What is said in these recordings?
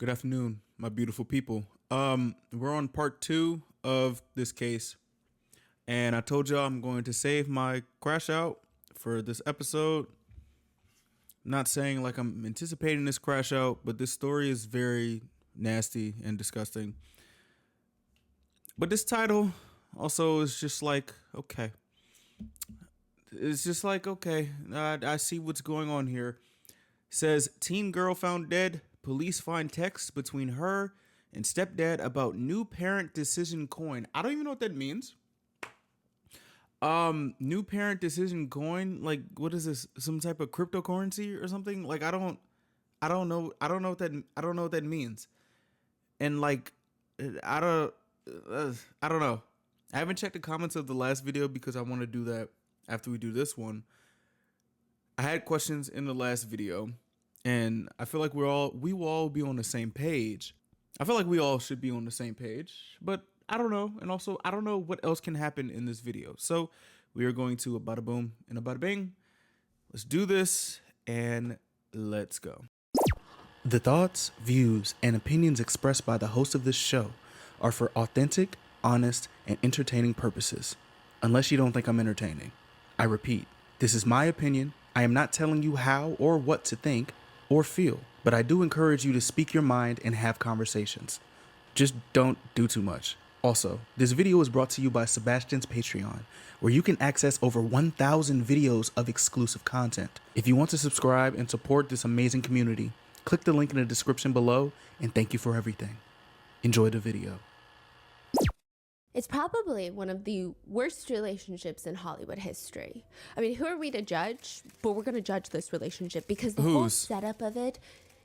Good afternoon, my beautiful people. We're on part 2 of this case, and I told y'all I'm going to save my crash out for this episode. I'm not saying like I'm anticipating this crash out, but this story is very nasty and disgusting. But this title also is just like, okay. It's just like, okay, I see what's going on here. Says teen girl found dead. Police find texts between her and stepdad about new parent decision coin. I don't even know what that means. New parent decision coin. Like, what is this? Some type of cryptocurrency or something? Like, I don't know. I don't know what that means. And like, I don't know. I haven't checked the comments of the last video because I want to do that after we do this one. I had questions in the last video, and I feel like we will all be on the same page. I feel like we all should be on the same page, but I don't know. And also, I don't know what else can happen in this video. So we are going to a bada boom and a bada bing. Let's do this and let's go. The thoughts, views, and opinions expressed by the host of this show are for authentic, honest, and entertaining purposes. Unless you don't think I'm entertaining. I repeat, this is my opinion. I am not telling you how or what to think or feel, but I do encourage you to speak your mind and have conversations. Just don't do too much. Also, this video is brought to you by Sebastine's Patreon, where you can access over 1,000 videos of exclusive content. If you want to subscribe and support this amazing community, click the link in the description below, and thank you for everything. Enjoy the video. It's probably one of the worst relationships in Hollywood history. I mean, who are we to judge? But we're going to judge this relationship because the whole setup of it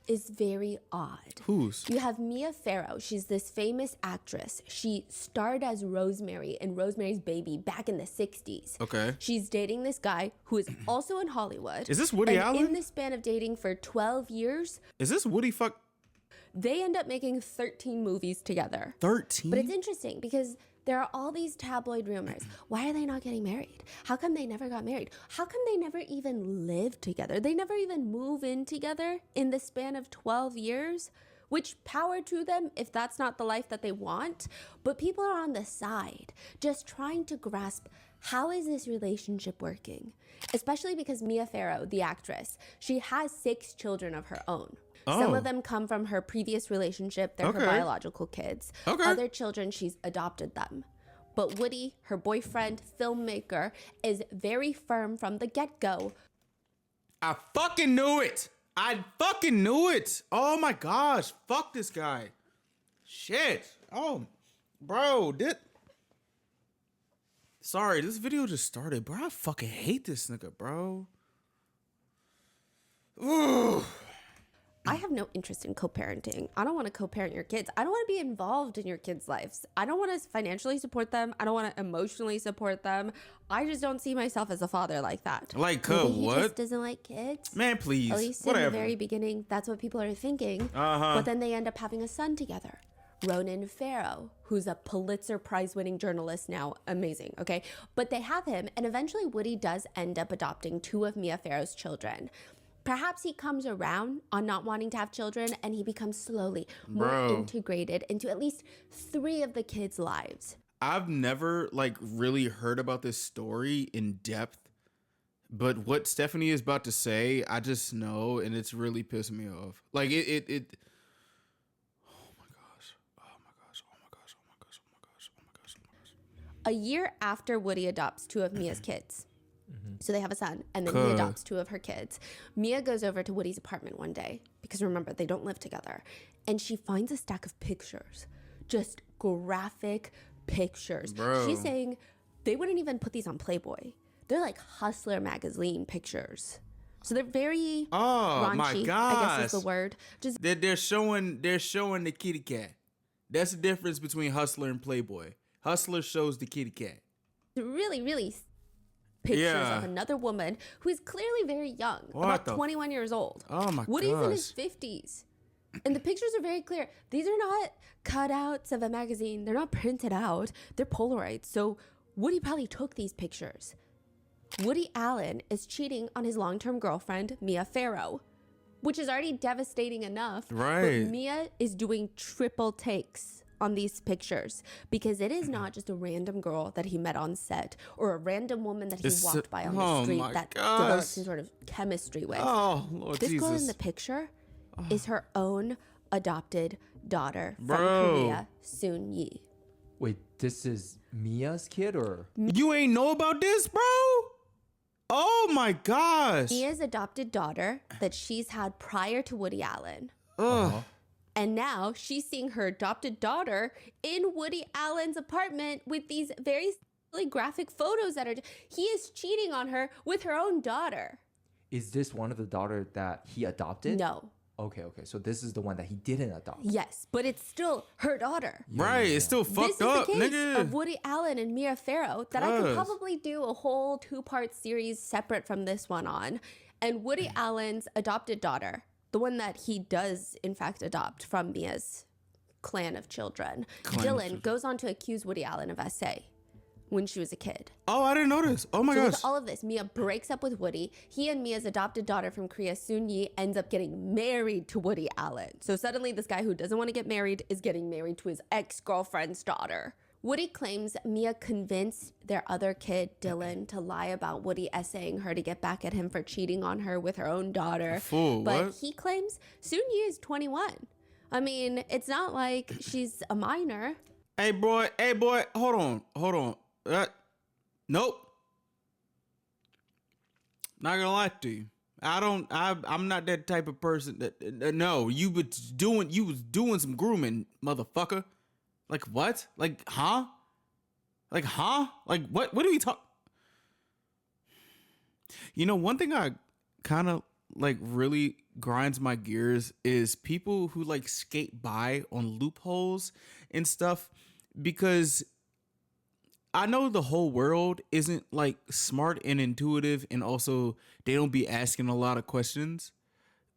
is very odd. Whose? You have Mia Farrow. She's this famous actress. She starred as Rosemary in Rosemary's Baby back in the 60s. Okay. She's dating this guy who is also in Hollywood. Is this Woody Allen? In the span of dating for 12 years. Is this Woody They end up making 13 movies together. 13? But it's interesting because there are all these tabloid rumors. Why are they not getting married? How come they never got married? How come they never even lived together? They never even move in together in the span of 12 years, which power to them if that's not the life that they want. But people are on the side just trying to grasp, how is this relationship working? Especially because Mia Farrow, the actress, she has 6 children of her own. Some of them come from her previous relationship. They're her biological kids. Other children, she's adopted them. But Woody, her boyfriend, filmmaker, is very firm from the get-go. I fucking knew it. Oh my gosh. Fuck this guy. Shit. Oh, bro. Sorry, this video just started, bro. I fucking hate this nigga, bro. Ooh. I have no interest in co-parenting. I don't want to co-parent your kids. I don't want to be involved in your kids' lives. I don't want to financially support them. I don't want to emotionally support them. I just don't see myself as a father like that. Like, Maybe what? He just doesn't like kids. Man, please. At least Whatever. in the very beginning, that's what people are thinking. But then they end up having a son together. Ronan Farrow, who's a Pulitzer Prize-winning journalist now. Amazing, okay? But they have him, and eventually Woody does end up adopting 2 of Mia Farrow's children. Perhaps he comes around on not wanting to have children, and he becomes slowly more integrated into at least 3 of the kids' lives. I've never really heard about this story in depth, but what Stephanie is about to say, I just know, and it's really pissing me off. Like it. Oh my gosh. A year after Woody adopts 2 of Mia's kids. So they have a son, and then he adopts 2 of her kids. Mia goes over to Woody's apartment one day, because remember, they don't live together, and she finds a stack of pictures, just graphic pictures. Bro. She's saying they wouldn't even put these on Playboy. They're like Hustler magazine pictures. So they're very raunchy, my gosh. I guess is the word. Just they're showing the kitty cat. That's the difference between Hustler and Playboy. Hustler shows the kitty cat. really, really pictures of another woman who is clearly very young, about 21 years old. Oh my Woody's gosh. in his 50s. And the pictures are very clear. These are not cutouts of a magazine. They're not printed out. They're Polaroids. So Woody probably took these pictures. Woody Allen is cheating on his long-term girlfriend, Mia Farrow. which is already devastating enough. Right. But Mia is doing triple takes on these pictures because it is not just a random girl that he met on set or a random woman that he walked by on the street that developed some sort of chemistry with. Oh, Lord this Jesus. girl in the picture is her own adopted daughter from Korea, Soon Yi. Wait, this is Mia's kid or? You ain't know about this, bro? Oh my gosh. Mia's adopted daughter that she's had prior to Woody Allen. Ugh. And now she's seeing her adopted daughter in Woody Allen's apartment with these very graphic photos that are. He is cheating on her with her own daughter. Is this one of the daughter that he adopted? No. Okay. So this is the one that he didn't adopt. Yes, but it's still her daughter. Right, it's still fucked up, This is the case nigga. of Woody Allen and Mia Farrow that I could probably do a whole 2-part series separate from this one on. And Woody Allen's adopted daughter, the one that he does in fact adopt from Mia's clan of children, Dylan goes on to accuse Woody Allen of SA when she was a kid. Oh, I didn't know this. Oh my So gosh. with all of this, Mia breaks up with Woody. He and Mia's adopted daughter from Korea, Soon Yi, ends up getting married to Woody Allen. So suddenly this guy who doesn't want to get married is getting married to his ex-girlfriend's daughter. Woody claims Mia convinced their other kid, Dylan, to lie about Woody essaying her to get back at him for cheating on her with her own daughter. Fool, but what? he claims Soon Yi is 21. I mean, it's not like she's a minor. Hey boy, hold on. Nope. Not gonna lie to you. I'm not that type of person that no, you was doing some grooming, motherfucker. Like what? Like, huh? Like what are we talking? You know, one thing I kind of like really grinds my gears is people who like skate by on loopholes and stuff, because I know the whole world isn't like smart and intuitive, and also they don't be asking a lot of questions.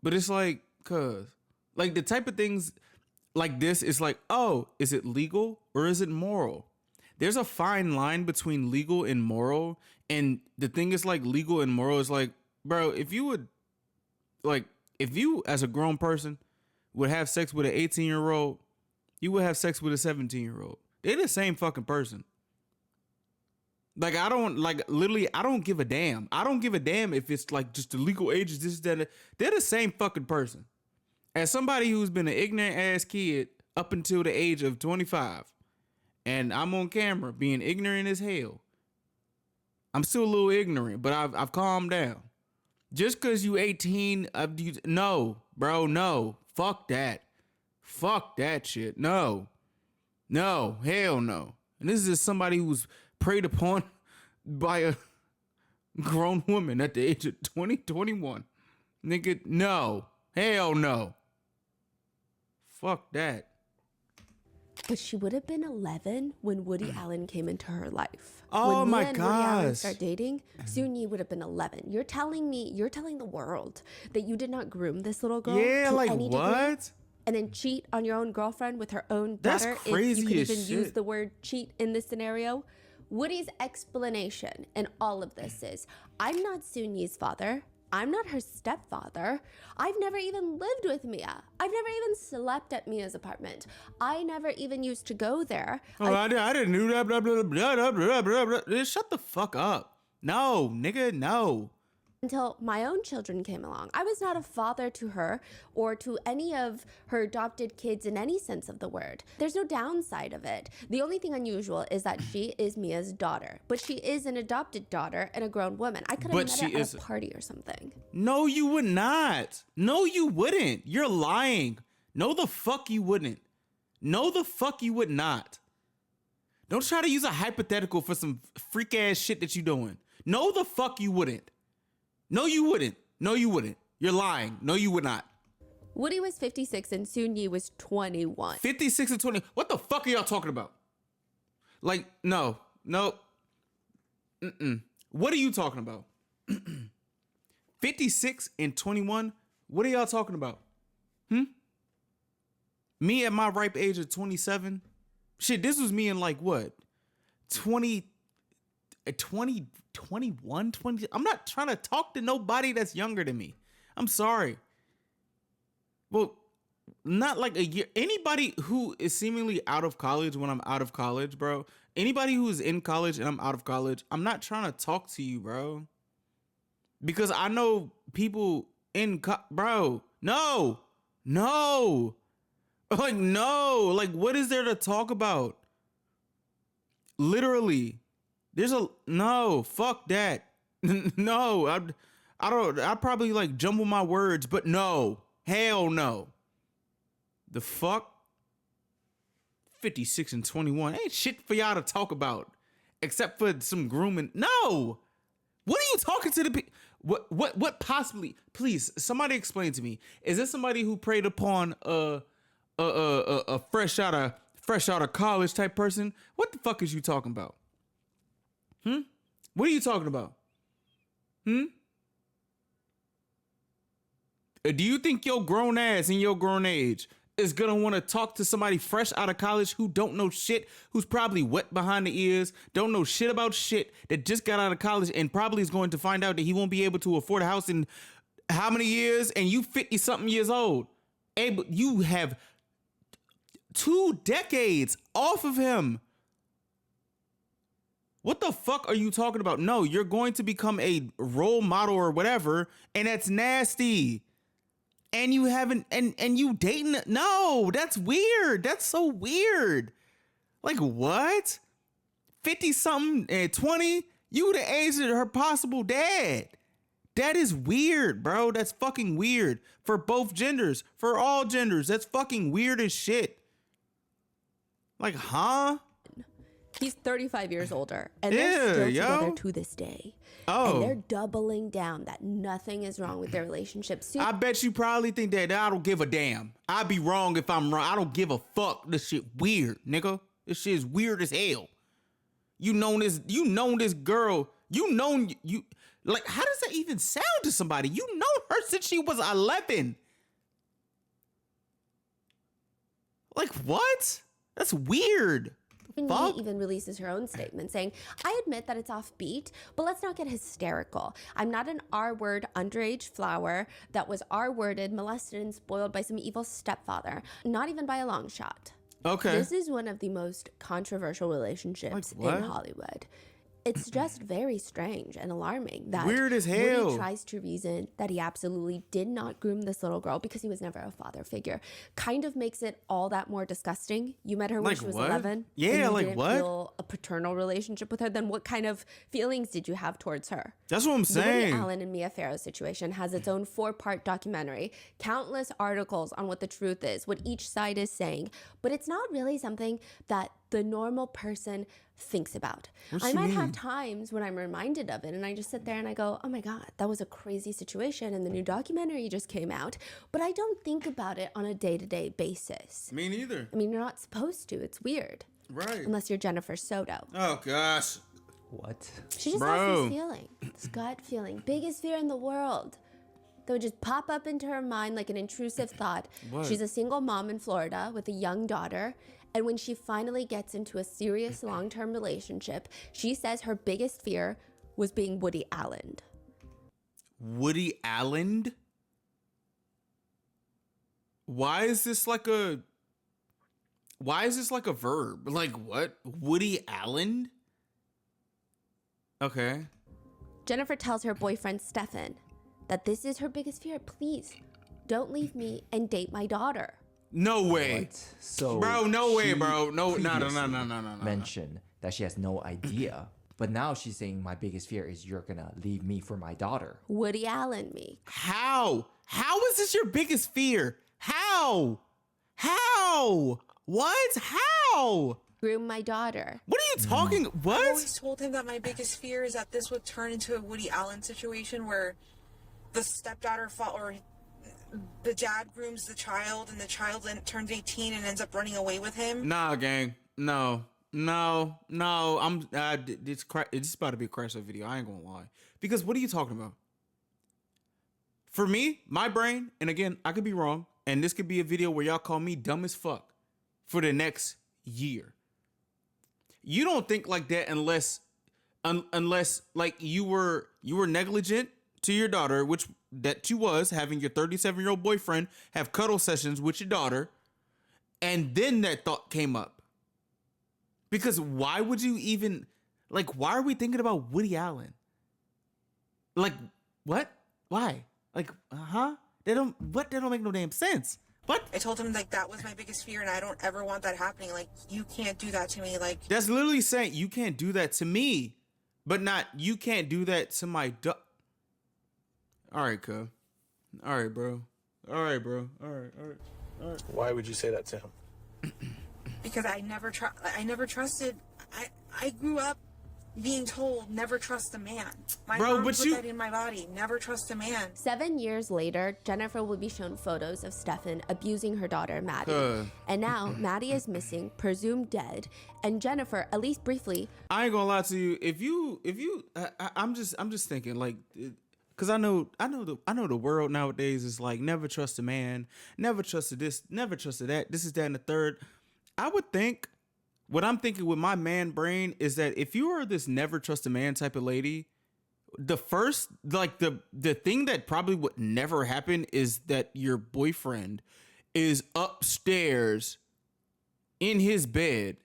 But it's like, cause like the type of things like this is like, oh, is it legal or is it moral? There's a fine line between legal and moral. And the thing is like legal and moral is like, bro, if you as a grown person would have sex with an 18-year-old, you would have sex with a 17-year-old. They're the same fucking person. Like, I don't give a damn. I don't give a damn if it's like just the legal age is this, that. They're the same fucking person. As somebody who's been an ignorant ass kid up until the age of 25, and I'm on camera being ignorant as hell. I'm still a little ignorant, but I've calmed down. Just because you 18, no, bro, no. Fuck that. Fuck that shit. No. No, hell no. And this is just somebody who's preyed upon by a grown woman at the age of 20, 21. Nigga, no. Hell no. Fuck that. But she would have been 11 when Woody Allen came into her life. Oh when my Mia and Woody Allen gosh. start dating, Soon Yi would have been 11. You're telling the world that you did not groom this little girl Yeah, to like any degree, what? and then cheat on your own girlfriend with her own That's daughter? crazy if you could as even use shit. the word cheat in this scenario. Woody's explanation in all of this is, I'm not Soon Yi's father. I'm not her stepfather. I've never even lived with Mia. I've never even slept at Mia's apartment. I never even used to go there. Oh, I didn't do that. Blah, blah, blah, blah, blah, blah, blah. Just shut the fuck up. No, nigga, no. Until my own children came along. I was not a father to her or to any of her adopted kids in any sense of the word. There's no downside of it. The only thing unusual is that she is Mia's daughter, but she is an adopted daughter and a grown woman. I could have met her at a party or something. No, you would not. No, you wouldn't. You're lying. No, the fuck you wouldn't. No, the fuck you would not. Don't try to use a hypothetical for some freak ass shit that you doing. No, the fuck you wouldn't. No, you wouldn't. No, you wouldn't. You're lying. No, you would not. Woody was 56 and Soon Yi was 21. 56 and 20. What the fuck are y'all talking about? Like, no. What are you talking about? 56 and 21? What are y'all talking about? Me at my ripe age of 27? Shit, this was me in like what? 21, 20. I'm not trying to talk to nobody that's younger than me. I'm sorry. Well, not like a year. Anybody who is seemingly out of college when I'm out of college, bro. Anybody who is in college and I'm out of college, I'm not trying to talk to you, bro. Because I know people bro. No. Like, no. Like, what is there to talk about? Literally. No, fuck that. No, I'd probably like jumble my words, but no. Hell no. The fuck? 56 and 21. Ain't shit for y'all to talk about. Except for some grooming. No! What are you talking to the people? What possibly? Please, somebody explain to me. Is this somebody who preyed upon a fresh out of college type person? What the fuck is you talking about? What are you talking about? Do you think your grown ass in your grown age is gonna want to talk to somebody fresh out of college who don't know shit, who's probably wet behind the ears, don't know shit about shit, that just got out of college and probably is going to find out that he won't be able to afford a house in how many years? And you 50 something years old. Able, you have 2 decades off of him. What the fuck are you talking about? No, you're going to become a role model or whatever, and that's nasty. And you haven't, and you dating? No, that's weird. That's so weird. Like, what? 50 something and 20? You the age of her possible dad. That is weird, bro. That's fucking weird. For both genders. For all genders. That's fucking weird as shit. Like, huh? He's 35 years older, and they're still together to this day. Oh. And they're doubling down that nothing is wrong with their relationship. I bet you probably think that I don't give a damn. I'd be wrong if I'm wrong. I don't give a fuck. This shit weird, nigga. This shit is weird as hell. You know this girl. You like, how does that even sound to somebody? You know her since she was 11. Like, what? That's weird. He even releases her own statement saying, I admit that it's offbeat, but let's not get hysterical. I'm not an R-word underage flower that was R-worded, molested, and spoiled by some evil stepfather. Not even by a long shot. Okay. This is one of the most controversial relationships in Hollywood. It's just very strange and alarming that weird as hell. Woody tries to reason that he absolutely did not groom this little girl because he was never a father figure. Kind of makes it all that more disgusting. You met her when she was 11. Yeah, and you like didn't what? feel a paternal relationship with her. Then what kind of feelings did you have towards her? That's what I'm saying. The Woody Allen and Mia Farrow situation has its own 4-part documentary, countless articles on what the truth is, what each side is saying, but it's not really something that the normal person thinks about. I might have times when I'm reminded of it and I just sit there and I go, oh my God, that was a crazy situation and the new documentary just came out, but I don't think about it on a day-to-day basis. Me neither. I mean, you're not supposed to. It's weird. Right. Unless you're Jennifer Soto. Oh, gosh. What? She just has this feeling, this gut feeling, biggest fear in the world. That would just pop up into her mind like an intrusive thought. What? She's a single mom in Florida with a young daughter. And when she finally gets into a serious long-term relationship, she says her biggest fear was being Woody Allen. Woody Allen? Why is this like a verb? Like what? Woody Allen? Okay. Jennifer tells her boyfriend Stefan that this is her biggest fear. Please don't leave me and date my daughter. No way. What? So bro, no way, she bro. No. Mentioned that she has no idea. But now she's saying my biggest fear is you're gonna leave me for my daughter. Woody Allen me. How? How is this your biggest fear? How? What? How? Groom my daughter. What are you talking? What? I always told him that my biggest fear is that this would turn into a Woody Allen situation where the stepdaughter or the dad grooms the child and the child then turns 18 and ends up running away with him. Nah, gang. No. I'm it's about to be a crash out video. I ain't gonna lie. Because what are you talking about? For me, my brain, and again, I could be wrong, and this could be a video where y'all call me dumb as fuck for the next year. You don't think like that unless like you were negligent to your daughter, which that you was having your 37-year-old boyfriend have cuddle sessions with your daughter, and then that thought came up. Because why would you even, like, why are we thinking about Woody Allen? Like, what? Why? Like, That don't make no damn sense. What? I told him, like, that was my biggest fear, and I don't ever want that happening. Like, you can't do that to me. Like, That's literally saying you can't do that to me, but not you can't do that to my All right, cuz. All right, bro. All right, bro. All right. Why would you say that to him? because I never trusted. I grew up being told never trust a man. My mom put that in my body. Never trust a man. 7 years later, Jennifer will be shown photos of Stefan abusing her daughter, Maddie. And now, Maddie is missing, presumed dead, and Jennifer, at least briefly... I ain't gonna lie to you. If you, I'm just thinking, like, because I know the world nowadays is like, never trust a man, never trusted this, never trusted that, this is that and the third. I would think, what I'm thinking with my man brain is that if you are this never trust a man type of lady, the first, like, the thing that probably would never happen is that your boyfriend is upstairs in his bed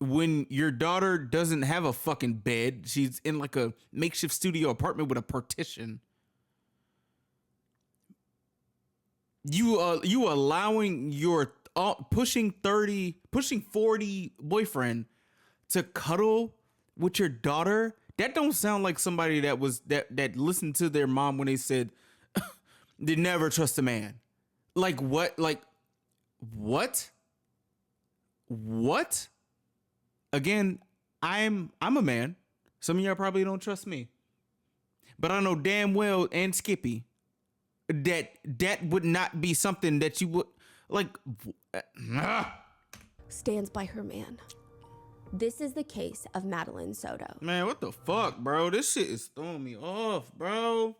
when your daughter doesn't have a fucking bed. She's in like a makeshift studio apartment with a partition. You allowing your pushing 40 boyfriend to cuddle with your daughter? That don't sound like somebody that listened to their mom when they said they never trust a man. Like what? Like what? What? Again, I'm a man. Some of y'all probably don't trust me, but I know damn well, and Skippy, that would not be something that you would like. Stands by her man. This is the case of Madeline Soto. Man, what the fuck, bro? This shit is throwing me off, bro.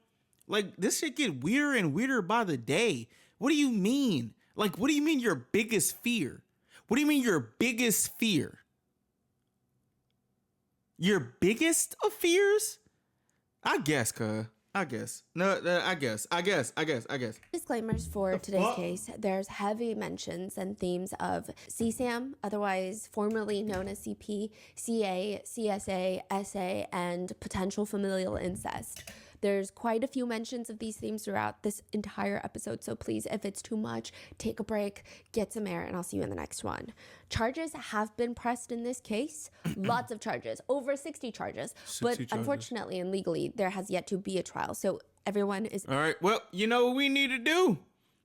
Like, this shit get weirder and weirder by the day. What do you mean? Like, what do you mean your biggest fear? What do you mean your biggest fear? Your biggest of fears? I guess, cuz. I guess. No, I guess. Disclaimers for today's case. There's heavy mentions and themes of CSAM, otherwise formerly known as CP, CA, CSA, SA, and potential familial incest. There's quite a few mentions of these themes throughout this entire episode, so please, if it's too much, take a break, get some air, and I'll see you in the next one. Charges have been pressed in this case. Lots of charges, over 60 charges. But unfortunately and legally, there has yet to be a trial, so everyone is... All right, well, you know what we need to do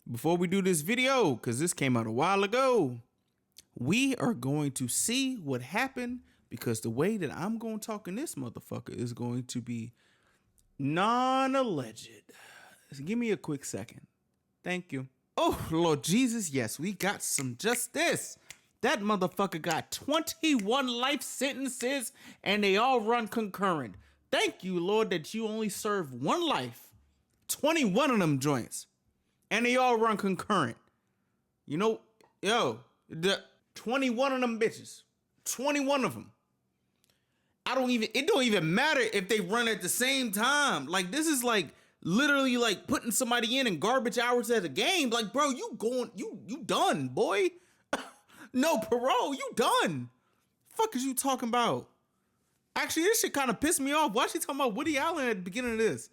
before we do this video, because this came out a while ago. We are going to see what happened, because the way that I'm going to talk in this motherfucker is going to be non-alleged. Give me a quick second. Thank you. Oh, Lord Jesus, yes, we got some justice. That motherfucker got 21 life sentences, and they all run concurrent. Thank you, Lord, that you only serve one life. 21 of them joints, and they all run concurrent. You know, the 21 of them bitches. 21 of them. It don't even matter if they run at the same time. Like, this is like literally like putting somebody in garbage hours at a game. Like, bro, you done, boy. No parole, you done. Fuck is you talking about? Actually, this shit kind of pissed me off. Why is she talking about Woody Allen at the beginning of this?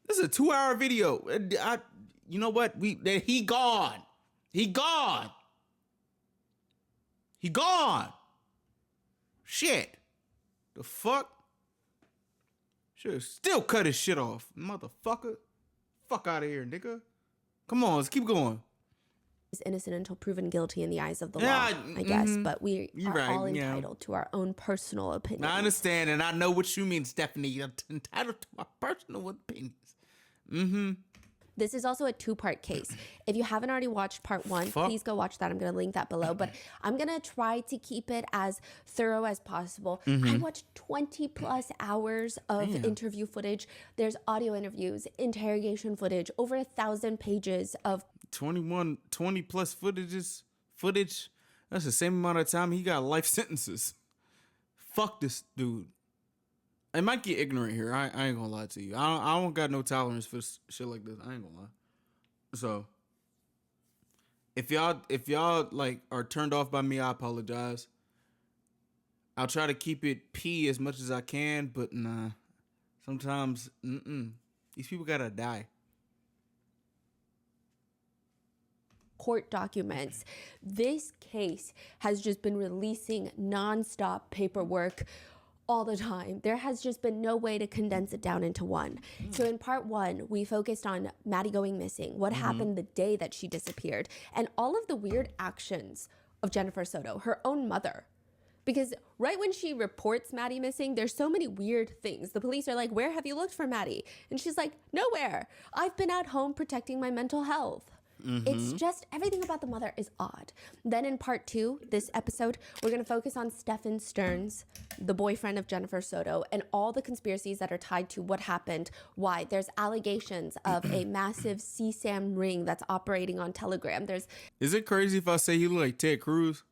This is a 2-hour video. You know what? He gone. He gone. He gone. Shit. The fuck? Should still cut his shit off, motherfucker. Fuck out of here, nigga. Come on, let's keep going. Is innocent until proven guilty in the eyes of the law, I guess. But we are all entitled to our own personal opinions. I understand, and I know what you mean, Stephanie. You're entitled to our personal opinions. This is also a 2-part case. If you haven't already watched part 1, please go watch that. I'm going to link that below. But I'm going to try to keep it as thorough as possible. I watched 20 plus hours of interview footage. There's audio interviews, interrogation footage, over 1,000 pages of 20 plus footage. That's the same amount of time he got life sentences. Fuck this dude. I might get ignorant here. I ain't gonna lie to you. I don't got no tolerance for shit like this. I ain't gonna lie. So if y'all like are turned off by me, I apologize. I'll try to keep it P as much as I can, but nah. Sometimes, these people gotta die. Court documents. This case has just been releasing nonstop paperwork all the time. There has just been no way to condense it down into one. So in part one, we focused on Maddie going missing, what happened the day that she disappeared, and all of the weird actions of Jennifer Soto, her own mother. Because right when she reports Maddie missing, there's so many weird things. The police are like, where have you looked for Maddie? And she's like, nowhere. I've been at home protecting my mental health. It's just everything about the mother is odd. Then in part two, this episode, we're going to focus on Stephen Stearns, the boyfriend of Jennifer Soto, and all the conspiracies that are tied to what happened, why. There's allegations of a massive CSAM ring that's operating on Telegram. Is it crazy if I say he look like Ted Cruz?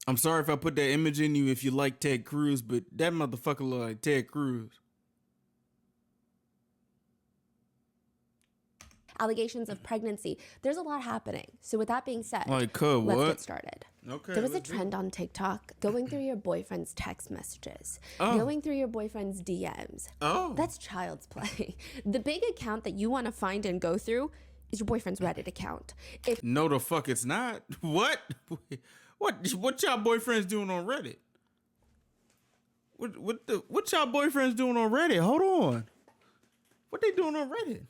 I'm sorry if I put that image in you if you like Ted Cruz, but that motherfucker look like Ted Cruz. allegations of pregnancy. There's a lot happening. So with that being said, what? Let's get started. Okay. There was a trend on TikTok going through your boyfriend's text messages, going through your boyfriend's DMs. That's child's play. The big account that you want to find and go through is your boyfriend's Reddit account. No, the fuck it's not. What? What y'all boyfriends doing on Reddit? What y'all boyfriends doing on Reddit? Hold on. What they doing on Reddit?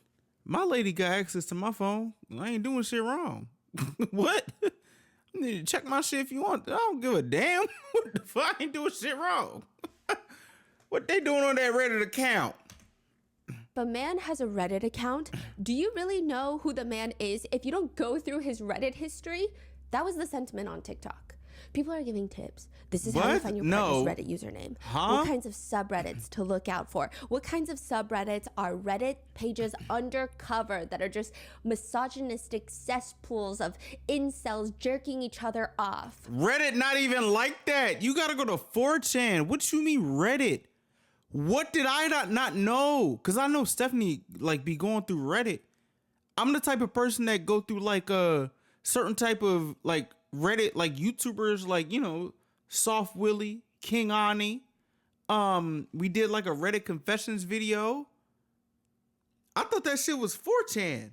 My lady got access to my phone. I ain't doing shit wrong. What? You need to check my shit if you want. I don't give a damn. What the fuck? I ain't doing shit wrong. What they doing on that Reddit account? If a man has a Reddit account, do you really know who the man is if you don't go through his Reddit history? That was the sentiment on TikTok. People are giving tips. This is how you find your partner's Reddit username. What kinds of subreddits to look out for? What kinds of subreddits are Reddit pages undercover that are just misogynistic cesspools of incels jerking each other off? Reddit not even like that. You gotta go to 4chan. What you mean Reddit? What did I not know? Cause I know Stephanie like be going through Reddit. I'm the type of person that go through like a certain type of like Reddit, like YouTubers, like, you know, Soft Willie, King Ani. We did like a Reddit confessions video. I thought that shit was 4chan.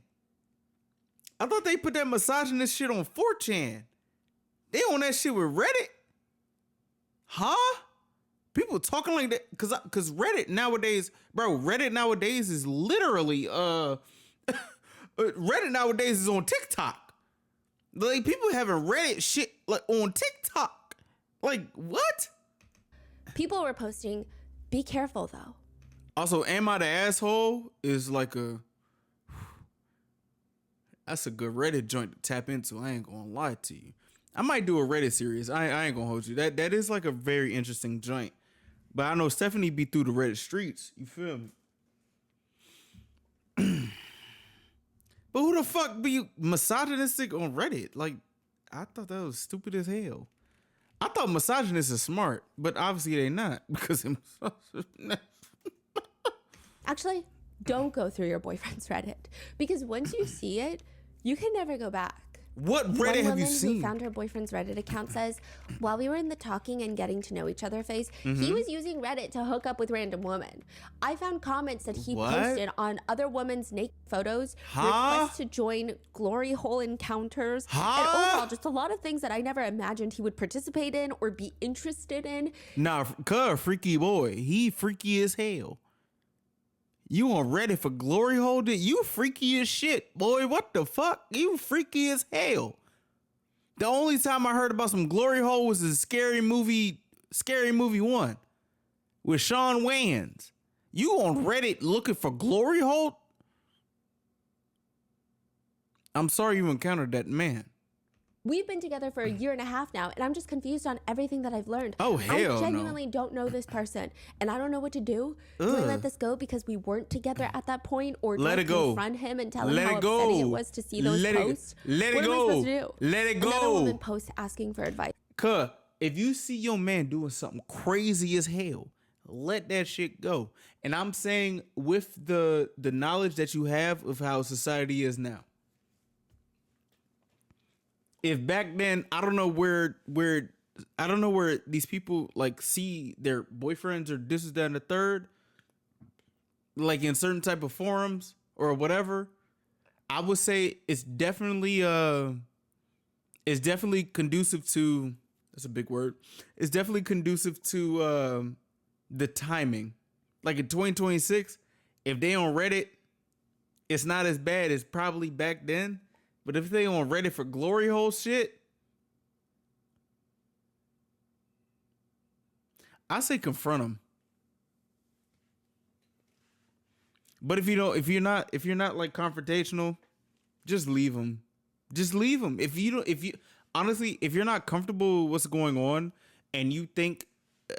I thought they put that misogynist shit on 4chan. They on that shit with Reddit? Huh? People talking like that cause Reddit nowadays, bro, Reddit nowadays is literally Reddit nowadays is on TikTok. Like people having Reddit shit like on TikTok. Like what? People were posting, be careful though. Also, am I the asshole is like that's a good Reddit joint to tap into. I ain't gonna lie to you. I might do a Reddit series. I ain't gonna hold you. That is like a very interesting joint. But I know Stephanie be through the Reddit streets. You feel me? But who the fuck be misogynistic on Reddit? Like, I thought that was stupid as hell. I thought misogynists are smart, but obviously they not because they're misogynist. Actually, don't go through your boyfriend's Reddit because once you see it, you can never go back. What Reddit have you seen? One woman who found her boyfriend's Reddit account says, while we were in the talking and getting to know each other phase, he was using Reddit to hook up with random women. I found comments that he posted on other women's naked photos, requests to join glory hole encounters, and overall just a lot of things that I never imagined he would participate in or be interested in. Nah, freaky boy. He freaky as hell. You on Reddit for glory hole? You freaky as shit, boy. What the fuck? You freaky as hell. The only time I heard about some glory hole was the Scary Movie 1 with Sean Wayans. You on Reddit looking for glory hole? I'm sorry you encountered that man. We've been together for a year and a half now, and I'm just confused on everything that I've learned. Oh, hell I genuinely don't know this person, and I don't know what to do. Do I let this go because we weren't together at that point, or do I confront him and tell him how upsetting it was to see those posts? Let it what go. am I supposed to do? Let it go. Another woman posts asking for advice. if you see your man doing something crazy as hell, let that shit go. And I'm saying with the knowledge that you have of how society is now. If back then, I don't know where these people like see their boyfriends or this is that and the third, like in certain type of forums or whatever. I would say it's definitely conducive to, that's a big word. It's definitely conducive to the timing. Like in 2026, if they on Reddit, it's not as bad as probably back then. But if they on Reddit for glory hole shit, I say confront them. But if you're not like confrontational, just leave them. Just leave them. If honestly, if you're not comfortable with what's going on and you think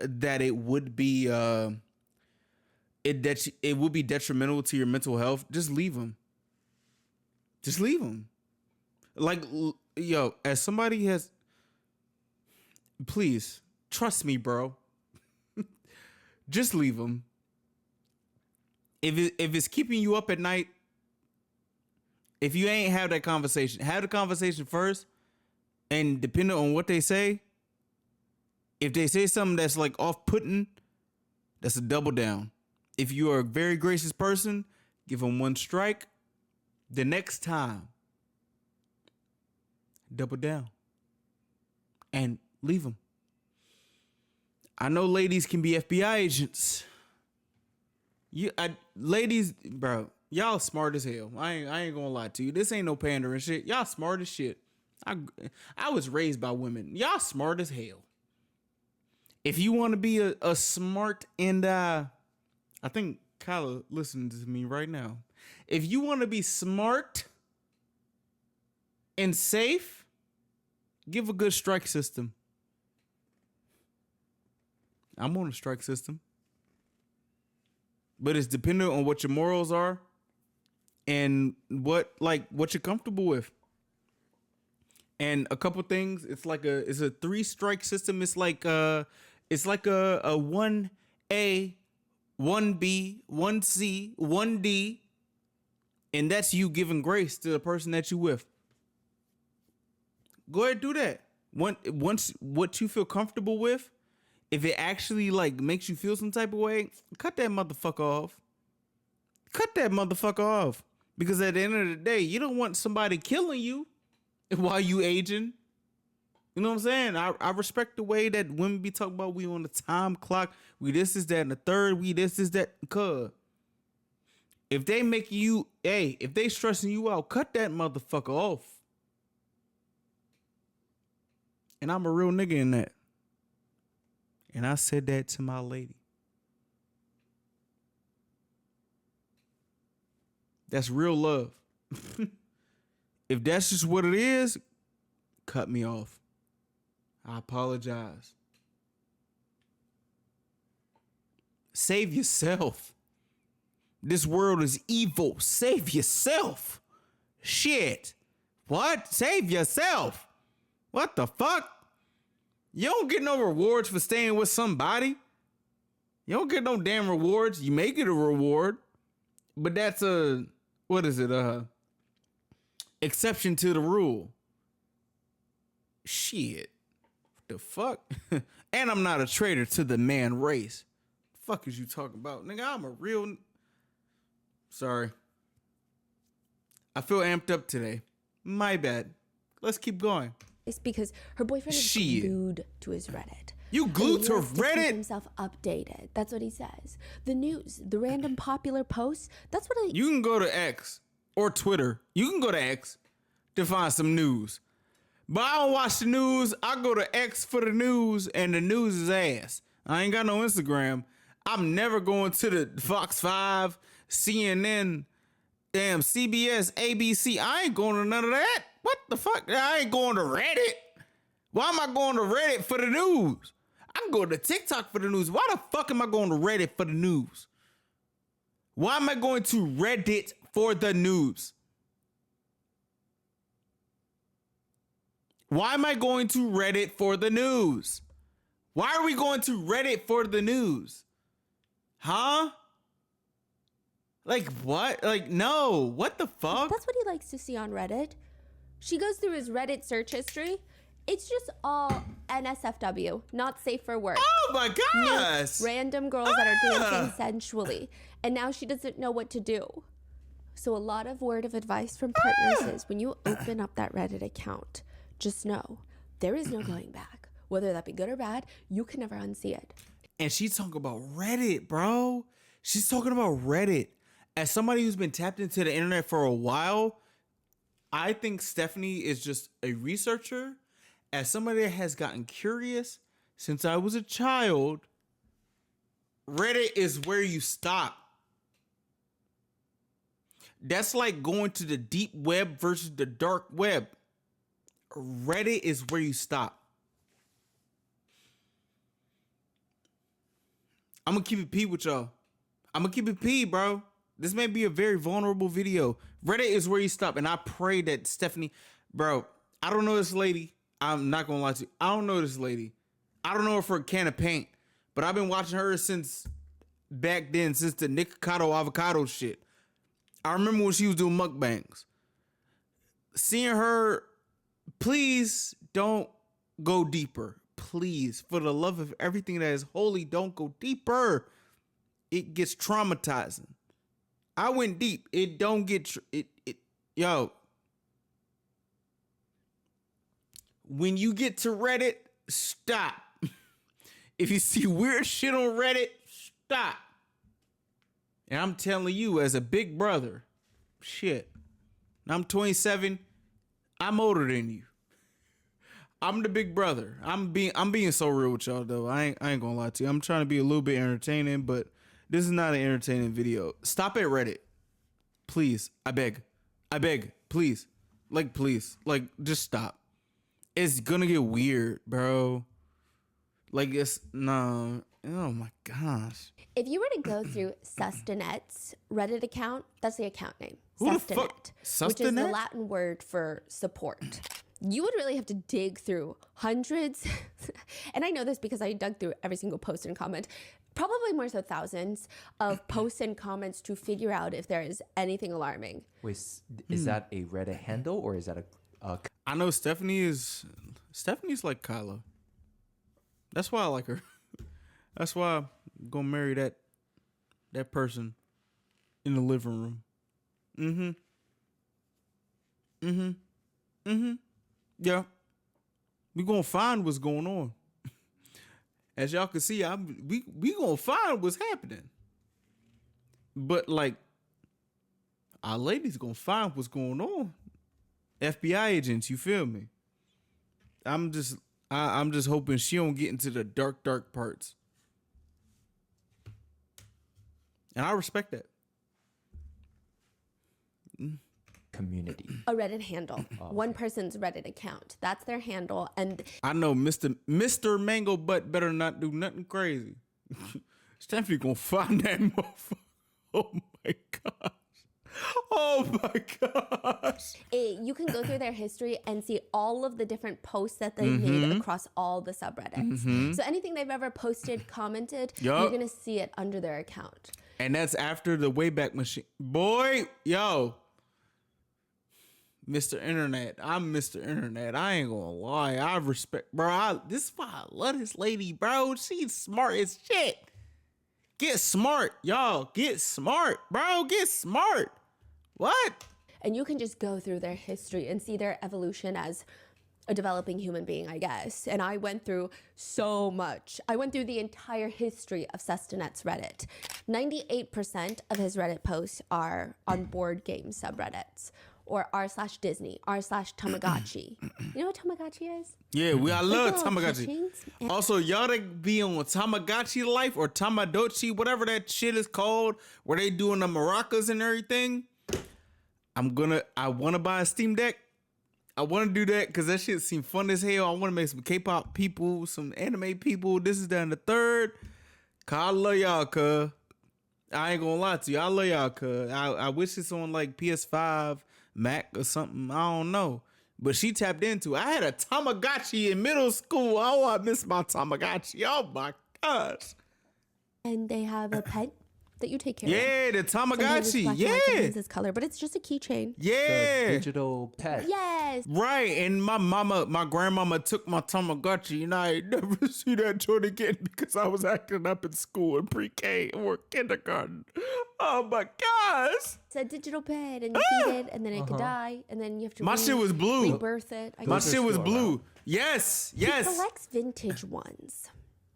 that it would be it would be detrimental to your mental health, just leave them. Just leave them. Like, yo, as somebody has, please trust me, bro. Just leave them. If it's keeping you up at night, if you ain't have that conversation, have the conversation first. And depending on what they say, if they say something that's like off-putting, that's a double down. If you are a very gracious person, give them one strike. The next time, double down and leave them. I know ladies can be FBI agents. Ladies, bro, y'all smart as hell. I ain't gonna lie to you. This ain't no pandering shit. Y'all smart as shit. I was raised by women. Y'all smart as hell. If you want to be a smart and I think Kyla listening to me right now. If you want to be smart and safe, give a good strike system. I'm on a strike system. But it's dependent on what your morals are and what you're comfortable with. And a couple things, it's a 3-strike system. It's like a 1A, 1B, 1C, 1D. And that's you giving grace to the person that you with. Go ahead and do that. Once what you feel comfortable with, if it actually like makes you feel some type of way, cut that motherfucker off. Cut that motherfucker off. Because at the end of the day, you don't want somebody killing you while you aging. You know what I'm saying? I respect the way that women be talking about we on the time clock. We this is that and the third. We this is that. Cuz if they make you, if they stressing you out, cut that motherfucker off. And I'm a real nigga in that. And I said that to my lady. That's real love. If that's just what it is, cut me off. I apologize. Save yourself. This world is evil. Save yourself. Shit. What? Save yourself. What the fuck? You don't get no rewards for staying with somebody. You don't get no damn rewards. You may get a reward, but that's exception to the rule. Shit. What the fuck? And I'm not a traitor to the man race. The fuck is you talking about? Nigga, I'm a real... Sorry. I feel amped up today. My bad. Let's keep going. It's because her boyfriend is glued to his Reddit. You glued to Reddit? Reddit? To keep himself updated. That's what he says. The news, the random popular posts. That's what You can go to X or Twitter. You can go to X to find some news. But I don't watch the news. I go to X for the news, and the news is ass. I ain't got no Instagram. I'm never going to the Fox 5, CNN, damn CBS, ABC. I ain't going to none of that. What the fuck? I ain't going to Reddit. Why am I going to Reddit for the news? I can go to TikTok for the news. Why the fuck am I going to Reddit for the news? Why am I going to Reddit for the news? Why am I going to Reddit for the news? Why are we going to Reddit for the news? Huh? Like what? Like no. What the fuck? That's what he likes to see on Reddit. She goes through his Reddit search history. It's just all NSFW, not safe for work. Oh my gosh. Nudes, random girls that are dancing sensually. And now she doesn't know what to do. So a lot of word of advice from partners is when you open up that Reddit account, just know there is no going back. Whether that be good or bad, you can never unsee it. And she's talking about Reddit, bro. She's talking about Reddit. As somebody who's been tapped into the internet for a while, I think Stephanie is just a researcher. As somebody that has gotten curious since I was a child, Reddit is where you stop. That's like going to the deep web versus the dark web. Reddit is where you stop. I'm gonna keep it P with y'all. I'm gonna keep it P, bro. This may be a very vulnerable video. Reddit is where you stop. And I pray that Stephanie, bro, I don't know this lady. I'm not gonna lie to you. I don't know this lady. I don't know her for a can of paint. But I've been watching her since back then, since the Nikocado avocado shit. I remember when she was doing mukbangs. Seeing her, please don't go deeper. Please, for the love of everything that is holy, don't go deeper. It gets traumatizing. I went deep. It don't get yo. When you get to Reddit, stop. If you see weird shit on Reddit, stop. And I'm telling you, as a big brother, shit. I'm 27. I'm older than you. I'm the big brother. I'm being so real with y'all though. I ain't gonna lie to you. I'm trying to be a little bit entertaining, but this is not an entertaining video. Stop at Reddit. Please. I beg. Please. Please. Just stop. It's gonna get weird, bro. It's no. Oh my gosh. If you were to go through Sustenet's Reddit account, that's the account name. Who the fuck? Which is the Sustenet? Latin word for support. You would really have to dig through hundreds, and I know this because I dug through every single post and comment, probably more so thousands of posts and comments to figure out if there is anything alarming. Wait, is that a Reddit handle or is that a I know Stephanie's like Kyla. That's why I like her. That's why I'm gonna marry that person in the living room. Yeah. We gonna find what's going on. As y'all can see, we gonna find what's happening. But our ladies gonna find what's going on. FBI agents, you feel me? I'm just hoping she don't get into the dark parts. And I respect that. community? A Reddit handle. One person's Reddit account. That's their handle. And I know Mr. Mango Butt better not do nothing crazy. Stephanie gonna find that motherfucker. Oh my gosh. Oh my gosh. you can go through their history and see all of the different posts that they made across all the subreddits. So anything they've ever posted, commented, you're going to see it under their account. And that's after the Wayback Machine. Boy, yo. Mr. Internet. I'm Mr. Internet. I ain't gonna lie. I respect, bro. This is why I love this lady, bro. She's smart as shit. Get smart, y'all. Get smart, bro. Get smart. What? And you can just go through their history and see their evolution as a developing human being, I guess. And I went through so much. I went through the entire history of Sustenet's Reddit. 98% of his Reddit posts are on board game subreddits. Or r/Disney, r/Tamagotchi. You know what Tamagotchi is? Yeah, I love little Tamagotchi. keychains. Also, y'all that be on Tamagotchi life or Tamadochi, whatever that shit is called, where they doing the maracas and everything. I want to buy a Steam Deck. I want to do that because that shit seems fun as hell. I want to make some K-pop people, some anime people. This is down the third. Cause I love y'all, cuz. I ain't gonna lie to you. I love y'all, cuz. I wish it's on like PS5, Mac or something. I don't know. but she tapped into. I had a Tamagotchi in middle school. Oh, I miss my Tamagotchi. Oh my gosh. And they have a pet that you take care of. Yeah, the Sometimes it's Tamagotchi. black and white, Yeah. sometimes it's color, but it's just a keychain. The Yeah. digital pet. Yes. Right, and my grandmama took my Tamagotchi, and I ain't never see that joint again because I was acting up in school in pre-K or kindergarten. Oh my gosh! It's a digital pet, and you feed it, and then it could die, and then you have to My shit was blue. rebirth it. I My guess. shit was still blue. around. Yes, He yes. collects vintage ones.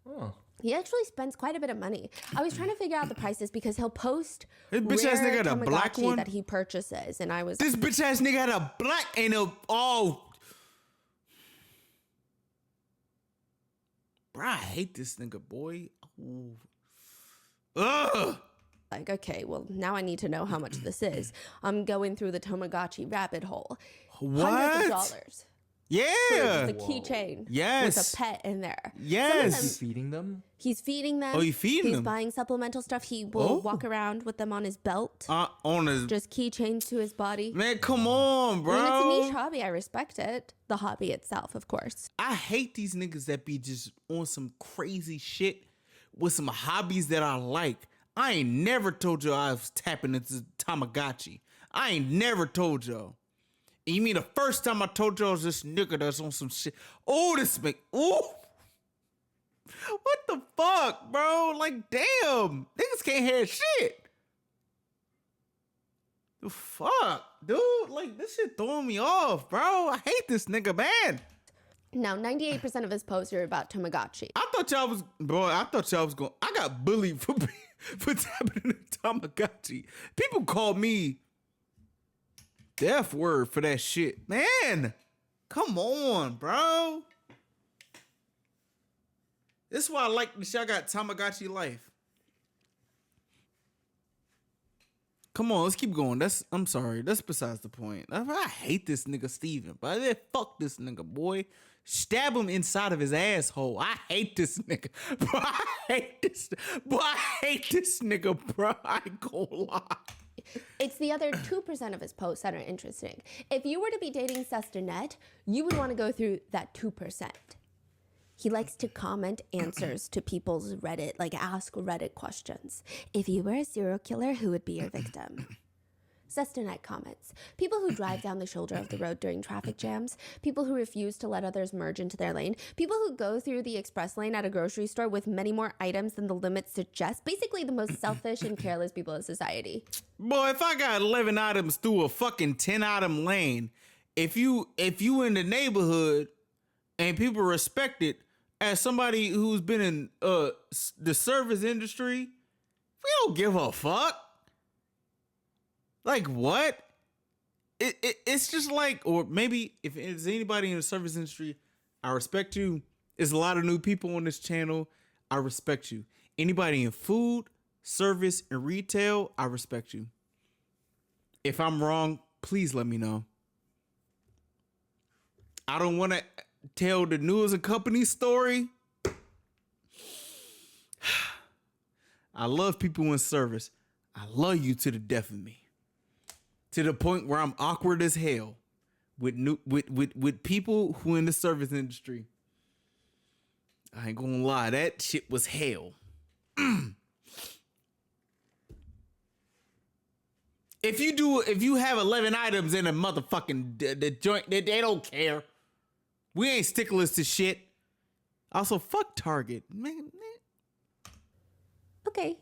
Oh. He actually spends quite a bit of money. I was trying to figure out the prices because he'll post This bitch ass rare nigga had a black Tamagotchi one? that he purchases, and I was This bitch ass nigga had a black and a oh. Bruh, I hate this nigga, boy. Ooh. Ugh. like, okay, well, now I need to know how much this is. I'm going through the Tamagotchi rabbit hole. Hundreds What? of dollars. Yeah. The keychain Yes. with a pet in there. Yes. He's feeding them. He's feeding them. Oh, he feeding He's them? buying supplemental stuff. He will Oh. walk around with them on his belt. On his Just keychains to his body. man, come on, bro. I mean, it's a niche hobby. I respect it. The hobby itself, of course. I hate these niggas that be just on some crazy shit with some hobbies that I like. I ain't never told y'all I was tapping into Tamagotchi. I ain't never told y'all. And you mean the first time I told y'all was this nigga that's on some shit? Oh, this make oh. What the fuck, bro? Like, damn, niggas can't hear shit. The fuck, dude? Like, this shit throwing me off, bro. I hate this nigga, man. Now, 98% of his posts are about Tamagotchi. I thought y'all was, bro. I thought y'all was going. I got bullied for tapping in the Tamagotchi. People call me the F word for that shit, man. Come on, bro. This is why I like this. Y'all got Tamagotchi life. Come on, let's keep going. I'm sorry. That's besides the point. I hate this nigga Steven, but fuck this nigga, boy. Stab him inside of his asshole. I hate this nigga. Bro, I hate this. Boy, I hate this nigga, bro. I ain't gonna lie. It's the other 2% of his posts that are interesting. If you were to be dating Sebastine, you would want to go through that 2%. He likes to comment answers to people's Reddit, like ask Reddit questions. If you were a serial killer, who would be your victim? Sebastine comments, people who drive down the shoulder of the road during traffic jams, people who refuse to let others merge into their lane, people who go through the express lane at a grocery store with many more items than the limits suggest, basically the most selfish and careless people of society. Boy, if I got 11 items through a fucking 10-item lane, if you in the neighborhood and people respect it, as somebody who's been in the service industry, we don't give a fuck. Like what? It's just like, or maybe if there's anybody in the service industry, I respect you. There's a lot of new people on this channel. I respect you. Anybody in food, service, and retail, I respect you. If I'm wrong, please let me know. I don't want to tell the news and company story. I love people in service. I love you to the death of me. To the point where I'm awkward as hell with people who in the service industry. I ain't gonna lie, that shit was hell. If you have 11 items in a motherfucking the joint, they don't care. We ain't sticklers to shit. Also, fuck Target, man. Okay,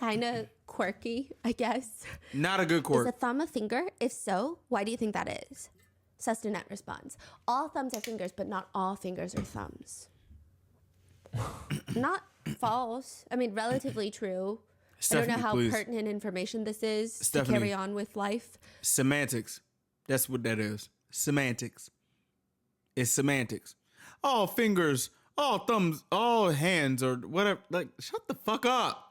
kind of quirky, I guess. Not a good Is quirk. a thumb a finger? If so, why do you think that is? Sebastine responds, all thumbs are fingers, but not all fingers are thumbs. Not false. I mean, relatively true. I don't know Stephanie, how please. pertinent information this is Stephanie. to carry on with life. Semantics. That's what that is. Semantics. It's semantics. All fingers, all thumbs, all hands, or whatever. Like, shut the fuck up.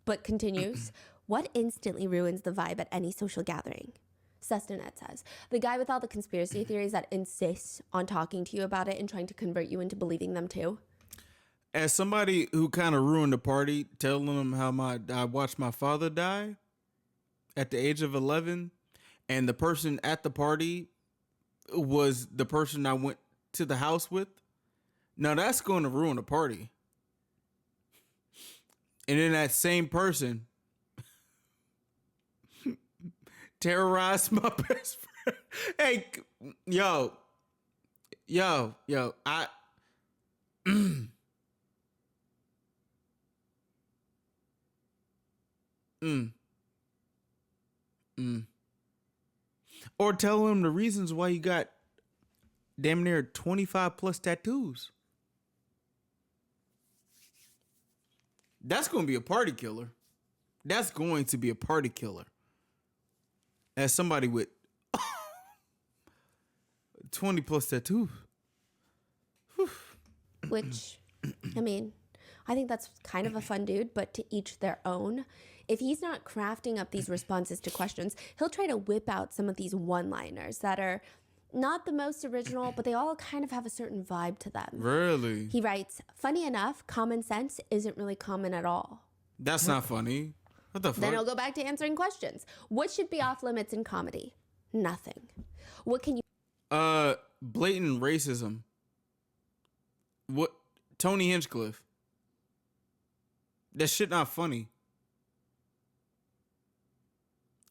But continues, what instantly ruins the vibe at any social gathering? Sebastine says, the guy with all the conspiracy theories that insists on talking to you about it and trying to convert you into believing them too. As somebody who kind of ruined the party, telling them how I watched my father die at the age of 11, and the person at the party was the person I went to the house with, now that's going to ruin the party. And then that same person terrorized my best friend. Hey, yo, I. Or tell him the reasons why you got damn near 25 plus tattoos. That's going to be a party killer. That's going to be a party killer. As somebody with 20 plus tattoos. Whew. Which, I mean, I think that's kind of a fun dude, but to each their own. If he's not crafting up these responses to questions, he'll try to whip out some of these one-liners that are not the most original, but they all kind of have a certain vibe to them. Really? He writes, funny enough, common sense isn't really common at all. That's not funny. What the fuck? Then he'll go back to answering questions. What should be off limits in comedy? Nothing. What can you... Blatant racism. What? Tony Hinchcliffe. That shit not funny.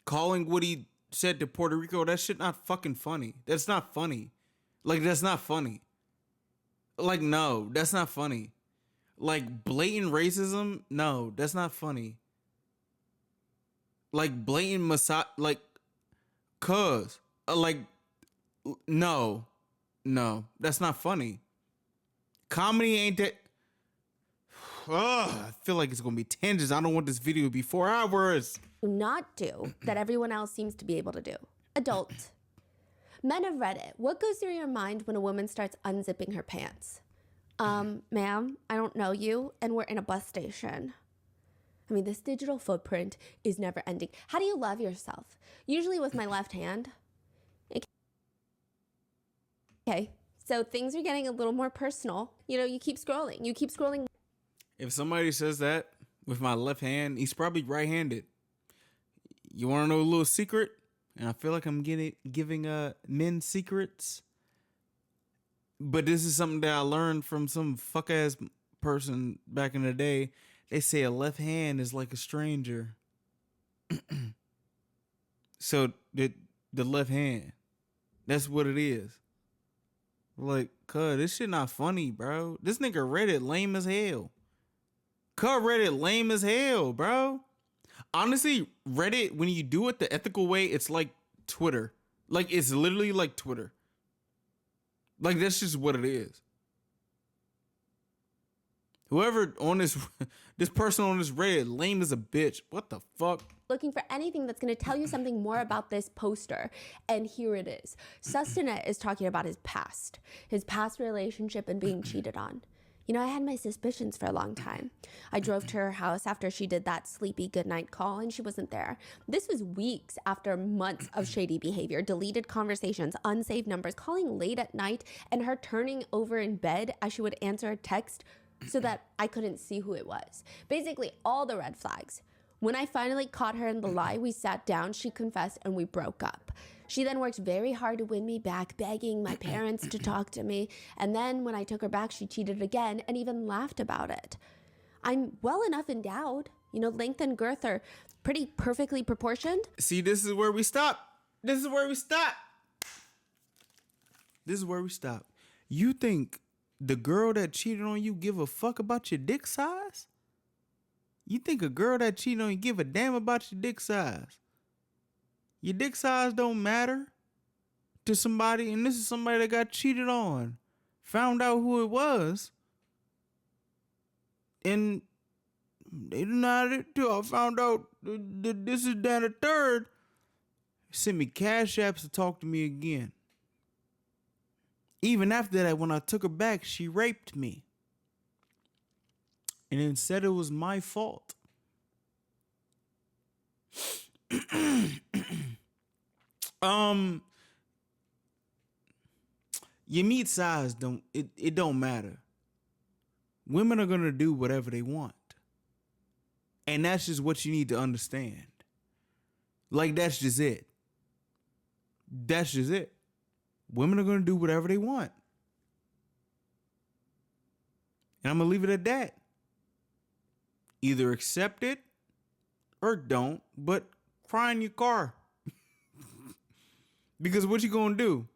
Calling what he said to Puerto Rico, that shit not fucking funny. That's not funny. Like, that's not funny. Like, no, that's not funny. Like, blatant racism, no, that's not funny. Like, blatant like, no, that's not funny. Comedy ain't that. I feel like it's gonna be tangents. I don't want this video to be 4 hours. not do that everyone else seems to be able to do? Adult. Men of Reddit, what goes through your mind when a woman starts unzipping her pants? Ma'am, I don't know you, and we're in a bus station. I mean, this digital footprint is never ending. How do you love yourself? Usually with my left hand. Okay, so things are getting a little more personal. You know, you keep scrolling. If somebody says that with my left hand, he's probably right-handed. You want to know a little secret? And I feel like I'm giving men secrets. But this is something that I learned from some fuck-ass person back in the day. They say a left hand is like a stranger. So the left hand, that's what it is. Like, cuz, this shit not funny, bro. This nigga Reddit lame as hell. Cuz Reddit lame as hell, bro. Honestly, Reddit, when you do it the ethical way, it's like Twitter. Like, it's literally like Twitter. Like, that's just what it is. Whoever on this person on this Reddit, lame as a bitch. What the fuck? Looking for anything that's going to tell you something more about this poster. And here it is. Sustanet is talking about his past relationship and being cheated on. You know, I had my suspicions for a long time. I drove to her house after she did that sleepy goodnight call and she wasn't there. This was weeks after months of shady behavior, deleted conversations, unsaved numbers, calling late at night, and her turning over in bed as she would answer a text so that I couldn't see who it was. Basically, all the red flags. When I finally caught her in the lie, we sat down, she confessed, and we broke up. She then worked very hard to win me back, begging my parents to talk to me. And then when I took her back, she cheated again and even laughed about it. I'm well enough endowed. You know, length and girth are pretty perfectly proportioned. See, this is where we stop. You think the girl that cheated on you give a fuck about your dick size? You think a girl that cheated on you give a damn about your dick size? Your dick size don't matter to somebody, and this is somebody that got cheated on. Found out who it was. And they denied it too. I found out that this is that a third. Sent me cash apps to talk to me again. Even after that, when I took her back, she raped me. And then said it was my fault. Your meat size don't matter. Women are gonna do whatever they want. And that's just what you need to understand. Like, that's just it. Women are going to do whatever they want. And I'm going to leave it at that. Either accept it or don't, but cry in your car. Because what you going to do?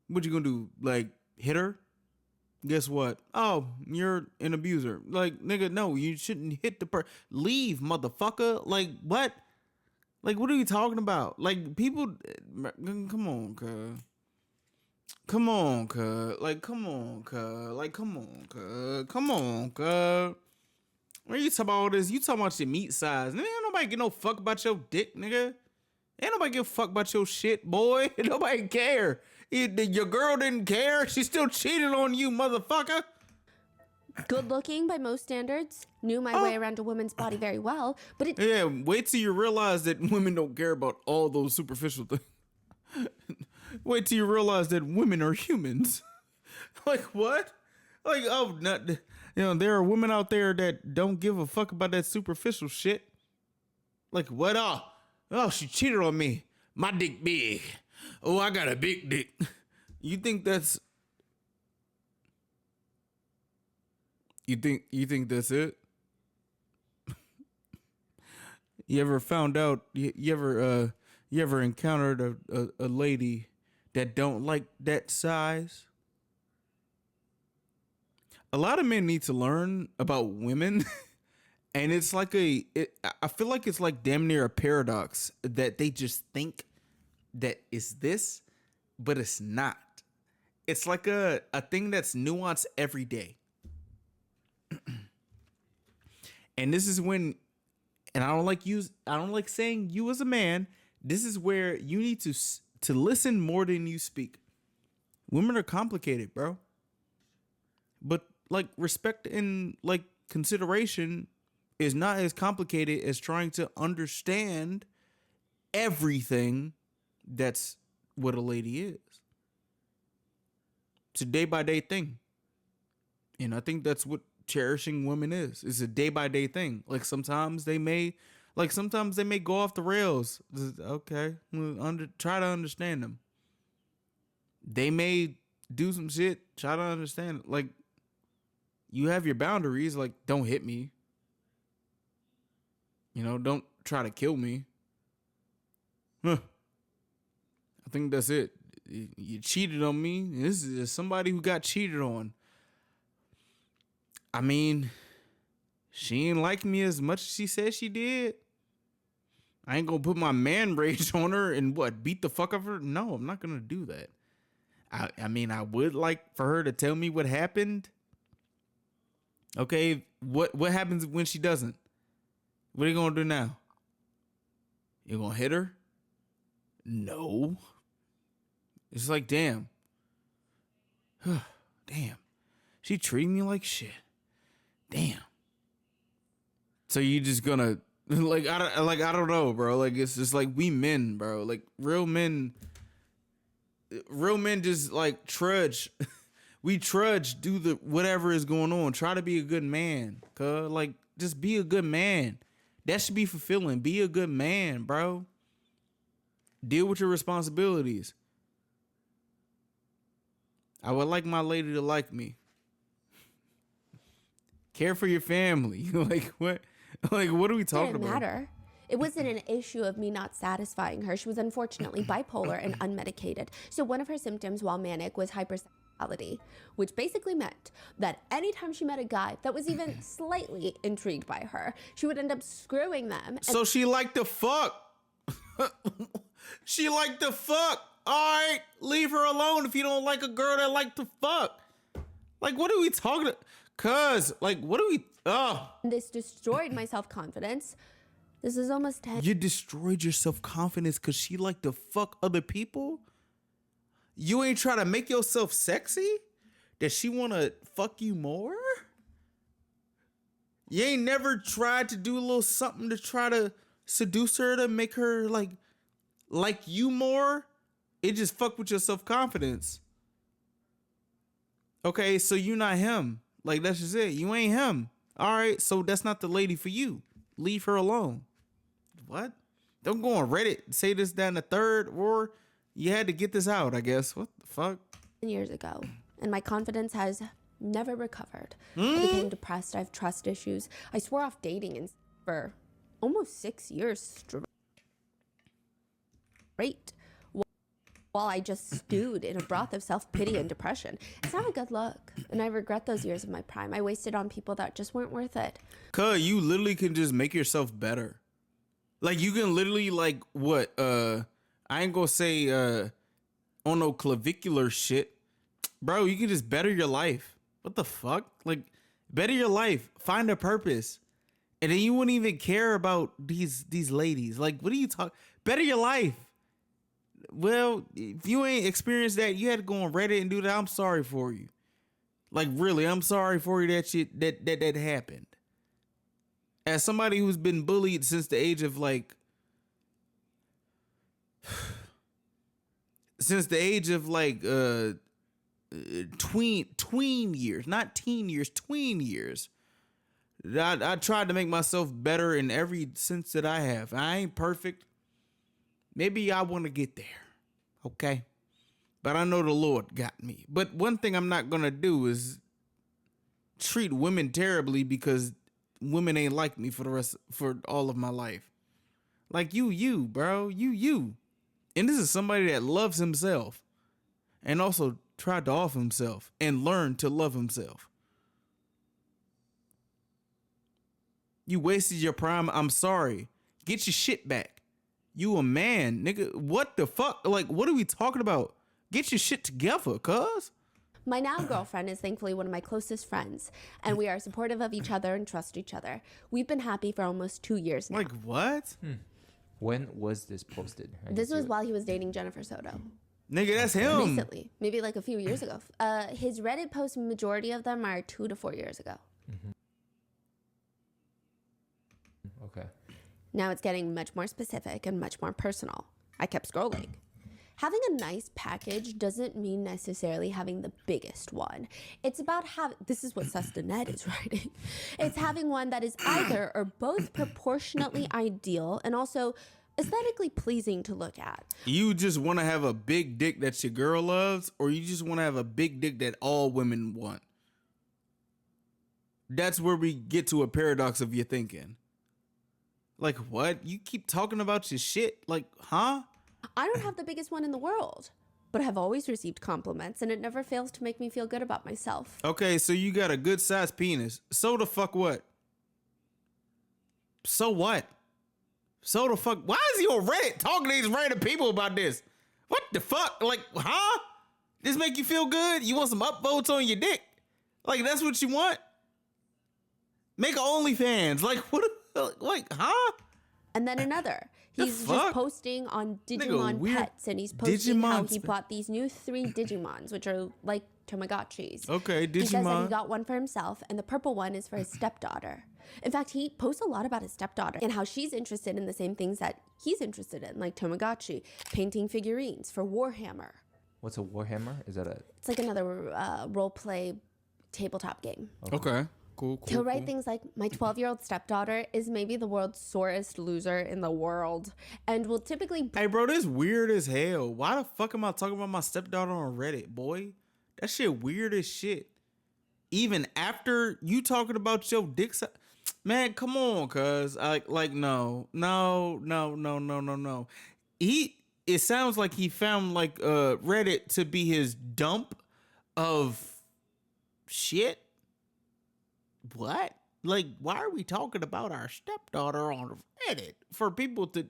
What you going to do? Like, hit her? Guess what? Oh, you're an abuser. Like, nigga, no, you shouldn't hit the leave, motherfucker. Like, what? Like, what are you talking about? Like, people, come on, cuz. Come on, cuz. Like, come on, cuz. Like, come on, cuz. Come on, cuz. When you talking about all this, you talking about your meat size. Nigga, ain't nobody give no fuck about your dick, nigga. Ain't nobody give a fuck about your shit, boy. Nobody care. Your girl didn't care. She still cheated on you, motherfucker. Good looking by most standards. Knew my way around a woman's body very well. But it... Yeah, wait till you realize that women don't care about all those superficial things. Wait till you realize that women are humans. Like, what? Like, oh, not, you know, there are women out there that don't give a fuck about that superficial shit. Like, what? Oh, she cheated on me. My dick big. Oh, I got a big dick. You think that's... You think that's it? You ever found out, you ever encountered a lady that don't like that size? A lot of men need to learn about women. And it's like I feel like it's like damn near a paradox that they just think that it's this, but it's not. It's like a thing that's nuanced every day. And this is when, and I don't like saying you as a man, this is where you need to listen more than you speak. Women are complicated, bro. But like respect and like consideration is not as complicated as trying to understand everything that's what a lady is. It's a day by day thing. And I think that's what cherishing women is. It's a day by day thing. Like sometimes they may go off the rails. Okay. Try to understand them. They may do some shit. Try to understand. Like, you have your boundaries. Like, don't hit me. You know, don't try to kill me. Huh. I think that's it. You cheated on me. This is somebody who got cheated on. I mean, she ain't like me as much as she said she did. I ain't gonna put my man rage on her and beat the fuck out of her. No, I'm not gonna do that. I mean, I would like for her to tell me what happened. Okay, what happens when she doesn't? What are you gonna do now? You gonna hit her? No. It's like, damn. Damn. She treated me like shit. Damn. So you just gonna I don't know, bro. Like, it's just like we men, bro. Like real men just like trudge. We trudge, do the whatever is going on. Try to be a good man. Cause like just be a good man. That should be fulfilling. Be a good man, bro. Deal with your responsibilities. I would like my lady to like me. Care for your family. Like what? Like what are we talking Didn't about? matter. It wasn't an issue of me not satisfying her. She was unfortunately bipolar and unmedicated. So one of her symptoms while manic was hypersexuality, which basically meant that anytime she met a guy that was even slightly intrigued by her, she would end up screwing them. So she liked to fuck. She liked to fuck. All right, leave her alone if you don't like a girl that like to fuck. Like, what are we talking about? Cuz, like, what are we... This destroyed my self-confidence. This is almost 10. You destroyed your self-confidence because she liked to fuck other people? You ain't try to make yourself sexy? Does she want to fuck you more? You ain't never tried to do a little something to try to seduce her to make her, like you more? It just fuck with your self-confidence. Okay, so you not him. Like, that's just it. You ain't him. All right, so that's not the lady for you. Leave her alone. What? Don't go on Reddit, say this, that, and the third, or you had to get this out, I guess. What the fuck? Years ago, and my confidence has never recovered. I became depressed. I have trust issues. I swore off dating for almost 6 years straight while I just stewed in a broth of self-pity and depression. It's not a good look, and I regret those years of my prime. I wasted on people that just weren't worth it. Cuz you literally can just make yourself better. Like you can literally like what I ain't gonna say on no clavicular shit. Bro, you can just better your life. What the fuck? Like better your life, find a purpose. And then you wouldn't even care about these ladies. Like what are you talking? Better your life. Well, if you ain't experienced that, you had to go on Reddit and do that. I'm sorry for you. Like really, I'm sorry for you that shit that happened. As somebody who's been bullied since the age of like tween years, not teen years, tween years. I tried to make myself better in every sense that I have. I ain't perfect. Maybe I want to get there. Okay. But I know the Lord got me. But one thing I'm not going to do is treat women terribly because women ain't like me for all of my life. Like you, bro. You. And this is somebody that loves himself and also tried to off himself and learn to love himself. You wasted your prime. I'm sorry. Get your shit back. You a man, nigga. What the fuck? Like, what are we talking about? Get your shit together, cuz. My now girlfriend is thankfully one of my closest friends, and we are supportive of each other and trust each other. We've been happy for almost 2 years now. Like, what? When was this posted? This was while he was dating Jennifer Soto. Nigga, that's him. Recently, maybe like a few years ago. His Reddit posts, majority of them are 2 to 4 years ago. Okay. Now it's getting much more specific and much more personal. I kept scrolling. Having a nice package doesn't mean necessarily having the biggest one. It's about this is what Sebastine is writing. It's having one that is either or both proportionately ideal and also aesthetically pleasing to look at. You just want to have a big dick that your girl loves, or you just want to have a big dick that all women want? That's where we get to a paradox of your thinking. Like, what? You keep talking about your shit? Like, huh? I don't have the biggest one in the world, but have always received compliments, and it never fails to make me feel good about myself. Okay, so you got a good sized penis. So the fuck what? So what? So the fuck? Why is he on Reddit talking to these random people about this? What the fuck? Like, huh? This make you feel good? You want some upvotes on your dick? Like, that's what you want? Make a OnlyFans. Like, what? Like, huh? And then another. He's just posting on Digimon Pets, and he's posting how he bought these new 3 Digimons, which are like Tamagotchis. Okay, Digimon. He says that he got one for himself, and the purple one is for his stepdaughter. In fact, he posts a lot about his stepdaughter and how she's interested in the same things that he's interested in, like Tamagotchi, painting figurines for Warhammer. What's a Warhammer? Is that a... It's like another role-play tabletop game. Okay. Cool. He'll write things like, my 12-year-old stepdaughter is maybe the world's sorest loser in the world, and will typically... Hey, bro, this weird as hell. Why the fuck am I talking about my stepdaughter on Reddit, boy? That shit weird as shit. Even after you talking about your dick size... Man, come on, cuz. No. It sounds like he found, like, Reddit to be his dump of shit. What? Like, why are we talking about our stepdaughter on Reddit for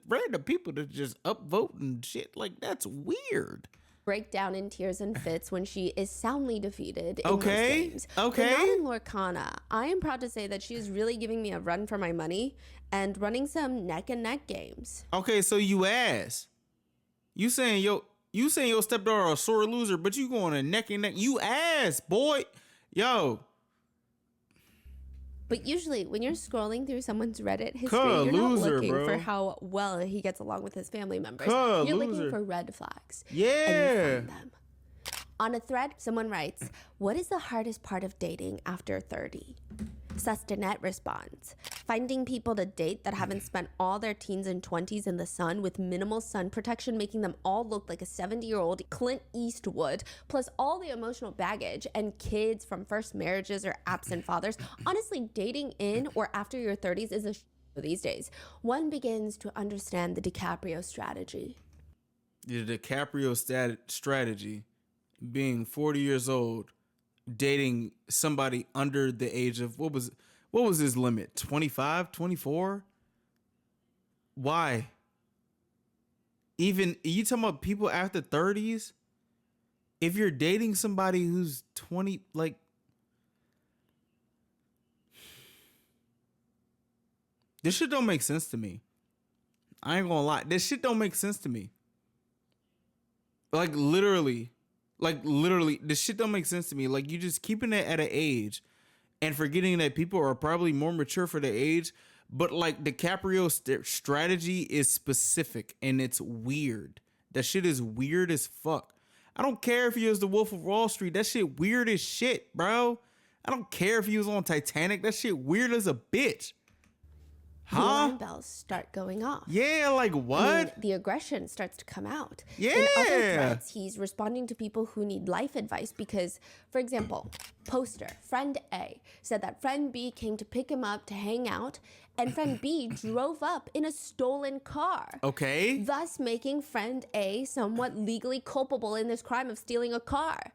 random people to just upvote and shit? Like, that's weird. Break down in tears and fits when she is soundly defeated in those games. Okay. But not in Lorcana. I am proud to say that she is really giving me a run for my money and running some neck and neck games. Okay, so you ass. You saying your stepdaughter a sore loser, but you going to neck and neck. You ass, boy. Yo. But usually, when you're scrolling through someone's Reddit history, you're not looking for how well he gets along with his family members. You're looking for red flags. Yeah. And you find them. On a thread, someone writes, what is the hardest part of dating after 30? Sustanet responds, finding people to date that haven't spent all their teens and 20s in the sun with minimal sun protection, making them all look like a 70-year-old Clint Eastwood, plus all the emotional baggage and kids from first marriages or absent fathers. Honestly, dating in or after your 30s is a these days. One begins to understand the DiCaprio strategy. The DiCaprio strategy, being 40 years old, dating somebody under the age of, what was his limit? 25, 24? Why? Even, you talking about people after 30s? If you're dating somebody who's 20, like, this shit don't make sense to me. I ain't gonna lie. This shit don't make sense to me. Like literally, this shit don't make sense to me. Like, you just keeping it at an age and forgetting that people are probably more mature for their age. But like, DiCaprio's strategy is specific and it's weird. That shit is weird as fuck. I don't care if he was the Wolf of Wall Street. That shit weird as shit, bro. I don't care if he was on Titanic. That shit weird as a bitch. The alarm bells start going off. Yeah, like what? I mean, the aggression starts to come out. Yeah. In other threads, he's responding to people who need life advice because, for example, poster, friend A said that friend B came to pick him up to hang out, and friend B drove up in a stolen car. Okay. Thus making friend A somewhat legally culpable in this crime of stealing a car.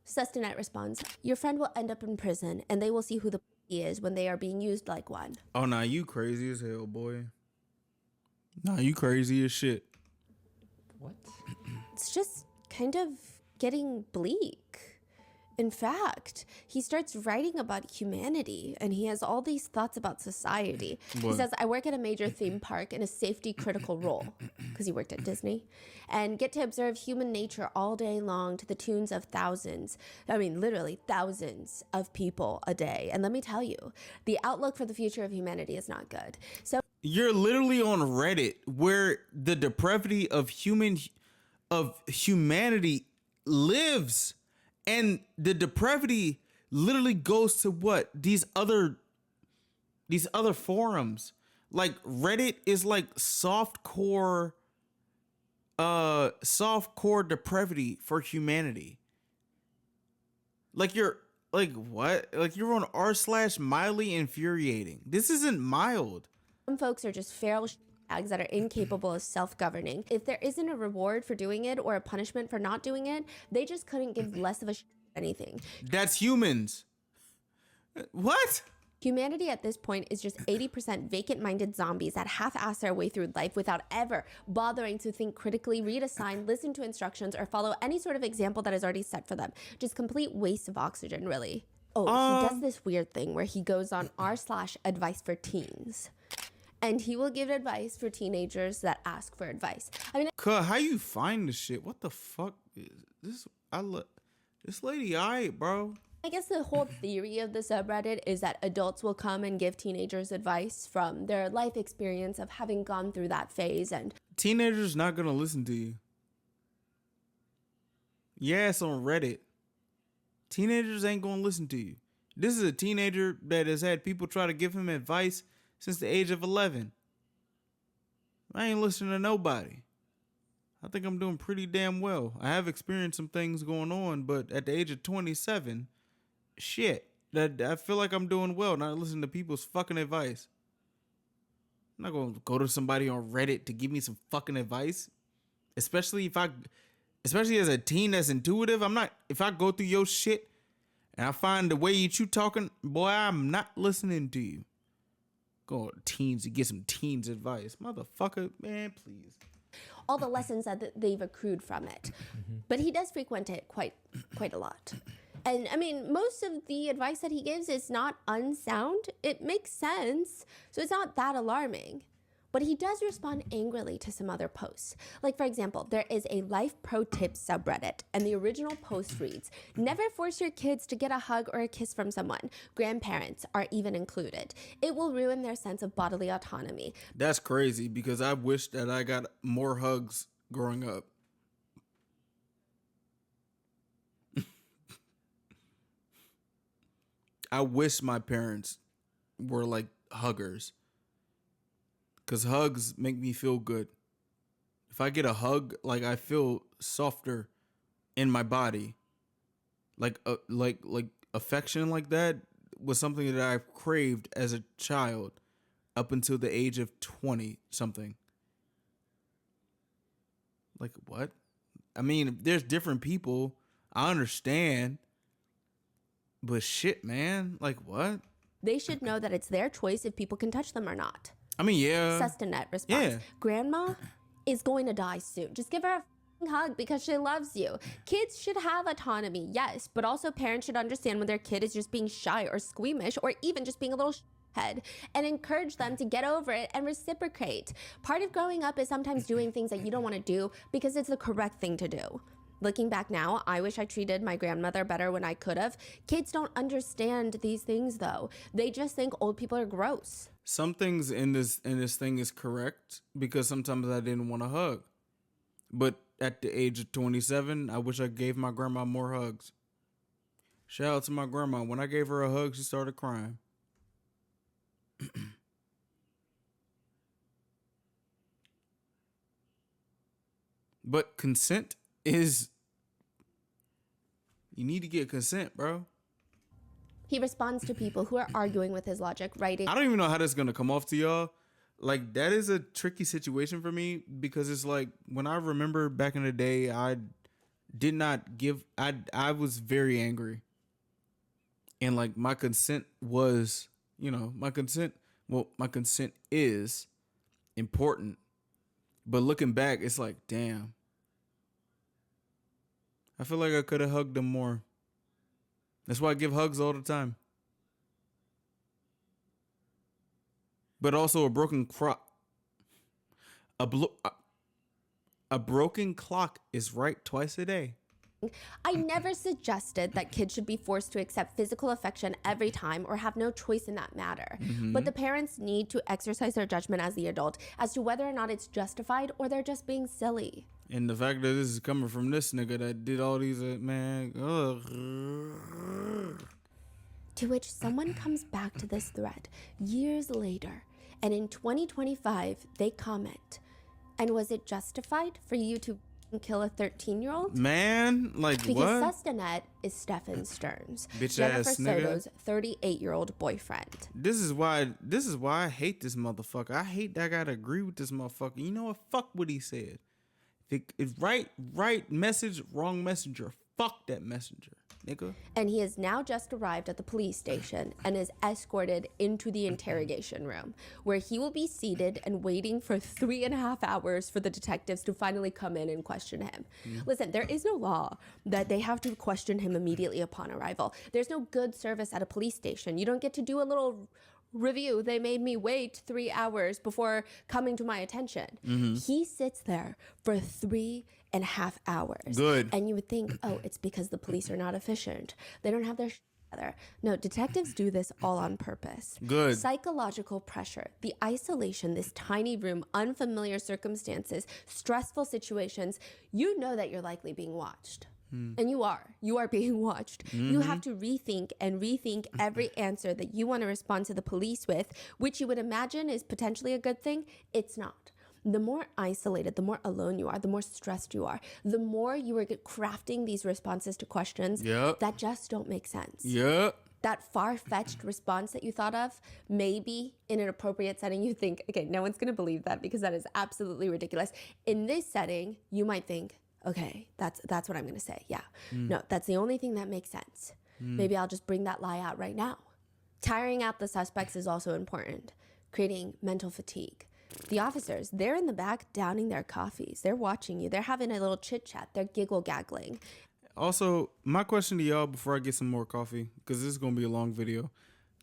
Sustanet responds, your friend will end up in prison, and they will see who the is when they are being used like one. Oh, nah, you crazy as hell, boy. Nah, you crazy as shit. What? It's just kind of getting bleak. In fact, he starts writing about humanity and he has all these thoughts about society. What? He says, I work at a major theme park in a safety critical role, because he worked at Disney, and get to observe human nature all day long to the tunes of thousands. I mean, literally thousands of people a day. And let me tell you, the outlook for the future of humanity is not good. So You're literally on Reddit where the depravity of humanity lives. And the depravity literally goes to what? These other forums. Like Reddit is like softcore depravity for humanity. Like you're like what? Like you're on r/mildly infuriating. This isn't mild. some folks are just feral bags that are incapable of self-governing. If there isn't a reward for doing it or a punishment for not doing it, they just couldn't give less of a anything. That's humans. What? Humanity at this point is just 80% vacant-minded zombies that half-ass their way through life without ever bothering to think critically, read a sign, listen to instructions, or follow any sort of example that is already set for them. Just complete waste of oxygen, really. Oh, he does this weird thing where he goes on r/advice for teens. And he will give advice for teenagers that ask for advice. I mean, How you find this shit? What the fuck is this? This lady, alright, bro. I guess the whole theory of the subreddit is that adults will come and give teenagers advice from their life experience of having gone through that phase. And Teenagers not gonna listen to you. Yes, on Reddit. Teenagers ain't gonna listen to you. This is a teenager that has had people try to give him advice since the age of 11. I ain't listening to nobody. I think I'm doing pretty damn well. I have experienced some things going on, but at the age of 27, shit, I feel like I'm doing well, not listening to people's fucking advice. I'm not gonna go to somebody on Reddit to give me some fucking advice. Especially as a teen that's intuitive. If I go through your shit and I find the way you talking, boy, I'm not listening to you. Go to teens to get some teens advice. Motherfucker, man, please. all the lessons that they've accrued from it. But he does frequent it quite a lot. And I mean, most of the advice that he gives is not unsound. It makes sense. So it's not that alarming. But he does respond angrily to some other posts. Like, for example, there is a Life Pro Tips subreddit, and the original post reads, "Never force your kids to get a hug or a kiss from someone. Grandparents are even included. It will ruin their sense of bodily autonomy." That's crazy because I wish that I got more hugs growing up. I wish my parents were like huggers. Cause hugs make me feel good. If I get a hug, like I feel softer in my body. Like affection like that was something that I've craved as a child up until the age of 20 something. Like what? I mean, there's different people. I understand. But shit, man. Like what? They should know that it's their choice if people can touch them or not. I mean, yeah. Sustanet responds, Yeah. Grandma is going to die soon. Just give her a hug because she loves you. Kids should have autonomy, yes, but also parents should understand when their kid is just being shy or squeamish or even just being a little head and encourage them to get over it and reciprocate. Part of growing up is sometimes doing things that you don't want to do because it's the correct thing to do. Looking back now, I wish I treated my grandmother better when I could have. Kids don't understand these things though. They just think old people are gross. Some things in this thing is correct because sometimes I didn't want to hug. But at the age of 27, I wish I gave my grandma more hugs. Shout out to my grandma. When I gave her a hug, she started crying. But consent is... You need to get consent, bro. He responds to people who are arguing with his logic, writing, I don't even know how that's going to come off to y'all. Like, that is a tricky situation for me because it's like, when I remember back in the day, I did not give, I was very angry. And like, my consent was, my consent is important. But looking back, it's like, damn. I feel like I could have hugged them more. That's why I give hugs all the time. But also a broken clock. A broken clock is right twice a day. I never suggested that kids should be forced to accept physical affection every time or have no choice in that matter. But the parents need to exercise their judgment as the adult as to whether or not it's justified or they're just being silly. And the fact that this is coming from this nigga that did all these, man. To which someone comes back to this thread years later, and in 2025, they comment, and was it justified for you to kill a 13-year-old? Man, like because what? Sustanet is Stefan Stearns, Bitch Jennifer ass nigga. Soto's 38-year-old boyfriend. This is why I hate this motherfucker. I hate that I gotta agree with this motherfucker. You know what? Fuck what he said. It's right message, wrong messenger. Fuck that messenger, nigga. And he has now just arrived at the police station and is escorted into the interrogation room, where he will be seated and waiting for 3.5 hours for the detectives to finally come in and question him. Listen, there is no law that they have to question him immediately upon arrival. There's no good service at a police station. You don't get to do a little review. They made me wait 3 hours before coming to my attention. He sits there for 3.5 hours. Good. And you would think, oh, it's because the police are not efficient. They don't have their together. No, detectives do this all on purpose. Good. Psychological pressure, the isolation, this tiny room, unfamiliar circumstances, stressful situations. You know that you're likely being watched. And you are being watched. You have to rethink every answer that you want to respond to the police with, which you would imagine is potentially a good thing. It's not. The more isolated, the more alone you are, the more stressed you are, the more you are crafting these responses to questions that just don't make sense. That far-fetched response that you thought of, maybe in an appropriate setting, you think, okay, no one's going to believe that because that is absolutely ridiculous. In this setting, you might think, okay, that's what I'm going to say. Yeah. No, that's the only thing that makes sense. Maybe I'll just bring that lie out right now. Tiring out the suspects is also important, creating mental fatigue. The officers, they're in the back downing their coffees. They're watching you. They're having a little chit chat. They're giggle-gaggling. Also, my question to y'all before I get some more coffee, because this is going to be a long video.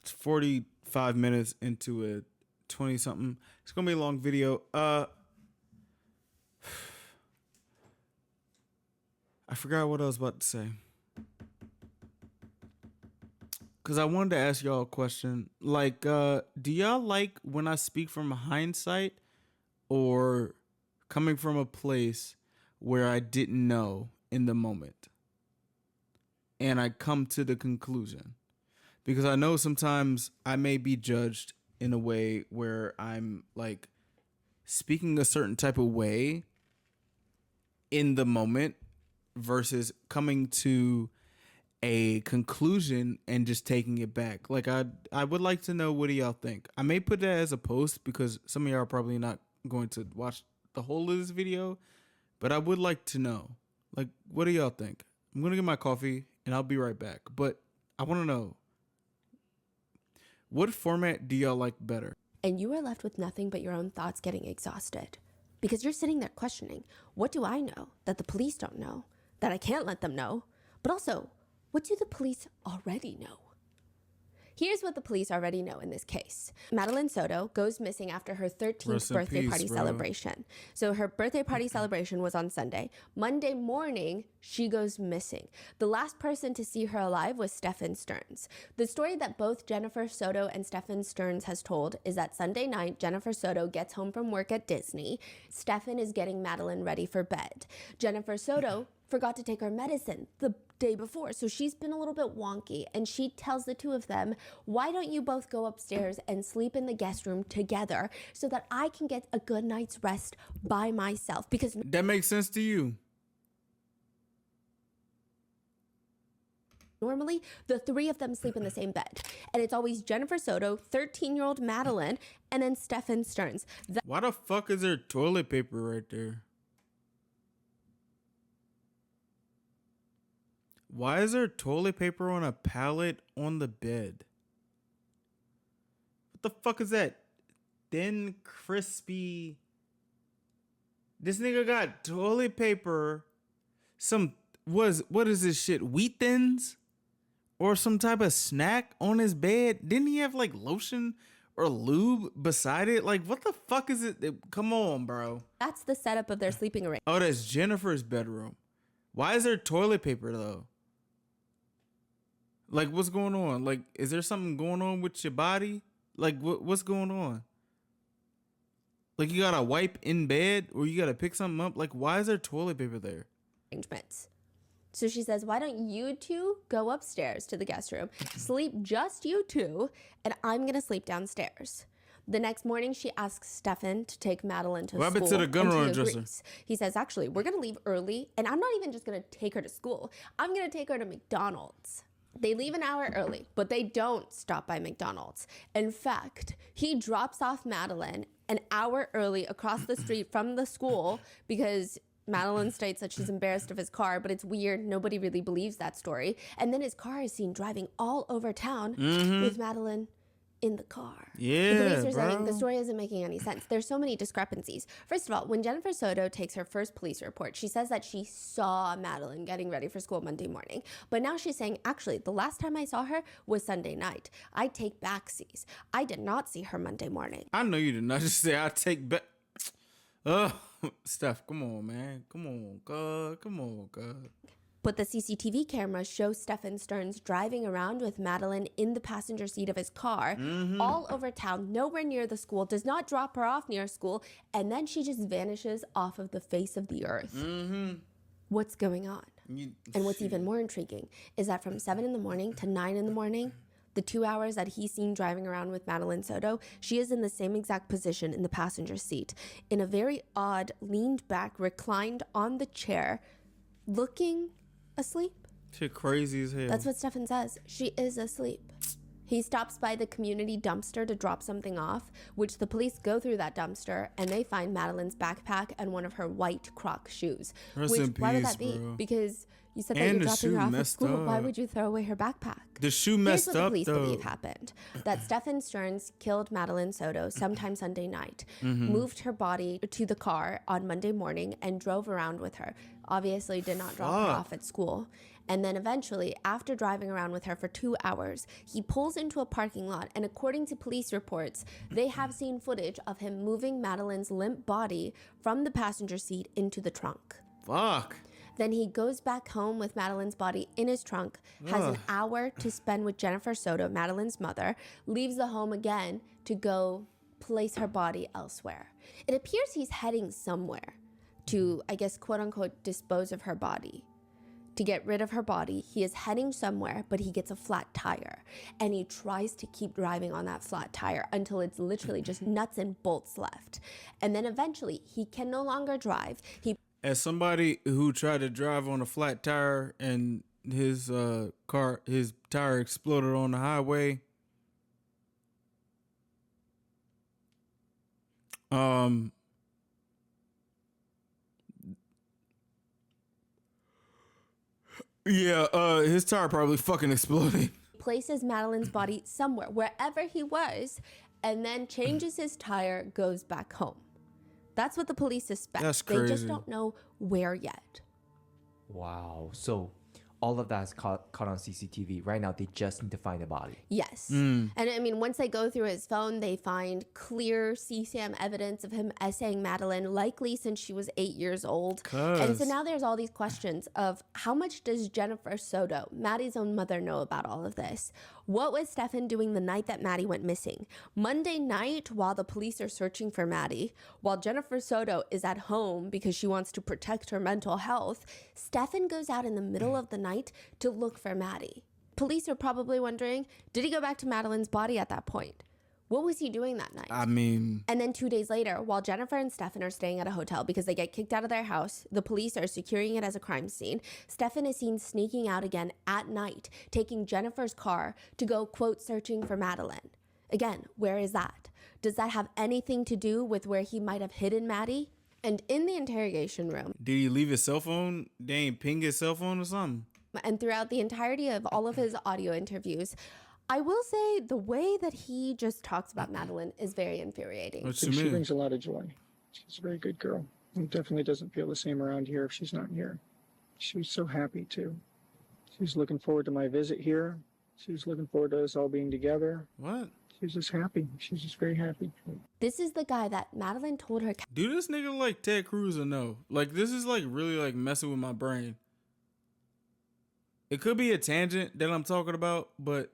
It's 45 minutes into a 20-something. It's going to be a long video. I forgot what I was about to say. Because I wanted to ask y'all a question. Like, do y'all like when I speak from hindsight or coming from a place where I didn't know in the moment? And I come to the conclusion. because I know sometimes I may be judged in a way where I'm like speaking a certain type of way in the moment versus coming to a conclusion and just taking it back. Like I would like to know, what do y'all think? I may put that as a post because some of y'all are probably not going to watch the whole of this video, but I would like to know, like, what do y'all think? I'm gonna get my coffee and I'll be right back, but I want to know, what format do y'all like better? And you are left with nothing but your own thoughts getting exhausted. Because you're sitting there questioning, what do I know that the police don't know, that I can't let them know? But also, what do the police already know? Here's what the police already know in this case. Madeline Soto goes missing after her 13th Rest in birthday peace, party bro. celebration. So her birthday party celebration was on Sunday. Monday morning, she goes missing. The last person to see her alive was Stephen Stearns. The story that both Jennifer Soto and Stephen Stearns has told is that Sunday night, Jennifer Soto gets home from work at Disney. Stephen is getting Madeline ready for bed. Jennifer Soto forgot to take her medicine the day before, so she's been a little bit wonky, and she tells the two of them, why don't you both go upstairs and sleep in the guest room together so that I can get a good night's rest by myself? Because That makes sense to you? normally the three of them sleep in the same bed, and it's always Jennifer Soto, 13-year-old Madeline, and then Stephen Stearns. Why the fuck is there toilet paper right there? Why is there toilet paper on a pallet on the bed? What the fuck is that? Thin, crispy. This nigga got toilet paper. What is this shit? Wheat thins? Or some type of snack on his bed? Didn't he have like lotion or lube beside it? Like, what the fuck is it? Come on, bro. That's the setup of their sleeping arrangement. Oh, that's Jennifer's bedroom. Why is there toilet paper though? Like, what's going on? Like, is there something going on with your body? Like, what's going on? Like, you gotta wipe in bed or you gotta pick something up? Like, why is there toilet paper there? So she says, why don't you two go upstairs to the guest room, sleep just you two, and I'm gonna sleep downstairs. The next morning, she asks Stephen to take Madeline to What school. happened to the gun and he runner dresser? agrees. He says, actually, we're gonna leave early, and I'm not even just gonna take her to school. I'm gonna take her to McDonald's. They leave an hour early, but they don't stop by McDonald's. In fact, he drops off Madeline an hour early across the street from the school because Madeline states that she's embarrassed of his car, but it's weird. Nobody really believes that story. And then his car is seen driving all over town with Madeline in the car. Yeah, the police are bro. saying the story isn't making any sense. There's so many discrepancies. First of all, when Jennifer Soto takes her first police report, she says that she saw Madeline getting ready for school Monday morning. But now she's saying, actually, the last time I saw her was Sunday night. I take backsies. I did not see her Monday morning. I know you did not just say I take back. Steph, come on, man. Come on, God. Come on, God. But the CCTV cameras show Stephen Stearns driving around with Madeline in the passenger seat of his car all over town, nowhere near the school, does not drop her off near school, and then she just vanishes off of the face of the earth. What's going on? And what's even more intriguing is that from 7 in the morning to 9 in the morning, the 2 hours that he's seen driving around with Madeline Soto, she is in the same exact position in the passenger seat, in a very odd, leaned back, reclined on the chair, looking asleep. Shit crazy as hell. That's what Stephen says. She is asleep. He stops by the community dumpster to drop something off, which the police go through that dumpster and they find Madeline's backpack and one of her white Croc shoes. Rest Which, in why would peace, that be? bro. Because you said that And you're the dropping shoe her off at messed school. Why up. would you throw away her backpack? The shoe messed Here's what the up, police though. believe happened. That Stephen Stearns killed Madeline Soto sometime Sunday night, moved her body to the car on Monday morning, and drove around with her. Obviously did not drop her Fuck. off at school. And then eventually, after driving around with her for 2 hours, he pulls into a parking lot, and according to police reports, they have seen footage of him moving Madeline's limp body from the passenger seat into the trunk. Fuck. Then he goes back home with Madeline's body in his trunk, has an hour to spend with Jennifer Soto, Madeline's mother, leaves the home again to go place her body elsewhere. It appears he's heading somewhere to, I guess, quote unquote, dispose of her body. to get rid of her body. He is heading somewhere, but he gets a flat tire. And he tries to keep driving on that flat tire until it's literally just nuts and bolts left. And then eventually he can no longer drive. He As somebody who tried to drive on a flat tire and his tire exploded on the highway, his tire probably fucking exploded. places Madeline's body somewhere, wherever he was, and then changes his tire, goes back home. That's what the police suspect. That's They just crazy. don't know where yet. Wow. So all of that is caught on CCTV. Right now, they just need to find the body. Yes. And I mean, once they go through his phone, they find clear CCM evidence of him essaying Madeline, likely since she was 8 years old. And so now there's all these questions of how much does Jennifer Soto, Maddie's own mother, know about all of this? What was Stefan doing the night that Maddie went missing? Monday night, while the police are searching for Maddie, while Jennifer Soto is at home because she wants to protect her mental health, Stefan goes out in the middle of the night to look for Maddie. Police are probably wondering, did he go back to Madeline's body at that point? What was he doing that night? I mean, And then 2 days later, while Jennifer and Stefan are staying at a hotel because they get kicked out of their house, the police are securing it as a crime scene. Stefan is seen sneaking out again at night, taking Jennifer's car to go, quote, searching for Madeline. Again, where is that? Does that have anything to do with where he might have hidden Maddie? And in the interrogation room, did he leave his cell phone? They ain't ping his cell phone or something? and throughout the entirety of all of his audio interviews, I will say the way that he just talks about Madeline is very infuriating. What She you mean? brings a lot of joy. She's a very good girl. It definitely doesn't feel the same around here if she's not here. She was so happy too. She was looking forward to my visit here. She was looking forward to us all being together. What? She was just happy. She was just very happy. This is the guy that Madeline told her Do this nigga like Ted Cruz or no? Like, this is like really like messing with my brain. It could be a tangent that I'm talking about, but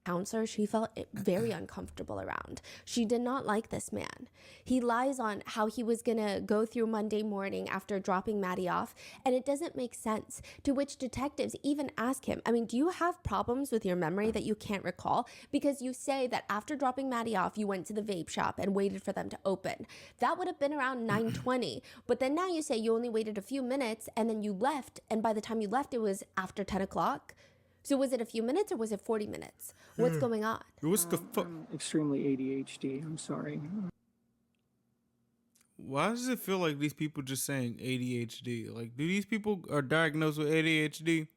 counselor she felt very uncomfortable around. She did not like this man. He lies on how he was gonna go through Monday morning after dropping Maddie off, and it doesn't make sense. To which detectives even ask him, I mean, do you have problems with your memory that you can't recall? Because you say that after dropping Maddie off, you went to the vape shop and waited for them to open. That would have been around 9:20, but then now you say you only waited a few minutes and then you left, and by the time you left, it was after 10 o'clock. So was it a few minutes or was it 40 minutes? What's going on? what's the fuck? I'm extremely ADHD. I'm sorry. Why does it feel like these people just saying ADHD? Like, do these people are diagnosed with ADHD?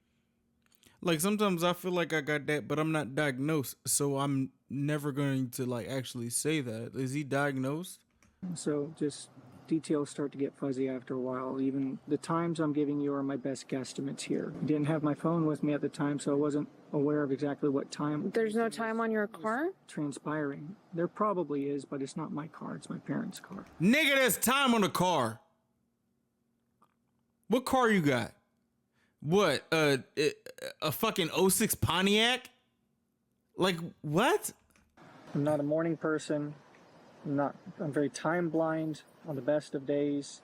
Like, sometimes I feel like I got that, but I'm not diagnosed, so I'm never going to like actually say that. Is he diagnosed? So just details start to get fuzzy after a while. Even the times I'm giving you are my best guesstimates here. I didn't have my phone with me at the time, so I wasn't aware of exactly what time There's no time on your car? transpiring. There probably is, but it's not my car. It's my parents' car. Nigga, there's time on the car. What car you got? What? A fucking '06 Pontiac? Like, what? I'm not a morning person. I'm very time blind on the best of days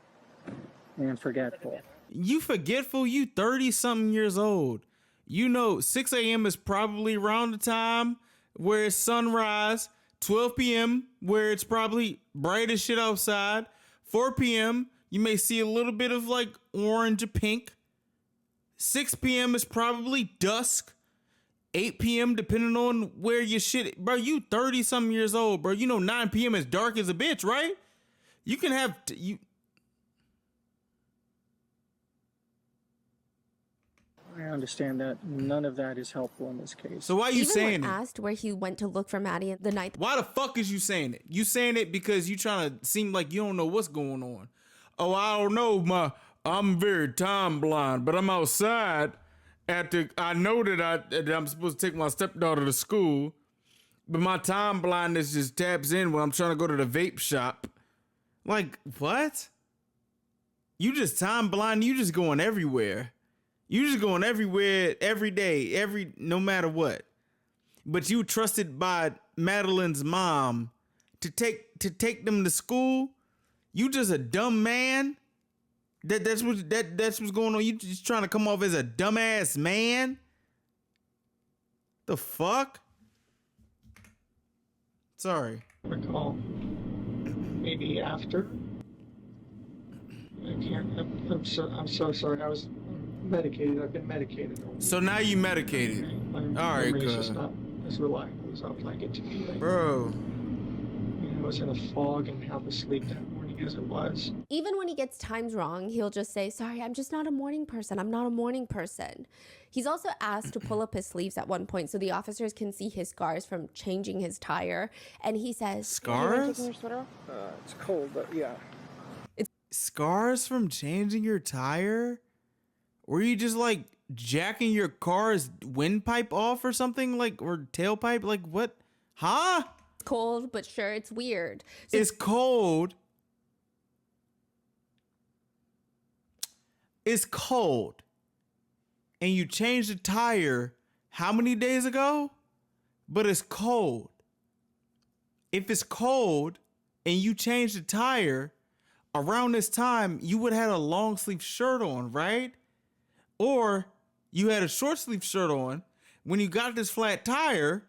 and forgetful. You forgetful? You 30 something years old. You know 6 a.m. is probably around the time where it's sunrise. 12 p.m. where it's probably bright as shit outside. 4 p.m. you may see a little bit of like orange or pink. 6 p.m. is probably dusk. 8 p.m. depending on where your shit. Bro, you 30 something years old, bro. You know 9 p.m. is dark as a bitch, right? You can have you. I understand that none of that is helpful in this case. So why are you Even saying when it? asked where he went to look for Maddie the night Why the fuck is you saying it? You saying it because you trying to seem like you don't know what's going on. Oh, I don't know. I'm very time blind, but I'm outside I know that I'm supposed to take my stepdaughter to school, but my time blindness just taps in when I'm trying to go to the vape shop. Like, what? You just time blind, you just going everywhere. You just going everywhere every day, no matter what. But you trusted by Madeline's mom to take them to school? You just a dumb man? That's what's going on. You just trying to come off as a dumbass man? The fuck? Sorry. Recall. Maybe after. I can't. I'm so sorry. I was medicated. I've been medicated. So now you medicated. My All right, memory is just good. not as reliable as I would like it to be. Right Bro. now. You know, I was in a fog and half asleep that morning as it was. Even when he gets times wrong, he'll just say, sorry, I'm just not a morning person. I'm not a morning person. He's also asked to pull up his sleeves at one point so the officers can see his scars from changing his tire. And he says, Scars? It's cold, but yeah. Scars from changing your tire? Were you just like jacking your car's windpipe off or something? Like, or tailpipe? Like, what? Huh? cold, but sure, it's weird. So It's cold. It's cold. And you changed the tire how many days ago? But it's cold. If it's cold and you change the tire around this time, you would have had a long sleeve shirt on, right? Or you had a short sleeve shirt on. When you got this flat tire,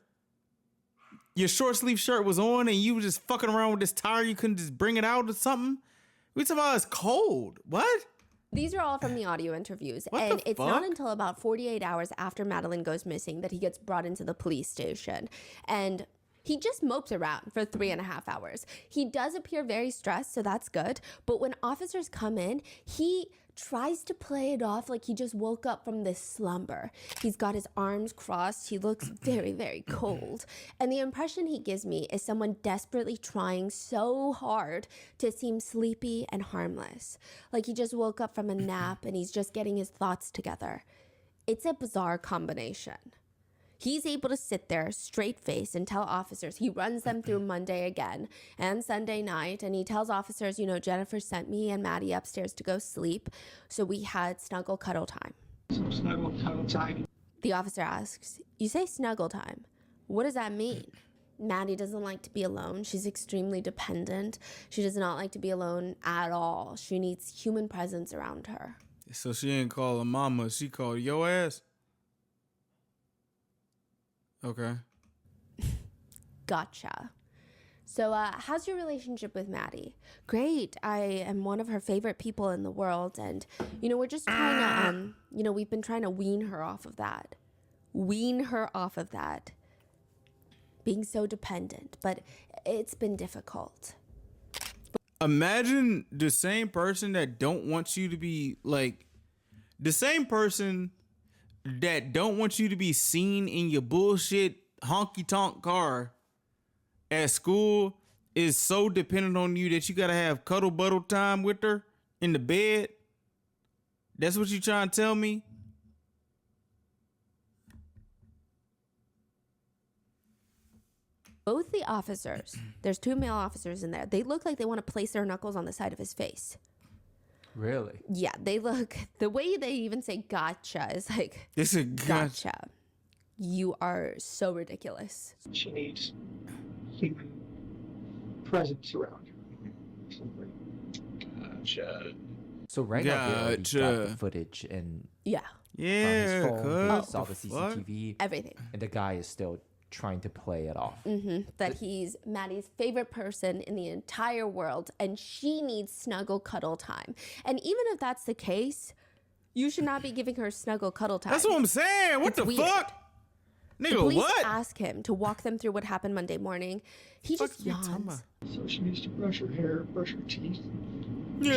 your short sleeve shirt was on and you were just fucking around with this tire. You couldn't just bring it out or something. We talking about it's cold. What? these are all from the audio interviews. What And the it's not fuck? until about 48 hours after Madeline goes missing that he gets brought into the police station. And he just mopes around for 3.5 hours. He does appear very stressed, so that's good. But when officers come in, he tries to play it off like he just woke up from this slumber. He's got his arms crossed. He looks very, very cold. And the impression he gives me is someone desperately trying so hard to seem sleepy and harmless. Like he just woke up from a nap and he's just getting his thoughts together. It's a bizarre combination. He's able to sit there straight-faced and tell officers. He runs them through Monday again and Sunday night. And he tells officers, you know, Jennifer sent me and Maddie upstairs to go sleep. So we had snuggle cuddle time. Some snuggle cuddle time. The officer asks, you say snuggle time. What does that mean? Maddie doesn't like to be alone. She's extremely dependent. She does not like to be alone at all. She needs human presence around her. So she ain't call her mama. She called your ass? Okay. Gotcha. So, how's your relationship with Maddie? Great. I am one of her favorite people in the world. And, you know, we're just trying to, you know, we've been trying to wean her off of that. Wean her off of that. Being so dependent. But it's been difficult. Imagine the same person that don't want you to be like the same person that don't want you to be seen in your bullshit honky tonk car at school is so dependent on you that you gotta have cuddle buddle time with her in the bed. That's what you trying to tell me? Both the officers, there's 2 male officers in there. They look like they want to place their knuckles on the side of his face. Really? Yeah, they look, the way they even say gotcha is like, This is gotcha. You are so ridiculous. She needs human presence around her. Simply. Gotcha. So right now they already got Gotcha. the footage and Yeah, on Yeah, his phone, they cuz. saw the fuck? CCTV, everything. and the guy is still trying to play it off. That he's Maddie's favorite person in the entire world and she needs snuggle cuddle time. And even if that's the case, you should not be giving her snuggle cuddle time. That's what I'm saying. What It's the weird. fuck? The Nigga, police what? ask him to walk them through what happened Monday morning. He Fuck just you talking yawns. about? So she needs to brush her hair, brush her teeth. Yeah.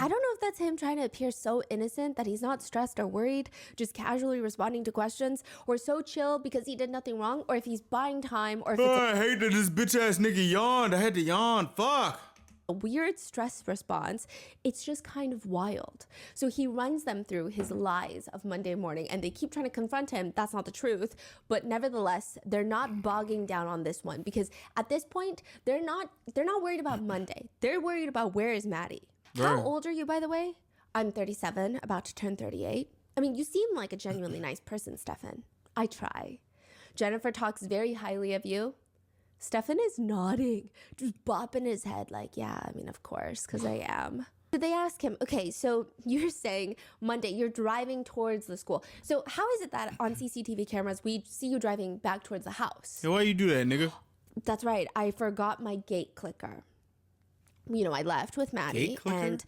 I don't know if that's him trying to appear so innocent that he's not stressed or worried, just casually responding to questions, or so chill because he did nothing wrong, or if he's buying time, or if it's Oh, I hate that this bitch ass nigga yawned. I had to yawn. Fuck. a weird stress response. It's just kind of wild. So he runs them through his lies of Monday morning and they keep trying to confront him. That's not the truth. But nevertheless, they're not bogging down on this one because at this point, they're not worried about Monday. They're worried about where is Maddie. How Right. old are you, by the way? I'm 37, about to turn 38. I mean, you seem like a genuinely nice person, Stefan. I try. Jennifer talks very highly of you. Stefan is nodding, just bopping his head like, yeah, I mean, of course, because I am. Did they ask him, okay, so you're saying Monday, you're driving towards the school. So how is it that on CCTV cameras, we see you driving back towards the house? Hey, why you do that, nigga? That's right. I forgot my gate clicker. You know, I left with Maddie Gate clicker? and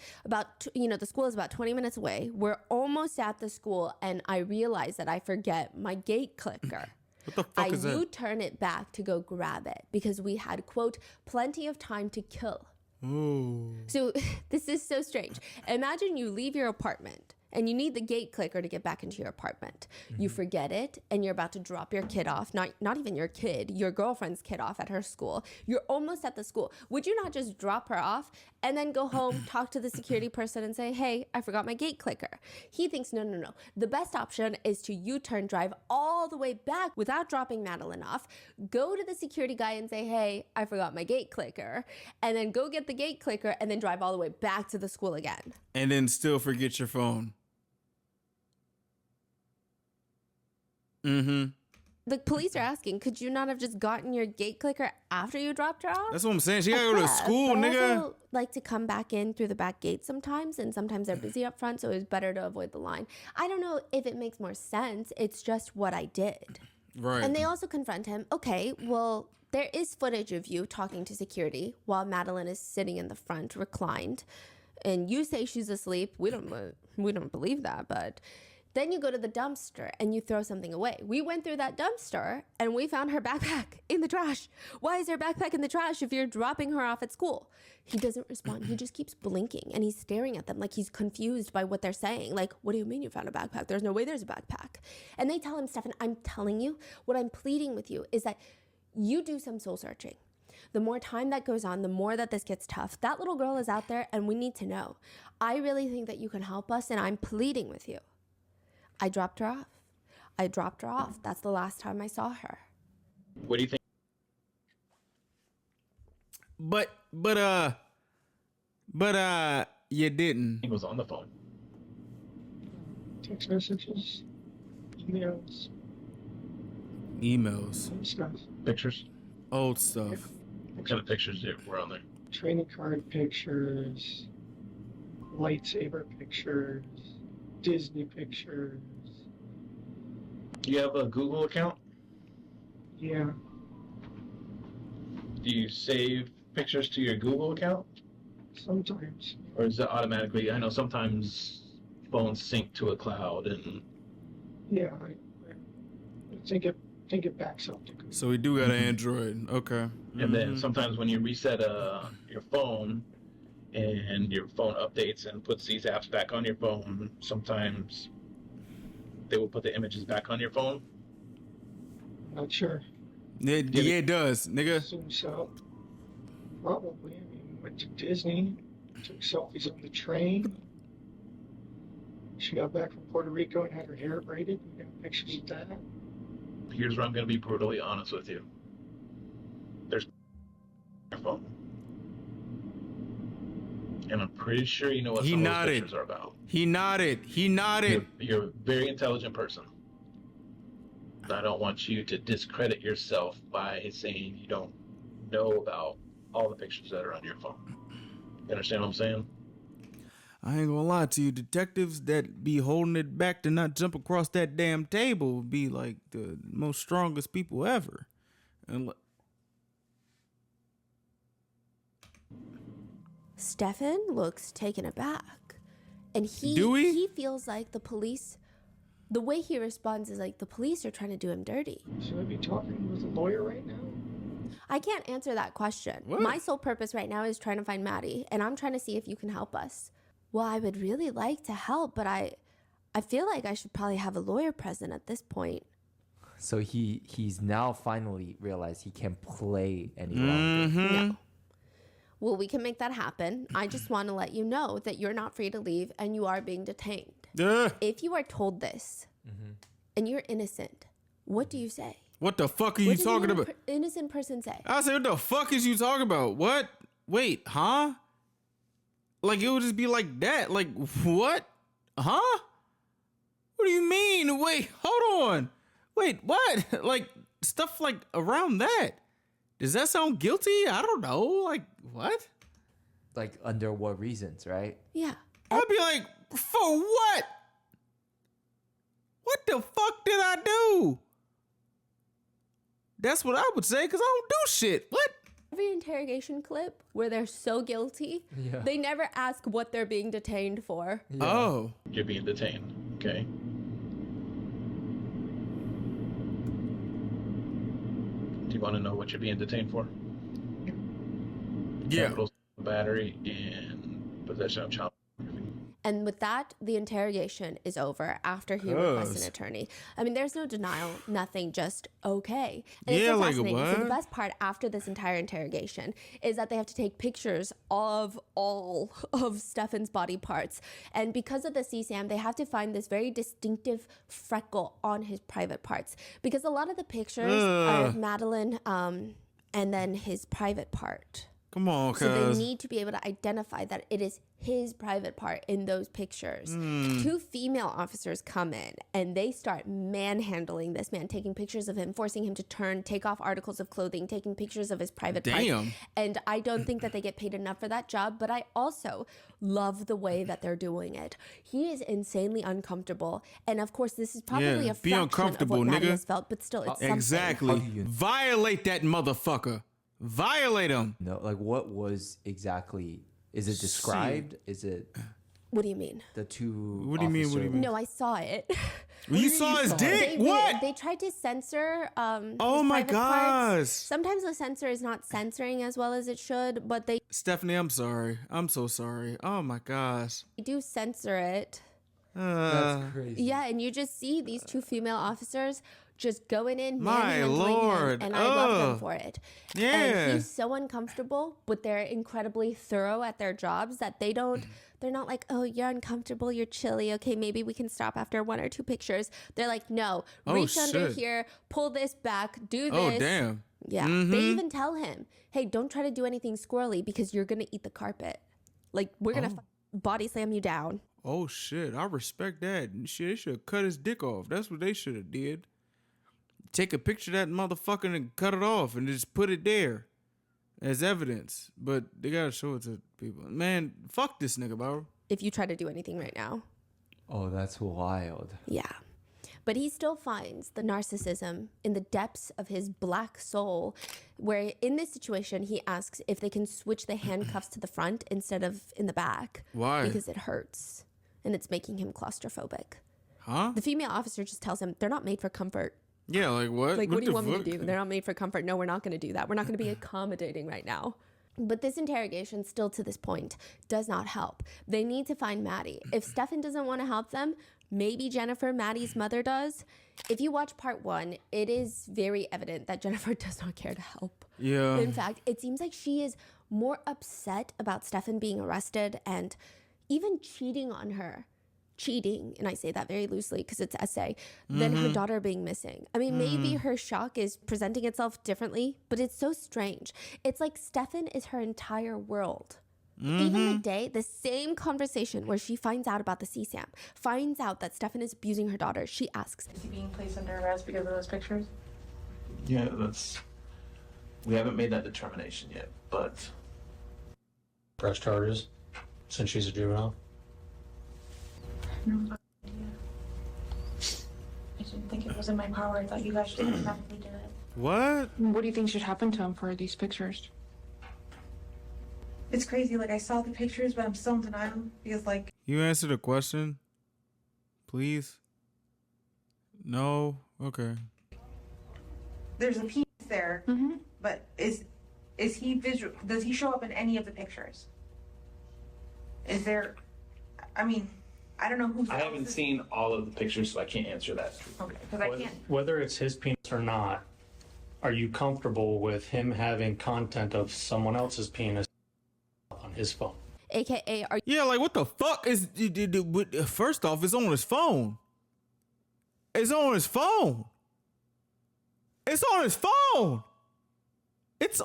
the school is about 20 minutes away. We're almost at the school and I realize that I forget my gate clicker. What the fuck is that? U-turn it back to go grab it because we had, quote, plenty of time to kill. Ooh. So this is so strange. Imagine you leave your apartment and you need the gate clicker to get back into your apartment. You forget it and you're about to drop your kid off, not even your kid, your girlfriend's kid off at her school. You're almost at the school. Would you not just drop her off and then go home, talk to the security person and say, hey, I forgot my gate clicker? He thinks, no. The best option is to U-turn, drive all the way back without dropping Madeline off, go to the security guy and say, hey, I forgot my gate clicker, and then go get the gate clicker and then drive all the way back to the school again. And then still forget your phone. Mm-hmm. The police are asking, could you not have just gotten your gate clicker after you dropped her off? That's what I'm saying. She gotta go to school, but I nigga. also like to come back in through the back gate sometimes, and sometimes they're busy up front, so it was better to avoid the line. I don't know if it makes more sense. It's just what I did. Right. And they also confront him. Okay, well, there is footage of you talking to security while Madeline is sitting in the front, reclined, and you say she's asleep. We don't believe that, but then you go to the dumpster and you throw something away. We went through that dumpster and we found her backpack in the trash. Why is her backpack in the trash if you're dropping her off at school? He doesn't respond. He just keeps blinking and he's staring at them like he's confused by what they're saying. Like, what do you mean you found a backpack? There's no way there's a backpack. And they tell him, Stefan, I'm telling you, what I'm pleading with you is that you do some soul searching. The more time that goes on, the more that this gets tough. That little girl is out there and we need to know. I really think that you can help us and I'm pleading with you. I dropped her off. That's the last time I saw her. What do you think? But you didn't. He was on the phone. Text messages, emails, Emails. and stuff. Pictures. Old stuff. What kind of pictures were on there? Training card pictures, lightsaber pictures, Disney pictures. You have a Google account? Yeah, Do you save pictures to your Google account? sometimes. Or is it automatically? I know sometimes phones sync to a cloud and Yeah, I think it backs up to Google. So we do got an Android. Okay. and then sometimes when you reset your phone and your phone updates and puts these apps back on your phone, sometimes they will put the images back on your phone. Not sure. Yeah, it does, nigga. Assume so. Probably. I mean, went to Disney, took selfies on the train. She got back from Puerto Rico and had her hair braided. We got pictures of that. Here's where I'm going to be brutally honest with you. There's your phone. And I'm pretty sure you know what He some of those nodded. pictures are about. He nodded. You're a very intelligent person. I don't want you to discredit yourself by saying you don't know about all the pictures that are on your phone. You understand what I'm saying? I ain't gonna lie to you. Detectives that be holding it back to not jump across that damn table be like the most strongest people ever. And Stefan looks taken aback. And Do we? he feels like the police, the way he responds is like the police are trying to do him dirty. Should I be talking with a lawyer right now? I can't answer that question. What? My sole purpose right now is trying to find Maddie, and I'm trying to see if you can help us. Well, I would really like to help, but I feel like I should probably have a lawyer present at this point. So he's now finally realized he can't play any longer. No. Well, we can make that happen. I just want to let you know that you're not free to leave and you are being detained. If you are told this and you're innocent, what do you say? what the fuck are you What does talking an about? innocent person say? I said, what the fuck is you talking about? What? Wait, huh? Like it would just be like that. Like what? Huh? What do you mean? Wait, hold on. Wait, what? Like stuff like around that. Does that sound guilty? I don't know. Like what? Like, under what reasons, right? Yeah. I'd be like, for what? What the fuck did I do? That's what I would say, because I don't do shit. What? Every interrogation clip where they're so guilty, Yeah. they never ask what they're being detained for. Yeah. Oh. You're being detained. Okay. Do you want to know what you're being detained for? Yeah. Capital battery and possession of child pornography. And with that, the interrogation is over after he requests an attorney. I mean, there's no denial, nothing, just okay. And it's Yeah, so like, fascinating. So the what? best part after this entire interrogation is that they have to take pictures of all of Stefan's body parts. And because of the CSAM, they have to find this very distinctive freckle on his private parts. Because a lot of the pictures are of Madeline and then his private part. Come on, So they cuz. need to be able to identify that it is his private part in those pictures. Two female officers come in and they start manhandling this man, taking pictures of him, forcing him to take off articles of clothing, taking pictures of his private parts. Damn. And I don't think that they get paid enough for that job, but I also love the way that they're doing it. He is insanely uncomfortable. And of course, this is probably Yeah, a be fraction of uncomfortable, what Maddie nigga. has felt, but still, it's something. Exactly. How do you- Violate that motherfucker. Violate him. No, like, what was exactly? Is it described? Is it What do you mean? the two? What do you mean, what do you officers- mean? No, I saw it. You saw his dick? What? They tried to censor. Oh his my private parts. gosh. Sometimes the censor is not censoring as well as it should, but they Stephanie, I'm sorry. I'm so sorry. Oh my gosh. do censor it. That's crazy. Yeah, and you just see these two female officers just going in, My manhandling Lord. him, and I love them Ugh. for it. Yeah. And he's so uncomfortable, but they're incredibly thorough at their jobs that they're not like, oh, you're uncomfortable, you're chilly, okay, maybe we can stop after one or two pictures. They're like, no, Oh, reach under shit. here, pull this back, do this. Oh, damn. Yeah. They even tell him, hey, don't try to do anything squirrely because you're going to eat the carpet. Like, we're going to body slam you down. Oh shit, I respect that. Shit, they should have cut his dick off. That's what they should have did. Take a picture of that motherfucker and cut it off and just put it there as evidence. But they gotta show it to people. Man, fuck this nigga, bro. If you try to do anything right now. Oh, that's wild. Yeah. But he still finds the narcissism in the depths of his black soul, where in this situation, he asks if they can switch the handcuffs to the front instead of in the back. Why? Because it hurts and it's making him claustrophobic. Huh? The female officer just tells him they're not made for comfort. Yeah, like what? Like, what do you the want me fuck? to do? They're not made for comfort. No, we're not going to do that. We're not going to be accommodating right now. But this interrogation, still to this point, does not help. They need to find Maddie. If Stefan doesn't want to help them, maybe Jennifer, Maddie's mother, does. If you watch part 1, it is very evident that Jennifer does not care to help. Yeah. In fact, it seems like she is more upset about Stefan being arrested and even cheating on her. Cheating, and I say that very loosely because it's essay, than her daughter being missing. I mean, maybe her shock is presenting itself differently, but it's so strange. It's like Stefan is her entire world. Even the day, the same conversation where she finds out about the CSAM, finds out that Stefan is abusing her daughter, she asks, Is he being placed under arrest because of those pictures? Yeah, we haven't made that determination yet, but Press charges since she's a juvenile. No idea. I didn't think it was in my power. I thought you guys just automatically did it. What? What do you think should happen to him for these pictures? It's crazy. Like, I saw the pictures, but I'm still in denial because, like, You answer the question, please. No. Okay. there's a piece there, but is he visual? Does he show up in any of the pictures? Is there? I mean, I don't know who's. I haven't seen all of the pictures, so I can't answer that. Okay, because I can't. Whether it's his penis or not, are you comfortable with him having content of someone else's penis on his phone? AKA, are Yeah, like what the fuck is? First off, it's on his phone. It's on his phone. It's on his phone. It's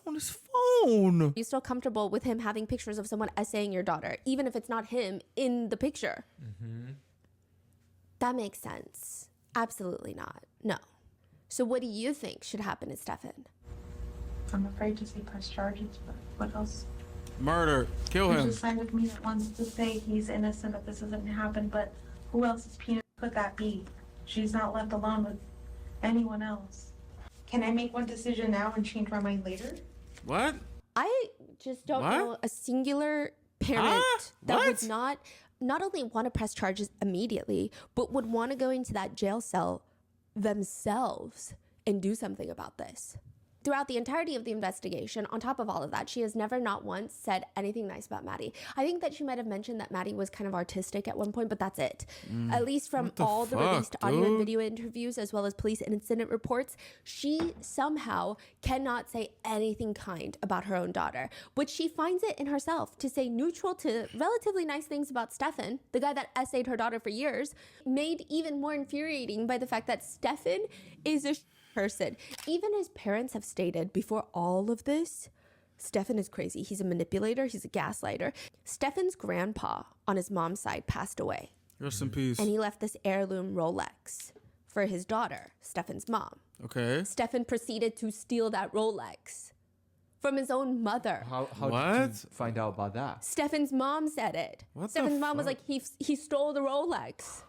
on his phone. you still comfortable with him having pictures of someone essaying your daughter, even if it's not him in the picture? That makes sense. Absolutely not. No. So what do you think should happen to Stefan? I'm afraid to say press charges, but what else? Murder. Kill There's him. a side of me that wants to say he's innocent, that this doesn't happen, but who else's penis could that be? She's not left alone with anyone else. Can I make one decision now and change my mind later? What? I just don't What? know a singular parent that What? would not only want to press charges immediately, but would want to go into that jail cell themselves and do something about this. Throughout the entirety of the investigation, on top of all of that, she has never not once said anything nice about Maddie. I think that she might have mentioned that Maddie was kind of artistic at one point, but that's it. At least from What the all the fuck, released audio and dude? video interviews, as well as police incident reports, she somehow cannot say anything kind about her own daughter. But she finds it in herself to say neutral to relatively nice things about Stefan, the guy that essayed her daughter for years, made even more infuriating by the fact that Stefan is a person. Even his parents have stated before all of this, Stefan is crazy. He's a manipulator. He's a gaslighter. Stefan's grandpa on his mom's side passed away, Rest in peace. and he left this heirloom Rolex for his daughter, Stefan's mom. Okay. Stefan proceeded to steal that Rolex from his own mother. How did you What? find out about that? Stefan's mom said it. What the Stefan's mom was fuck? like, he stole the Rolex.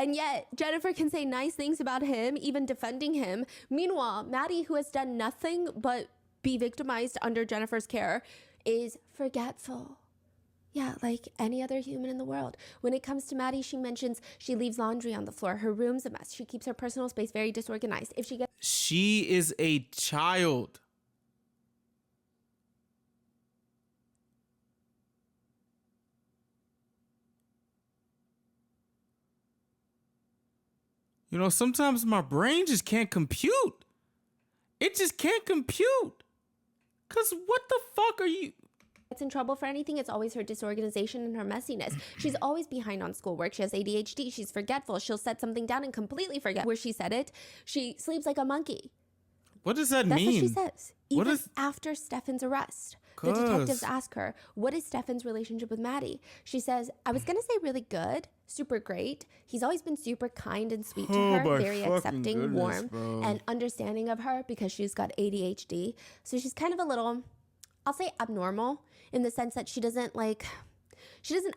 And yet, Jennifer can say nice things about him, even defending him. Meanwhile, Maddie, who has done nothing but be victimized under Jennifer's care, is forgetful. Yeah, like any other human in the world. When it comes to Maddie, she mentions she leaves laundry on the floor. Her room's a mess. She keeps her personal space very disorganized. If she gets She is a child. You know, sometimes my brain just can't compute. It just can't compute. Cause what the fuck are you? in trouble for anything, it's always her disorganization and her messiness. She's always behind on schoolwork. She has ADHD. She's forgetful. She'll set something down and completely forget where she said it. She sleeps like a monkey. What does that That's mean? what she says. What Even is- after Stefan's arrest. The detectives ask her, what is Stefan's relationship with Maddie? She says, I was going to say really good, super great. He's always been super kind and sweet to Oh her, my very fucking accepting, goodness, warm, bro. and understanding of her because she's got ADHD. So she's kind of a little, I'll say abnormal in the sense that she doesn't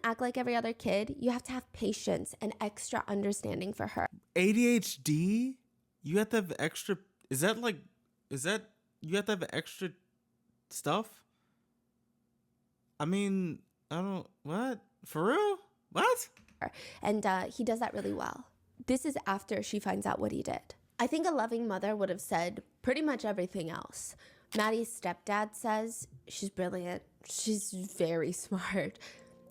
act like every other kid. You have to have patience and extra understanding for her. ADHD? You have to have extra. You have to have extra stuff? I mean, I don't. What? For real? What? And he does that really well. This is after she finds out what he did. I think a loving mother would have said pretty much everything else. Maddie's stepdad says she's brilliant. She's very smart.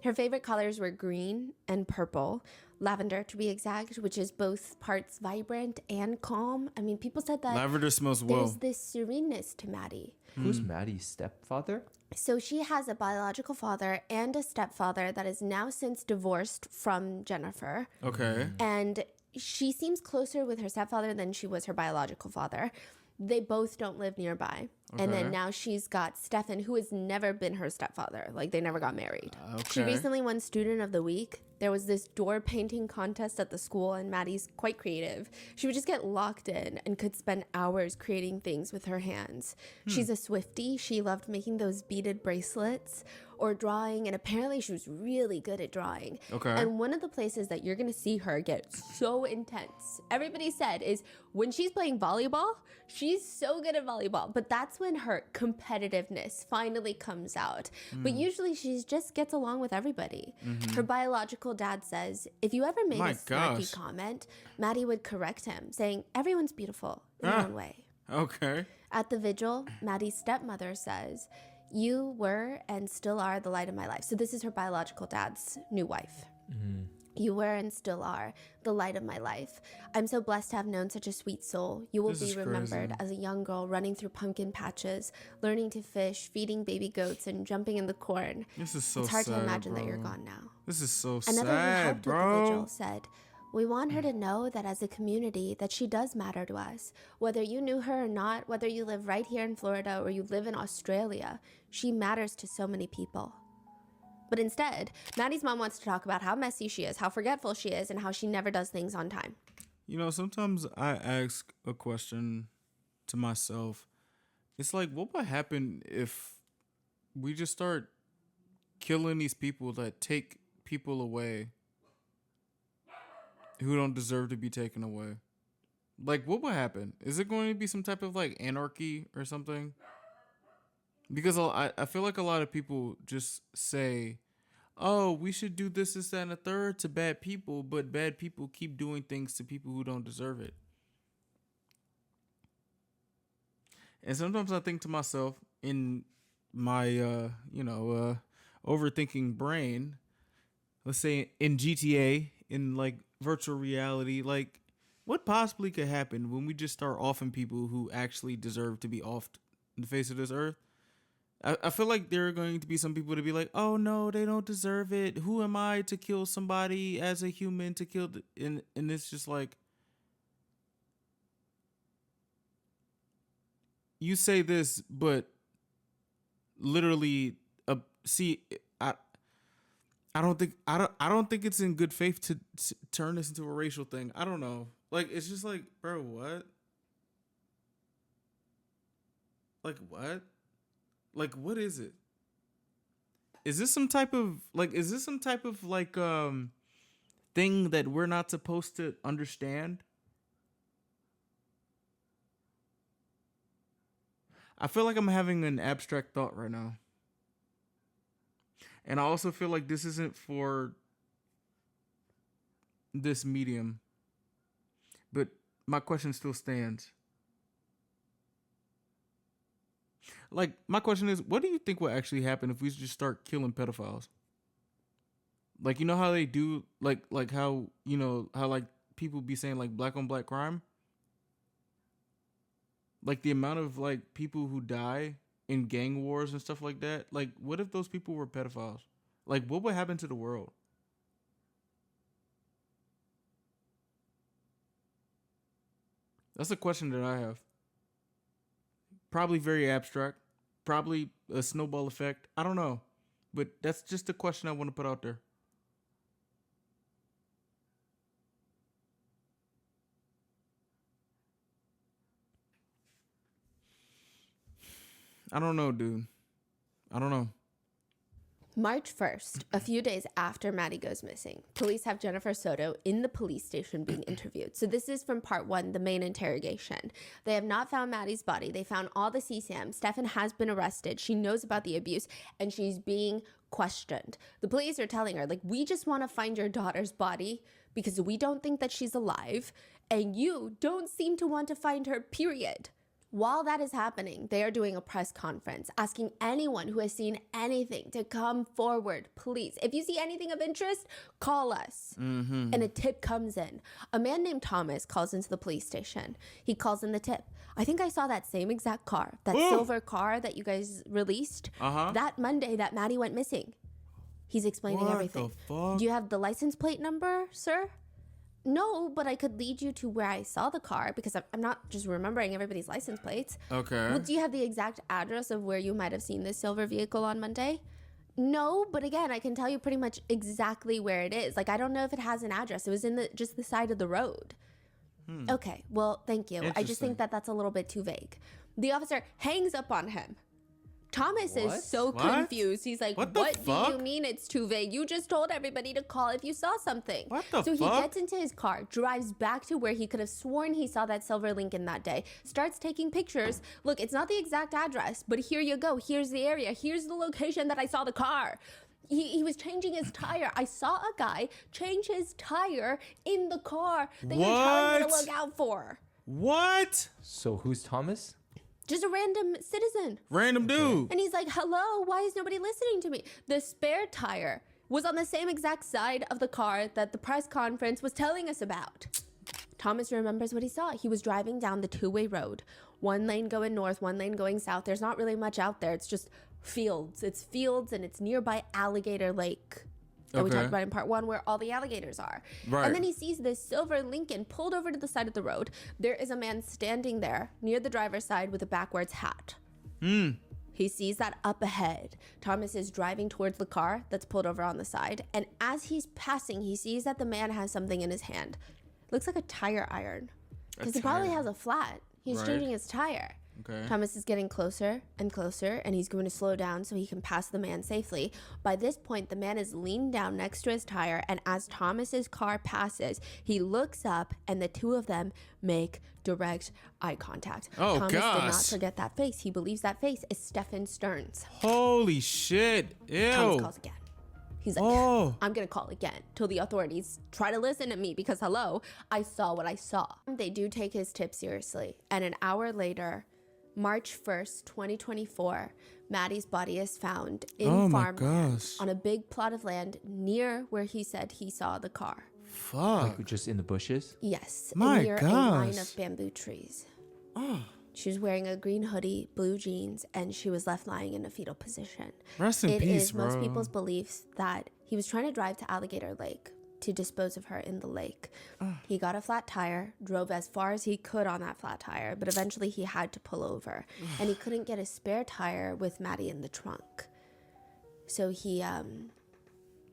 Her favorite colors were green and purple, lavender to be exact, which is both parts vibrant and calm. I mean, people said that Lavender smells well. there's this sereneness to Maddie. Who's Maddie's stepfather? So she has a biological father and a stepfather that is now since divorced from Jennifer. Okay. And she seems closer with her stepfather than she was her biological father. They both don't live nearby. And then Okay. now she's got Stefan, who has never been her stepfather. Like, they never got married. She Okay. recently won Student of the Week. There was this door painting contest at the school, and Maddie's quite creative. She would just get locked in and could spend hours creating things with her hands. She's a Swiftie. She loved making those beaded bracelets or drawing, and apparently she was really good at drawing. Okay. And one of the places that you're gonna see her get so intense, everybody said, is when she's playing volleyball. She's so good at volleyball, but that's when her competitiveness finally comes out. But usually she just gets along with everybody. Her biological dad says, if you ever made My a snarky gosh. comment, Maddie would correct him, saying, everyone's beautiful in their own way. Okay. At the vigil, Maddie's stepmother says, you were and still are the light of my life. So this is her biological dad's new wife. You were and still are the light of my life. I'm so blessed to have known such a sweet soul. You will This be is remembered crazy. as a young girl running through pumpkin patches, learning to fish, feeding baby goats, and jumping in the corn. This is so It's hard sad, to imagine that bro. you're gone now. This is so Another who sad, helped with the bro. vigil said, we want her to know that as a community that she does matter to us. Whether you knew her or not, whether you live right here in Florida or you live in Australia, she matters to so many people. But instead, Maddie's mom wants to talk about how messy she is, how forgetful she is, and how she never does things on time. You know, sometimes I ask a question to myself. It's like, what would happen if we just start killing these people that take people away who don't deserve to be taken away? Like, what would happen? Is it going to be some type of like anarchy or something? Because I feel like a lot of people just say, oh, we should do this, that, and the third to bad people, but bad people keep doing things to people who don't deserve it. And sometimes I think to myself in my, overthinking brain, let's say in GTA, in like virtual reality, like what possibly could happen when we just start offing people who actually deserve to be offed in the face of this earth? I feel like there are going to be some people to be like, oh no, they don't deserve it. Who am I to kill somebody as a human to kill? And it's just like, you say this, but literally, see, I don't think it's in good faith to turn this into a racial thing. I don't know. Like, it's just like, bro, what? Like, what? Like, what is it? Is this some type of thing that we're not supposed to understand? I feel like I'm having an abstract thought right now. And I also feel like this isn't for this medium. But my question still stands. Like, my question is, what do you think will actually happen if we just start killing pedophiles? Like, you know how they do, like how, you know, how like people be saying like black on black crime? Like the amount of like people who die in gang wars and stuff like that. Like, what if those people were pedophiles? Like, what would happen to the world? That's a question that I have. Probably very abstract. Probably a snowball effect. I don't know. But that's just a question I want to put out there. I don't know, dude. I don't know. March 1st, a few days after Maddie goes missing, police have Jennifer Soto in the police station being interviewed. So this is from part 1, the main interrogation. They have not found Maddie's body. They found all the CSAM. Stefan has been arrested. She knows about the abuse and she's being questioned. The police are telling her, like, we just want to find your daughter's body because we don't think that she's alive and you don't seem to want to find her, period. While that is happening, they are doing a press conference asking anyone who has seen anything to come forward, please. If you see anything of interest, call us. And a tip comes in. A man named Thomas calls into the police station. He calls in the tip. I think I saw that same exact car, that silver car that you guys released, that Monday that Maddie went missing. He's explaining everything. The fuck? Do you have the license plate number, sir? No, but I could lead you to where I saw the car because I'm not just remembering everybody's license plates. Okay. Well, do you have the exact address of where you might have seen this silver vehicle on Monday? No, but again, I can tell you pretty much exactly where it is. Like, I don't know if it has an address. It was in just the side of the road. Okay, well, thank you. I just think that that's a little bit too vague. The officer hangs up on him. Thomas is so confused. He's like, what do you mean it's too vague? You just told everybody to call if you saw something. So he gets into his car, drives back to where he could have sworn he saw that silver Lincoln that day, starts taking pictures. Look, it's not the exact address, but here you go. Here's the area. Here's the location that I saw the car. He was changing his tire. I saw a guy change his tire in the car that you're telling me to look out for. What? So who's Thomas? Just a random citizen. Random dude. And he's like, hello, why is nobody listening to me? The spare tire was on the same exact side of the car that the press conference was telling us about. Thomas remembers what he saw. He was driving down the two-way road. One lane going north, one lane going south. There's not really much out there. It's just fields. It's fields and it's nearby Alligator Lake that we talked about in part 1 where all the alligators are. Right. And then he sees this silver Lincoln pulled over to the side of the road. There is a man standing there near the driver's side with a backwards hat. He sees that up ahead. Thomas is driving towards the car that's pulled over on the side. And as he's passing, he sees that the man has something in his hand. Looks like a tire iron. Because he probably has a flat. He's changing his tire. Okay. Thomas is getting closer and closer, and he's going to slow down so he can pass the man safely. By this point, the man is leaned down next to his tire, and as Thomas's car passes, he looks up, and the two of them make direct eye contact. Oh, Thomas did not gosh. forget that face. He believes that face is Stefan Stearns. Holy shit. Ew. Thomas calls again. He's like, Oh. I'm going to call again till the authorities try to listen to me because, hello, I saw what I saw. They do take his tip seriously. And an hour later, March 1st, 2024, Maddie's body is found in farmland on a big plot of land near where he said he saw the car. Fuck. Like just in the bushes? Yes, My near a line gosh. of bamboo trees. Oh. She was wearing a green hoodie, blue jeans, and she was left lying in a fetal position. Rest in It peace, is bro. most people's beliefs that he was trying to drive to Alligator Lake to dispose of her in the lake. He got a flat tire, drove as far as he could on that flat tire, but eventually he had to pull over, and he couldn't get a spare tire with Maddie in the trunk. So he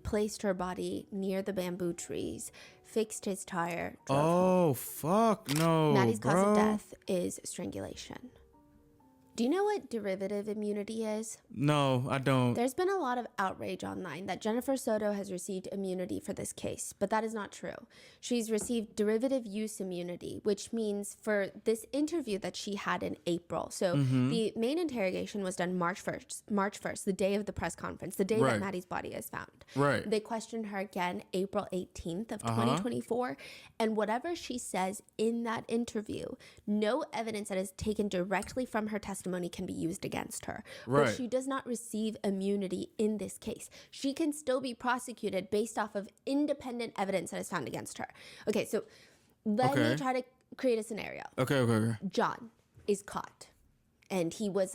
placed her body near the bamboo trees, fixed his tire, drove home. Oh, fuck no, Maddie's bro. cause of death is strangulation. Do you know what derivative immunity is? No, I don't. There's been a lot of outrage online that Jennifer Soto has received immunity for this case, but that is not true. She's received derivative use immunity, which means for this interview that she had in April. So the main interrogation was done March 1st, the day of the press conference, the day that Right. Maddie's body is found. Right. They questioned her again April 18th of 2024, and whatever she says in that interview, no evidence that is taken directly from her testimony can be used against her. Right. But she does not receive immunity in this case. She can still be prosecuted based off of independent evidence that is found against her. Okay, so let me Okay. try to create a scenario. Okay. John is caught, and he was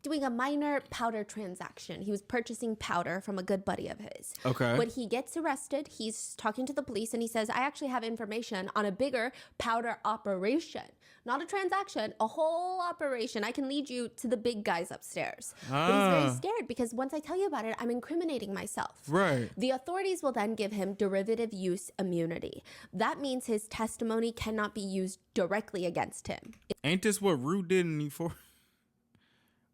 doing a minor powder transaction. He was purchasing powder from a good buddy of his. Okay. When he gets arrested, he's talking to the police, and he says, I actually have information on a bigger powder operation. Not a transaction, a whole operation. I can lead you to the big guys upstairs. But he's very scared because once I tell you about it, I'm incriminating myself. Right. The authorities will then give him derivative use immunity. That means his testimony cannot be used directly against him Ain't this what Rue did in E4?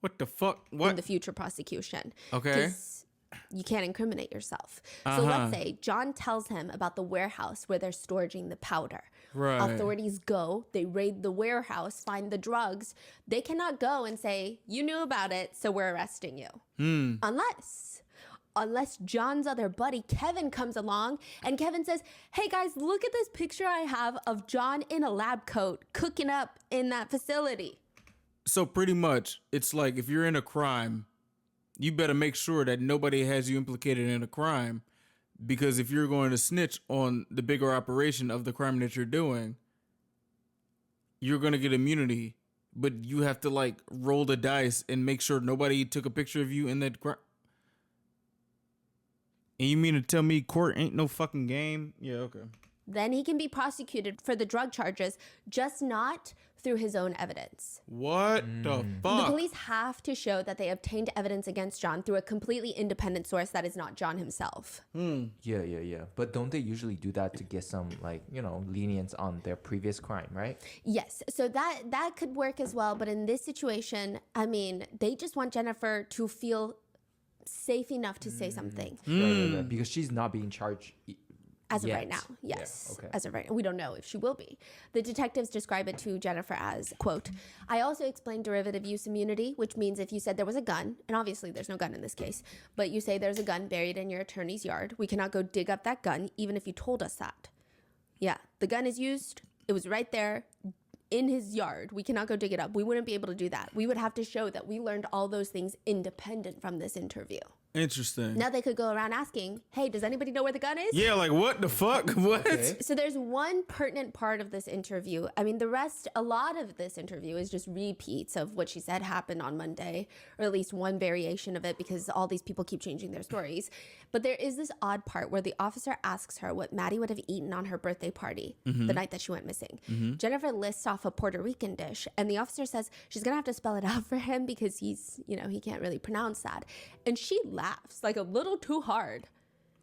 What the fuck? in What? the future prosecution. Okay. 'Cause you can't incriminate yourself. So let's say John tells him about the warehouse where they're storing the powder. Right. Authorities go, they raid the warehouse, find the drugs. They cannot go and say, you knew about it, so we're arresting you. Unless John's other buddy, Kevin, comes along and Kevin says, hey guys, look at this picture I have of John in a lab coat cooking up in that facility. So pretty much, it's like if you're in a crime, you better make sure that nobody has you implicated in a crime, because if you're going to snitch on the bigger operation of the crime that you're doing, you're going to get immunity, but you have to like roll the dice and make sure nobody took a picture of you in that crime. And you mean to tell me court ain't no fucking game? Yeah, okay. Then he can be prosecuted for the drug charges, just not through his own evidence. What the The fuck? police have to show that they obtained evidence against John through a completely independent source that is not John himself. Yeah. But don't they usually do that to get some, like, lenience on their previous crime, right? Yes, so that could work as well, but in this situation, I mean, they just want Jennifer to feel safe enough to say something. Right. Because she's not being charged. As of Yet. right now, Yeah, yes. okay. As of right now, we don't know if she will be. The detectives describe it to Jennifer as, quote, I also explained derivative use immunity, which means if you said there was a gun, and obviously there's no gun in this case, but you say there's a gun buried in your attorney's yard, we cannot go dig up that gun, even if you told us that. Yeah, the gun is used. It was right there in his yard. We cannot go dig it up. We wouldn't be able to do that. We would have to show that we learned all those things independent from this interview. Interesting. Now they could go around asking, hey, does anybody know where the gun is? Yeah, like what the fuck? What? Okay. So there's one pertinent part of this interview. I mean, a lot of this interview is just repeats of what she said happened on Monday, or at least one variation of it, because all these people keep changing their stories. But there is this odd part where the officer asks her what Maddie would have eaten on her birthday party the night that she went missing. Jennifer lists off a Puerto Rican dish, and the officer says she's gonna have to spell it out for him because he's, he can't really pronounce that. And she laughs like a little too hard.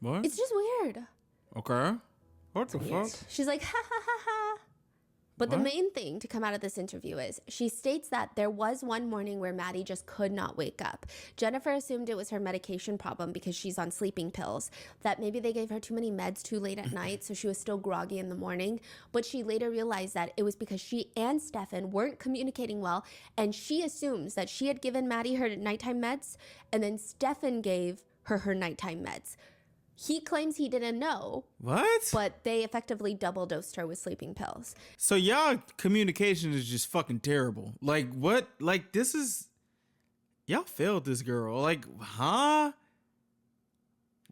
What? It's just weird. Okay. What the fuck? She's like, ha ha ha ha. But the main thing to come out of this interview is she states that there was one morning where Maddie just could not wake up. Jennifer assumed it was her medication problem because she's on sleeping pills, that maybe they gave her too many meds too late at night, so she was still groggy in the morning. But she later realized that it was because she and Stefan weren't communicating well, and she assumes that she had given Maddie her nighttime meds, and then Stefan gave her nighttime meds. He claims he didn't know. What? But they effectively double dosed her with sleeping pills. So y'all communication is just fucking terrible. Like what? Like this is y'all failed this girl. Like, huh?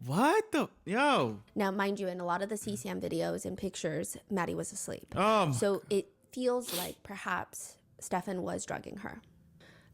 What the yo? Now, mind you, in a lot of the CCM videos and pictures, Maddie was asleep. Oh So it feels like perhaps Stefan was drugging her.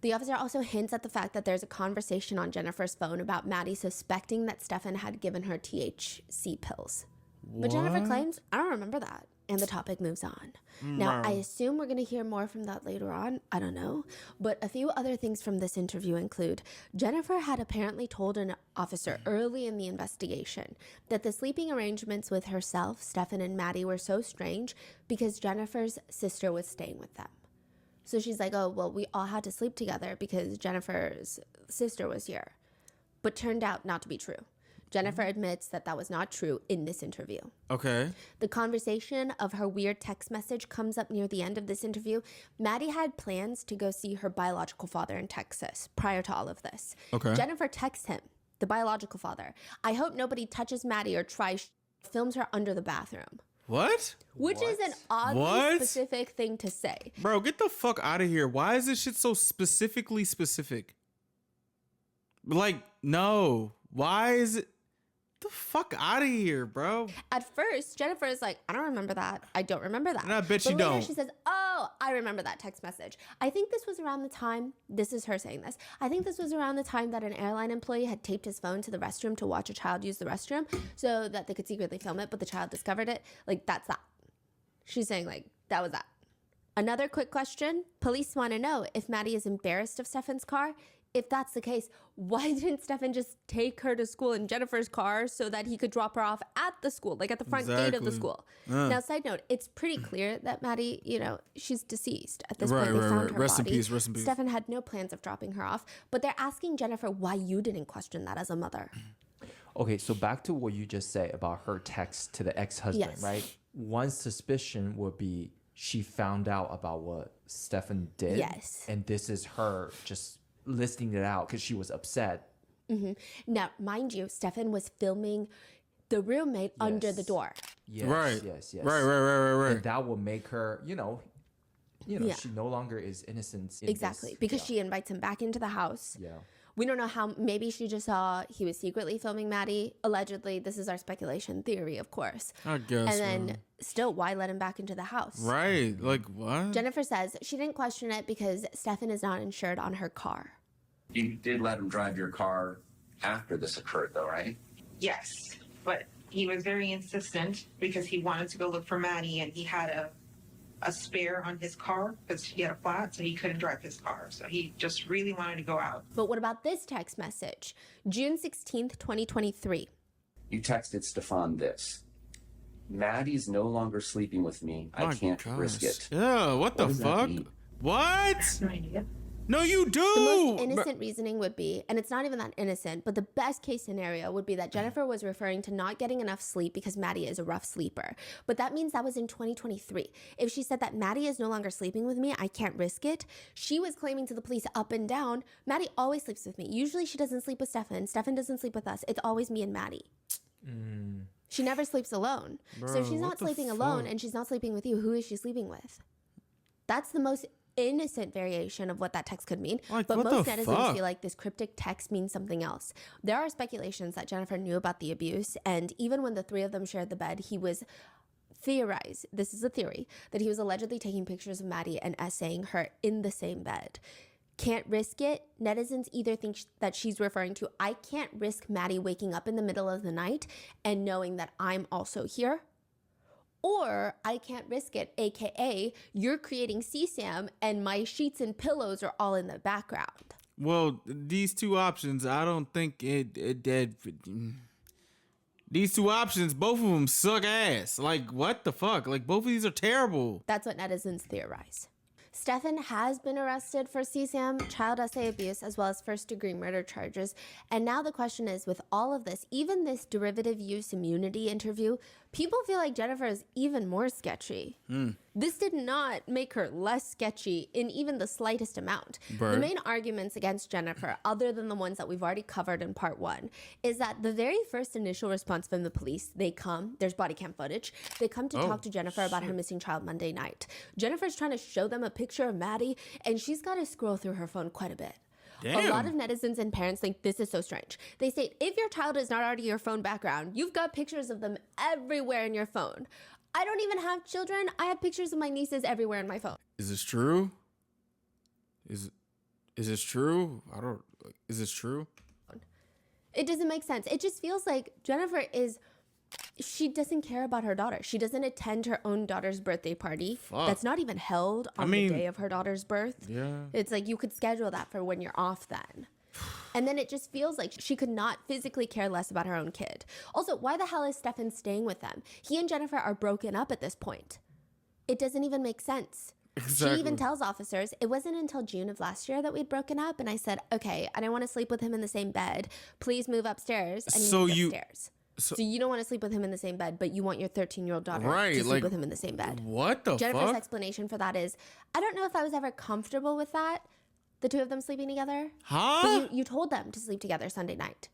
The officer also hints at the fact that there's a conversation on Jennifer's phone about Maddie suspecting that Stefan had given her THC pills. But Jennifer claims, I don't remember that. And the topic moves on. Now, I assume we're going to hear more from that later on. I don't know. But a few other things from this interview include Jennifer had apparently told an officer early in the investigation that the sleeping arrangements with herself, Stefan, and Maddie were so strange because Jennifer's sister was staying with them. So she's like, oh, well, we all had to sleep together because Jennifer's sister was here. But turned out not to be true. Jennifer admits that that was not true in this interview. Okay. The conversation of her weird text message comes up near the end of this interview. Maddie had plans to go see her biological father in Texas prior to all of this. Okay. Jennifer texts him, the biological father, I hope nobody touches Maddie or films her under the bathroom. What? Which is an oddly specific thing to say. Bro, get the fuck out of here. Why is this shit so specifically specific? Like, no. Why is it? The fuck out of here, bro. At first, Jennifer is like, I don't remember that. I don't remember that. And I bet but you later don't. She says, oh, I remember that text message. I think this was around the time, this is her saying this, I think this was around the time that an airline employee had taped his phone to the restroom to watch a child use the restroom so that they could secretly film it, but the child discovered it. Like, that's that. She's saying, like, that was that. Another quick question. Police want to know if Maddie is embarrassed of Stefan's car. If that's the case, why didn't Stefan just take her to school in Jennifer's car so that he could drop her off at the school, like at the front gate of the school? Now, side note, it's pretty clear that Maddie, you know, she's deceased. At this point, they found her Rest body. in peace, rest in peace. Stefan had no plans of dropping her off, but they're asking Jennifer why you didn't question that as a mother. Okay, so back to what you just said about her text to the ex-husband, Yes. right? One suspicion would be she found out about what Stefan did. Yes. And this is her just listing it out because she was upset. Now, mind you, Stefan was filming the roommate under the door. Yes, Right. yes. Right. And that will make her, you know, Yeah. she no longer is innocent. In Exactly, this, because she invites him back into the house. Yeah. We don't know how, maybe she just saw he was secretly filming Maddie. Allegedly, this is our speculation theory, of course. I guess. And then still, why let him back into the house? Right. Like, what? Jennifer says she didn't question it because Stefan is not insured on her car. You did let him drive your car after this occurred, though, right? Yes, but he was very insistent because he wanted to go look for Maddie, and he had a spare on his car because he had a flat, so he couldn't drive his car. So he just really wanted to go out. But what about this text message? June 16th, 2023. You texted Stefan this. Maddie's no longer sleeping with me. I My can't risk gosh. it. Yeah, what the does that fuck? mean? What? No idea. No, you do. The most innocent reasoning would be, and it's not even that innocent, but the best case scenario would be that Jennifer was referring to not getting enough sleep because Maddie is a rough sleeper. But that means that was in 2023. If she said that Maddie is no longer sleeping with me, I can't risk it, she was claiming to the police up and down, Maddie always sleeps with me. Usually she doesn't sleep with Stefan. Stefan doesn't sleep with us. It's always me and Maddie. She never sleeps alone. So if she's Bro, not what the sleeping alone fuck? and she's not sleeping with you, who is she sleeping with? That's the most innocent variation of what that text could mean. Like, But what most the netizens fuck? feel like this cryptic text means something else. There are speculations that Jennifer knew about the abuse, and even when the three of them shared the bed, he was theorized, this is a theory, that he was allegedly taking pictures of Maddie and essaying her in the same bed. Can't risk it. Netizens either think that she's referring to, I can't risk Maddie waking up in the middle of the night and knowing that I'm also here. Or I can't risk it, aka you're creating CSAM and my sheets and pillows are all in the background. These two options, both of them suck ass. Like, what the fuck? Like, both of these are terrible. That's what netizens theorize. Stefan has been arrested for CSAM, child essay abuse, as well as first-degree murder charges. And now the question is, with all of this, even this derivative use immunity interview, people feel like Jennifer is even more sketchy. This did not make her less sketchy in even the slightest amount. The main arguments against Jennifer, other than the ones that we've already covered in part 1, is that the very first initial response from the police, there's body cam footage, they come to talk to Jennifer about her missing child Monday night. Jennifer's trying to show them a picture of Maddie, and she's got to scroll through her phone quite a bit. Damn. A lot of netizens and parents think this is so strange. They state, if your child is not already your phone background, you've got pictures of them everywhere in your phone. I don't even have children. I have pictures of my nieces everywhere in my phone. Is this true? Is this true? Is this true? It doesn't make sense. It just feels like Jennifer she doesn't care about her daughter. She doesn't attend her own daughter's birthday party. Fuck. That's not even held on the day of her daughter's birth. Yeah. It's like you could schedule that for when you're off then. And then it just feels like she could not physically care less about her own kid. Also, why the hell is Stefan staying with them? He and Jennifer are broken up at this point. It doesn't even make sense. Exactly. She even tells officers, it wasn't until June of last year that we'd broken up. And I said, okay, I don't want to sleep with him in the same bed. Please move upstairs. And he moved upstairs. So you don't want to sleep with him in the same bed, but you want your 13-year-old daughter to sleep with him in the same bed. What the Jennifer's fuck? explanation for that is, I don't know if I was ever comfortable with that, the two of them sleeping together. Huh? But you told them to sleep together Sunday night.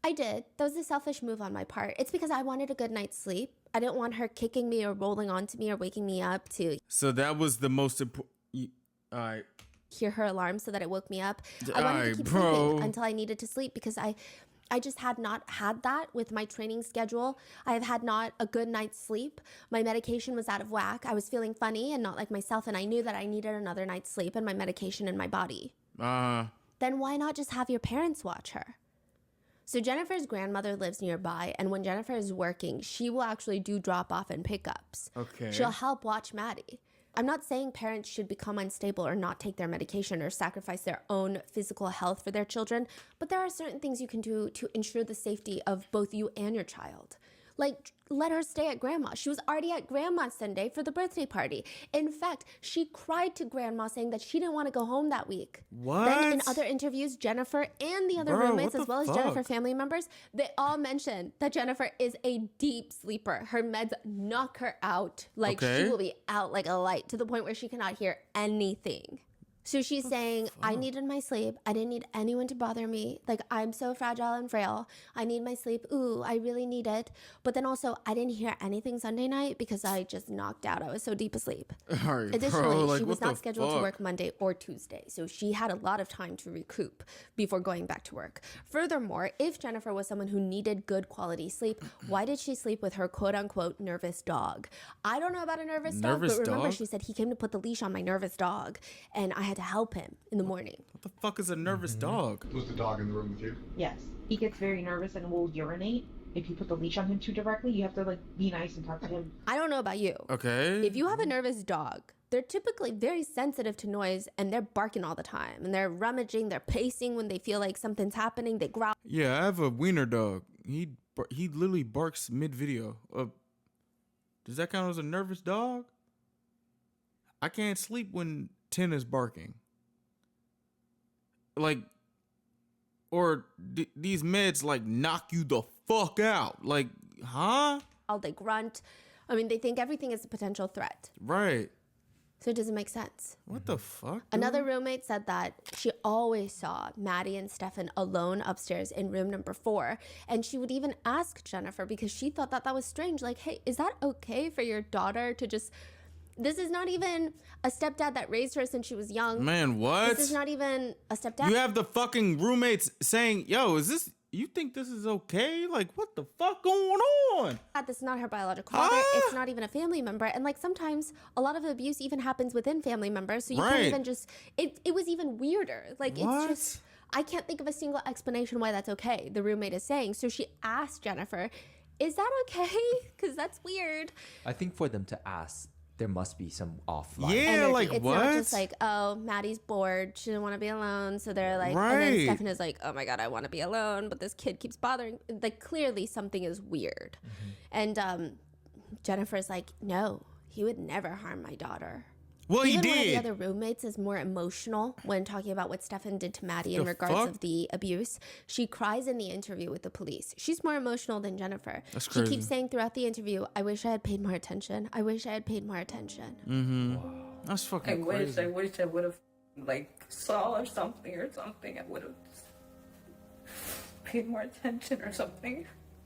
I did. That was a selfish move on my part. It's because I wanted a good night's sleep. I didn't want her kicking me or rolling onto me or waking me up to So that was the most important. All right. Hear her alarm so that it woke me up. I wanted to keep sleeping until I needed to sleep because I just had not had that with my training schedule. I have had not a good night's sleep. My medication was out of whack. I was feeling funny and not like myself, and I knew that I needed another night's sleep and my medication in my body. Then why not just have your parents watch her? So Jennifer's grandmother lives nearby, and when Jennifer is working, she will actually do drop-off and pickups. Okay. She'll help watch Maddie. I'm not saying parents should become unstable or not take their medication or sacrifice their own physical health for their children, but there are certain things you can do to ensure the safety of both you and your child. Like, let her stay at grandma. She was already at grandma Sunday for the birthday party. In fact, she cried to grandma saying that she didn't want to go home that week. What? Then in other interviews, Jennifer and the other roommates, as well as Jennifer family members, they all mentioned that Jennifer is a deep sleeper. Her meds knock her out. Like, she will be out like a light to the point where she cannot hear anything. So she's saying, I needed my sleep. I didn't need anyone to bother me. Like, I'm so fragile and frail. I need my sleep. Ooh, I really need it. But then also, I didn't hear anything Sunday night because I just knocked out. I was so deep asleep. Additionally, she was not scheduled to work Monday or Tuesday. So she had a lot of time to recoup before going back to work. Furthermore, if Jennifer was someone who needed good quality sleep, why did she sleep with her quote-unquote nervous dog? I don't know about a nervous dog, but remember, she said he came to put the leash on my nervous dog, and I had to help him in the morning. What the fuck is a nervous dog? Was the dog in the room with you? Yes. He gets very nervous and will urinate. If you put the leash on him too directly, you have to like be nice and talk to him. I don't know about you. Okay. If you have a nervous dog, they're typically very sensitive to noise and they're barking all the time. And they're rummaging, they're pacing when they feel like something's happening. They growl. Yeah, I have a wiener dog. He literally barks mid-video. Does that count as a nervous dog? I can't sleep when 10 is barking. Like, or these meds like knock you the fuck out. Like, huh? They grunt. I mean, they think everything is a potential threat. Right. So it doesn't make sense. What the fuck? Another roommate said that she always saw Maddie and Stefan alone upstairs in room number 4. And she would even ask Jennifer because she thought that was strange. Like, hey, is that okay for your daughter to just... This is not even a stepdad that raised her since she was young. Man, what? This is not even a stepdad. You have the fucking roommates saying, yo, you think this is okay? Like, what the fuck going on? This is not her biological father. It's not even a family member. And like sometimes a lot of abuse even happens within family members. So you can't even just, it was even weirder. Like it's just, I can't think of a single explanation why that's okay, the roommate is saying. So she asked Jennifer, is that okay? Because that's weird. I think for them to ask there must be some offline. Yeah, energy. like It's what? not just like, oh, Maddie's bored. She doesn't want to be alone. So they're like, and Right. then Stefan is like, oh my God, I want to be alone. But this kid keeps bothering. Like, clearly something is weird. And Jennifer's like, no, he would never harm my daughter. Well, he Even one of the did. other roommates is more emotional when talking about what Stefan did to Maddie in The regards fuck? of the abuse. She cries in the interview with the police. She's more emotional than Jennifer. That's She crazy. keeps saying throughout the interview, I wish I had paid more attention. I wish I had paid more attention. That's fucking crazy. I wish I would have like saw or something. I would have paid more attention or something.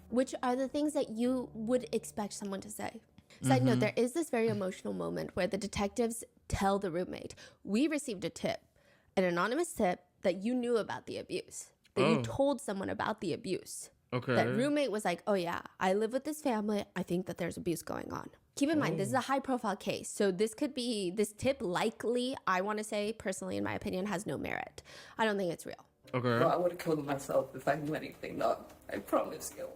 Which are the things that you would expect someone to say. Side note, there is this very emotional moment where the detectives tell the roommate, we received a tip, an anonymous tip that you knew about the abuse, that you told someone about the abuse. Okay. That roommate was like, oh yeah, I live with this family. I think that there's abuse going on. Keep in mind, this is a high profile case. So this tip likely, I want to say personally, in my opinion, has no merit. I don't think it's real. Okay. Well, I would have killed myself if I knew anything. No, I promise you.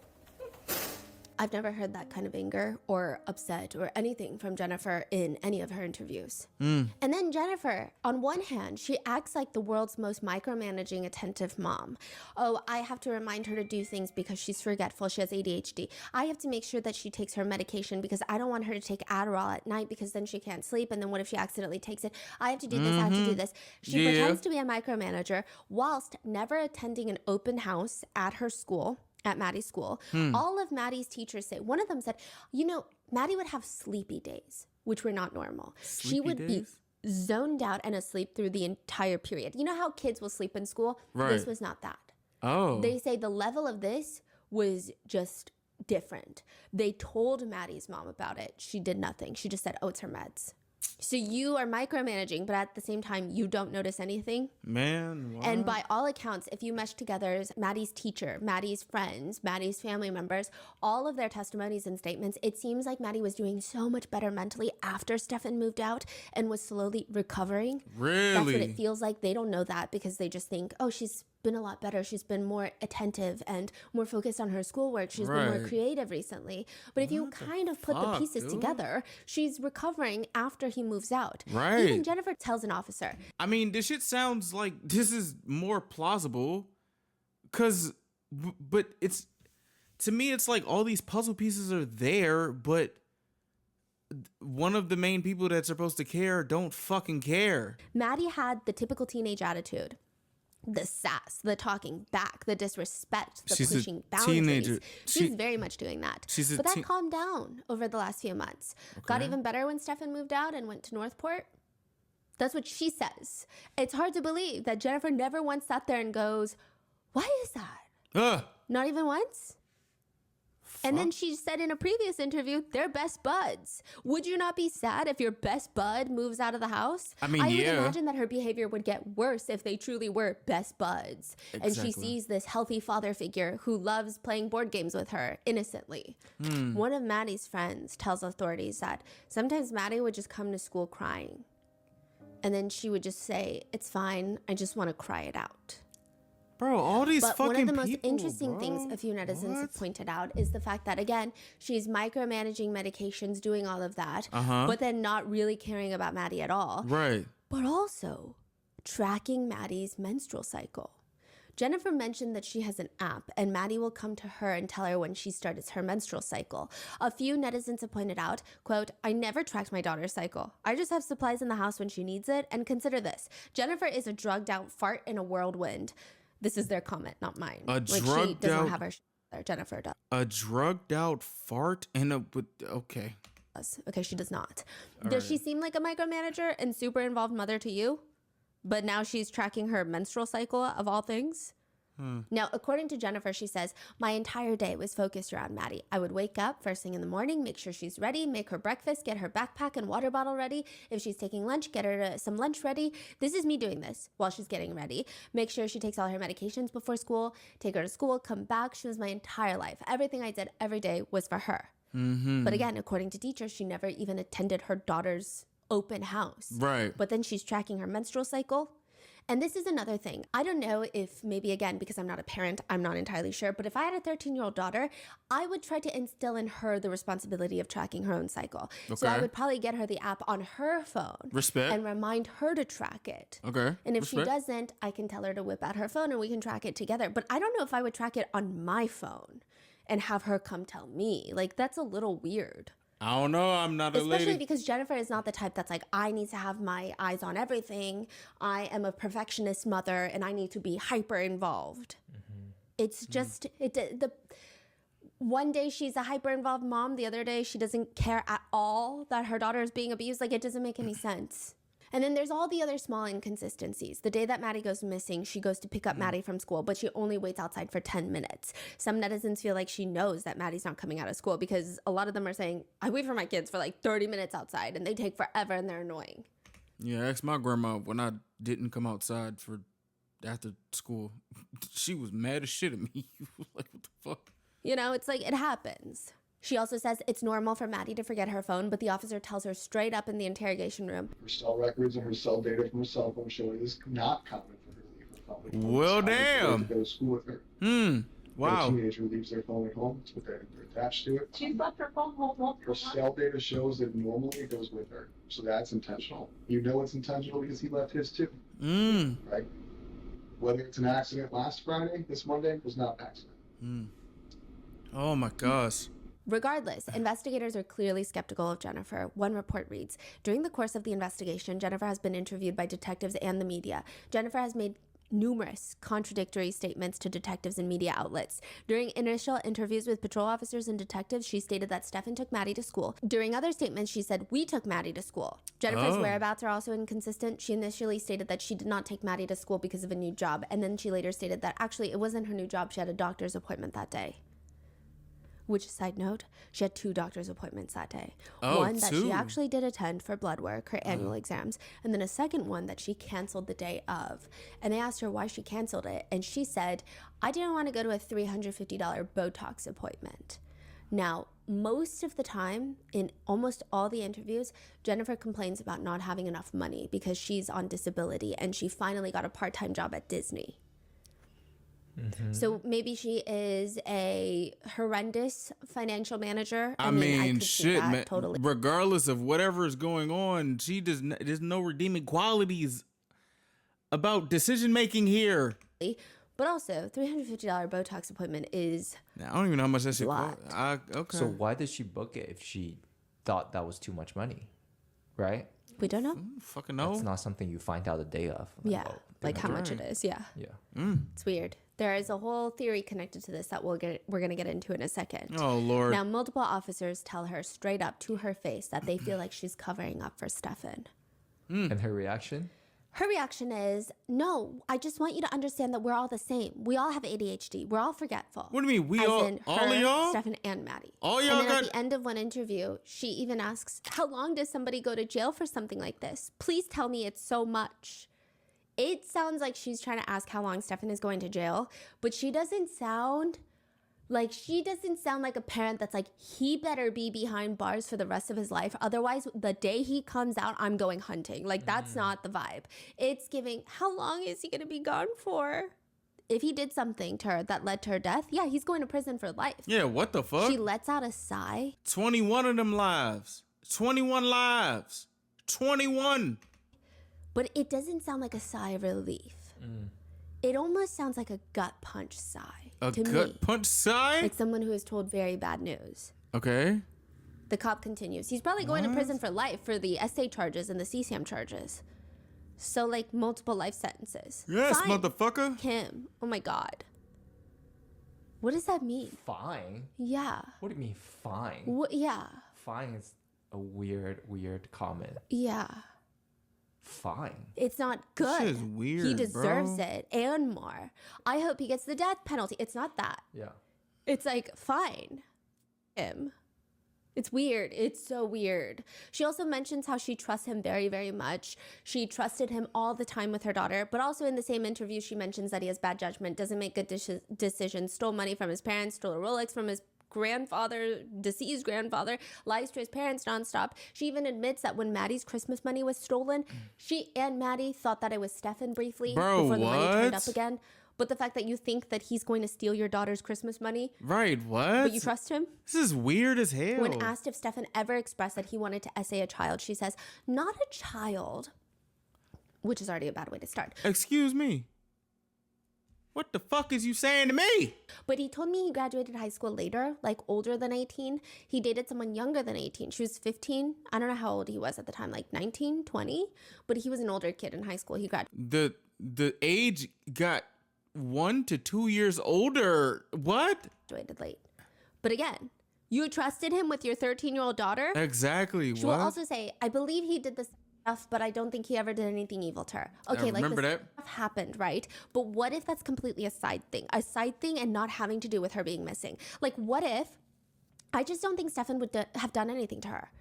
I've never heard that kind of anger or upset or anything from Jennifer in any of her interviews. And then Jennifer, on one hand, she acts like the world's most micromanaging, attentive mom. Oh, I have to remind her to do things because she's forgetful. She has ADHD. I have to make sure that she takes her medication because I don't want her to take Adderall at night because then she can't sleep. And then what if she accidentally takes it? I have to do this. I have to do this. She pretends to be a micromanager whilst never attending an open house at her school. At Maddie's school, all of Maddie's teachers say, one of them said, you know, Maddie would have sleepy days, which were not normal. She would be zoned out and asleep through the entire period. You know how kids will sleep in school? Right. This was not that. Oh. They say the level of this was just different. They told Maddie's mom about it. She did nothing. She just said, oh, it's her meds. So you are micromanaging, but at the same time, you don't notice anything. Man, what? And by all accounts, if you mesh together Maddie's teacher, Maddie's friends, Maddie's family members, all of their testimonies and statements, it seems like Maddie was doing so much better mentally after Stefan moved out and was slowly recovering. Really? That's what it feels like. They don't know that because they just think, oh, she's been a lot better. She's been more attentive and more focused on her schoolwork. She's been more Right. creative recently. But if you kind of put the fuck, pieces dude? together, she's recovering after he moves out. Right. Even Jennifer tells an officer, I mean, this shit sounds like this is more plausible. But it's, to me, it's like all these puzzle pieces are there, but one of the main people that's supposed to care don't fucking care. Maddie had the typical teenage attitude. The sass, the talking back, the disrespect, the She's a pushing boundaries. teenager. She's very much doing that. She's a but that teen- calmed down over the last few months. Got even better when Stefan moved out and went to Northport. That's what she says. It's hard to believe that Jennifer never once sat there and goes, why is that? Not even once? And then she said in a previous interview, they're best buds. Would you not be sad if your best bud moves out of the house? I mean, I yeah. would imagine that her behavior would get worse if they truly were best buds. And she Exactly. sees this healthy father figure who loves playing board games with her innocently. One of Maddie's friends tells authorities that sometimes Maddie would just come to school crying. And then she would just say, it's fine, I just want to cry it out. Bro, all these But fucking one of the most people, interesting bro. things a few netizens have What? pointed out is the fact that, again, she's micromanaging medications, doing all of that, Uh-huh. but then not really caring about Maddie at all, Right. but also tracking Maddie's menstrual cycle. Jennifer mentioned that she has an app and Maddie will come to her and tell her when she starts her menstrual cycle. A few netizens have pointed out, quote, I never tracked my daughter's cycle. I just have supplies in the house when she needs it. And consider this, Jennifer is a drugged out fart in a whirlwind. This is their comment, not mine. She drugged does out- not have her there. Jennifer A drugged out fart and okay. does. Okay, she does not. Does she seem like a micromanager and super involved mother to you? But now she's tracking her menstrual cycle of all things? Now, according to Jennifer, she says, my entire day was focused around Maddie. I would wake up first thing in the morning, make sure she's ready, make her breakfast, get her backpack and water bottle ready. If she's taking lunch, get her some lunch ready. This is me doing this while she's getting ready. Make sure she takes all her medications before school, take her to school, come back. She was my entire life. Everything I did every day was for her. But again, according to teachers, she never even attended her daughter's open house. Right. But then she's tracking her menstrual cycle. And this is another thing. I don't know if maybe, again, because I'm not a parent, I'm not entirely sure. But if I had a 13-year-old daughter, I would try to instill in her the responsibility of tracking her own cycle. So I Okay. would probably get her the app on her phone. Respect. And remind her to track it. Okay. And if she Respect. doesn't, I can tell her to whip out her phone and we can track it together. But I don't know if I would track it on my phone and have her come tell me. Like, that's a little weird. I don't know. I'm not a Especially lady. because Jennifer is not the type that's like, I need to have my eyes on everything. I am a perfectionist mother and I need to be hyper involved. It's just, the one day she's a hyper involved mom, the other day she doesn't care at all that her daughter is being abused. Like, it doesn't make any sense. And then there's all the other small inconsistencies. The day that Maddie goes missing, she goes to pick up Maddie from school, but she only waits outside for 10 minutes. Some netizens feel like she knows that Maddie's not coming out of school because a lot of them are saying, I wait for my kids for like 30 minutes outside and they take forever and they're annoying. Yeah, I asked my grandma when I didn't come outside for after school. She was mad as shit at me. Like, what the fuck? You know, it's like, it happens. She also says it's normal for Maddie to forget her phone, but the officer tells her straight up in the interrogation room. Her cell records and her cell data from her cell phone show it is not common for her to leave her phone at home. Well, It's common for her damn. to go to school with her. Wow. When a teenager leaves their phone at home, it's what they're attached to it. She's left her phone home multiple Her cell data shows that normally it goes with her, so that's intentional. You know it's intentional because he left his too, right? Whether it's an accident last Friday, this Monday was not an accident. Oh my gosh. Regardless, investigators are clearly skeptical of Jennifer. One report reads, during the course of the investigation, Jennifer has been interviewed by detectives and the media. Jennifer has made numerous contradictory statements to detectives and media outlets. During initial interviews with patrol officers and detectives, she stated that Stefan took Maddie to school. During other statements, she said, we took Maddie to school. Jennifer's whereabouts are also inconsistent. She initially stated that she did not take Maddie to school because of a new job, and then she later stated that actually it wasn't her new job, she had a doctor's appointment that day. Which, side note, she had 2 doctor's appointments that day. One that she 2. actually did attend for blood work, her annual exams, and then a second one that she canceled the day of. And they asked her why she canceled it, and she said, I didn't want to go to a $350 Botox appointment. Now, most of the time, in almost all the interviews, Jennifer complains about not having enough money because she's on disability, and she finally got a part-time job at Disney. So maybe she is a horrendous financial manager. I I mean, could see shit, that man. totally. Regardless of whatever is going on, there's no redeeming qualities about decision making here. But also, $350 Botox appointment is I don't even know how much that shit lot. cost. Okay. So why did she book it if she thought that was too much money? Right? we don't know. Fucking know. It's not something you find out the day of. Yeah, oh, like how much it is. Yeah, Yeah. it's weird. There is a whole theory connected to this that we're gonna get into in a second. Oh Lord. Now, multiple officers tell her straight up to her face that they feel like she's covering up for Stefan. And her reaction? Her reaction is, no, I just want you to understand that we're all the same. We all have ADHD. We're all forgetful. What do you mean? We As all, in all her, of y'all? Stefan and Maddie. All And y'all then got. at the end of one interview, she even asks, how long does somebody go to jail for something like this? Please tell me it's so much. It sounds like she's trying to ask how long Stefan is going to jail, but she doesn't sound like a parent that's like, he better be behind bars for the rest of his life. Otherwise, the day he comes out, I'm going hunting. Like, that's not the vibe. It's giving, how long is he going to be gone for? If he did something to her that led to her death, yeah, he's going to prison for life. Yeah, what the fuck? She lets out a sigh. 21 of them lives. 21 lives. 21. But it doesn't sound like a sigh of relief. It almost sounds like a gut punch sigh. A to gut me. punch sigh? Like someone who is told very bad news. Okay. The cop continues. He's probably going to prison for life for the essay charges and the CSAM charges. So, like, multiple life sentences. Yes, Fine. motherfucker. Kim. Oh my God. What does that mean? Fine? Yeah. What do you mean fine? Yeah. Fine is a weird comment. Yeah. Fine. It's not good. Shit is weird, He deserves bro. it and more. I hope he gets the death penalty. It's not that. Yeah. It's like, fine. Him. It's weird. It's so weird. She also mentions how she trusts him very, very much. She trusted him all the time with her daughter. But also in the same interview, she mentions that he has bad judgment, doesn't make good decisions, stole money from his parents, stole a Rolex from his deceased grandfather, lies to his parents nonstop. She even admits that when Maddie's Christmas money was stolen, she and Maddie thought that it was Stefan briefly before the money turned up again. But the fact that you think that he's going to steal your daughter's Christmas money. Right, what? But you trust him? This is weird as hell. When asked if Stefan ever expressed that he wanted to essay a child, she says, not a child. Which is already a bad way to start. Excuse me. What the fuck is you saying to me? But he told me he graduated high school later, like older than 18. He dated someone younger than 18. She was 15. I don't know how old he was at the time, like 19, 20. But he was an older kid in high school. He graduated. The age got 1 to 2 years older. What? Graduated late. But again, you trusted him with your 13-year-old daughter? Exactly. She will also say, I believe he did this stuff, but I don't think he ever did anything evil to her. Okay, like this stuff happened, right? But what if that's completely a side thing and not having to do with her being missing? Like, what if, I just don't think Stefan would have done anything to her.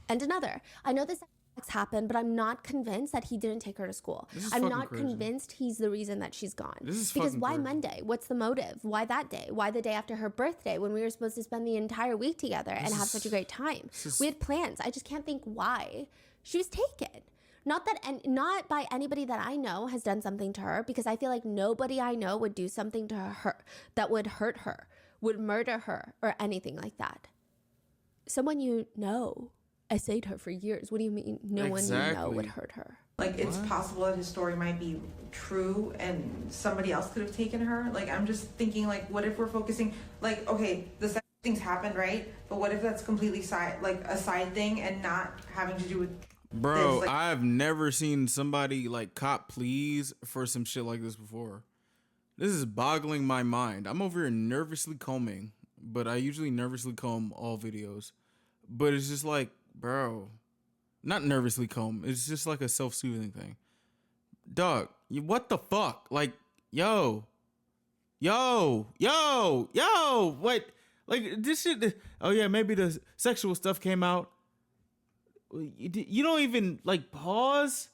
And another, I know this happened, but I'm not convinced that he didn't take her to school. I'm not convinced he's the reason that she's gone. Because why crazy. Monday? What's the motive? Why that day? Why the day after her birthday when we were supposed to spend the entire week together and have such a great time? We had plans. I just can't think why she was taken. Not by anybody that I know has done something to her, because I feel like nobody I know would do something to her that would hurt her, would murder her, or anything like that. Someone you know essayed her for years. What do you mean no one you know would hurt her? Like, it's possible that his story might be true and somebody else could have taken her. Like, I'm just thinking, like, what if we're focusing, like, okay, the sex things happened, right? But what if that's completely a side thing and not having to do with Bro, this? Like, I've never seen somebody like cop pleas for some shit like this before. This is boggling my mind. I'm over here nervously combing, but I usually nervously comb all videos. But it's just like, bro, not nervously comb. It's just like a self-soothing thing. Dog, what the fuck? Like, yo, what? Like, this shit, oh yeah, maybe the sexual stuff came out. You don't even, like, pause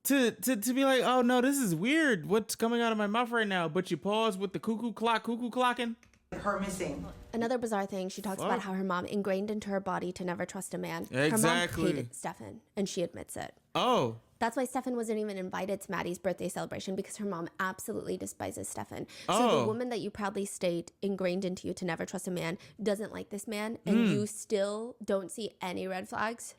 to be like, oh no, this is weird. What's coming out of my mouth right now? But you pause with the cuckoo clocking. Her missing. Another bizarre thing, she talks about how her mom ingrained into her body to never trust a man. Exactly. Her mom hated Stefan, and she admits it. Oh. That's why Stefan wasn't even invited to Maddie's birthday celebration, because her mom absolutely despises Stefan. So the woman that you proudly state ingrained into you to never trust a man doesn't like this man, and you still don't see any red flags.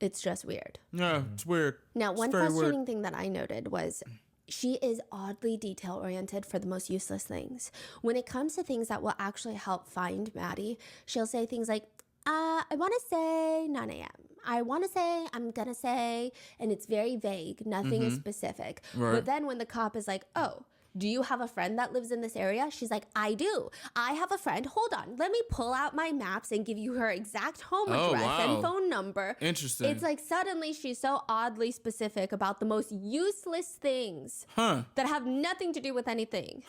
It's just weird. Yeah, it's weird. Now, one frustrating thing that I noted was she is oddly detail-oriented for the most useless things. When it comes to things that will actually help find Maddie, she'll say things like, I want to say 9 a.m. I want to say, I'm going to say, and it's very vague. Nothing is specific. Right. But then when the cop is like, oh, do you have a friend that lives in this area? She's like, I do. I have a friend. Hold on. Let me pull out my maps and give you her exact home address and phone number. Interesting. It's like suddenly she's so oddly specific about the most useless things that have nothing to do with anything.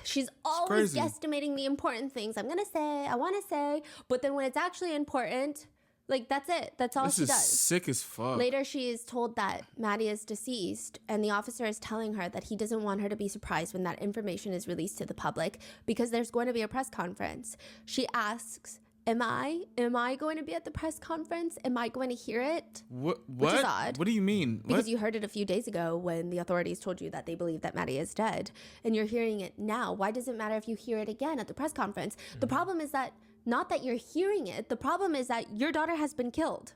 She's always guesstimating the important things. I'm going to say, I want to say, but then when it's actually important, like, that's it. That's all she does. This is sick as fuck. Later, she is told that Maddie is deceased, and the officer is telling her that he doesn't want her to be surprised when that information is released to the public, because there's going to be a press conference. She asks, Am I going to be at the press conference? Am I going to hear it? What? Which is odd. What do you mean? Because you heard it a few days ago when the authorities told you that they believe that Maddie is dead, and you're hearing it now. Why does it matter if you hear it again at the press conference? The problem is that not that you're hearing it. The problem is that your daughter has been killed.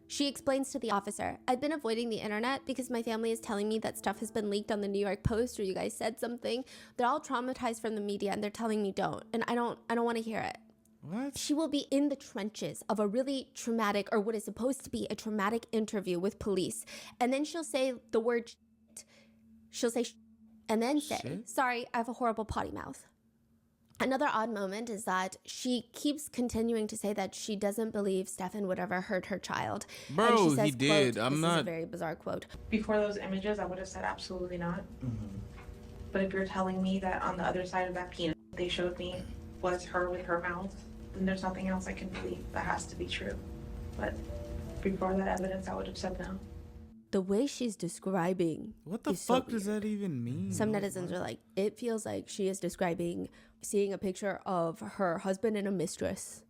She explains to the officer, I've been avoiding the internet because my family is telling me that stuff has been leaked on the New York Post, or you guys said something. They're all traumatized from the media, and they're telling me don't. And I don't want to hear it. What? She will be in the trenches of a really traumatic, or what is supposed to be a traumatic interview with police. And then she'll say the word shit. She'll say and then say, sorry, I have a horrible potty mouth. Another odd moment is that she keeps continuing to say that she doesn't believe Stefan would ever hurt her child. Bro, and she says, he did. Quote, this is a very bizarre quote. Before those images, I would have said absolutely not. But if you're telling me that on the other side of that penis they showed me was her with her mouth, then there's nothing else I can believe. That has to be true. But before that evidence, I would have said no. the way she's describing. What the fuck does that even mean? Some netizens are like, it feels like she is describing seeing a picture of her husband and a mistress.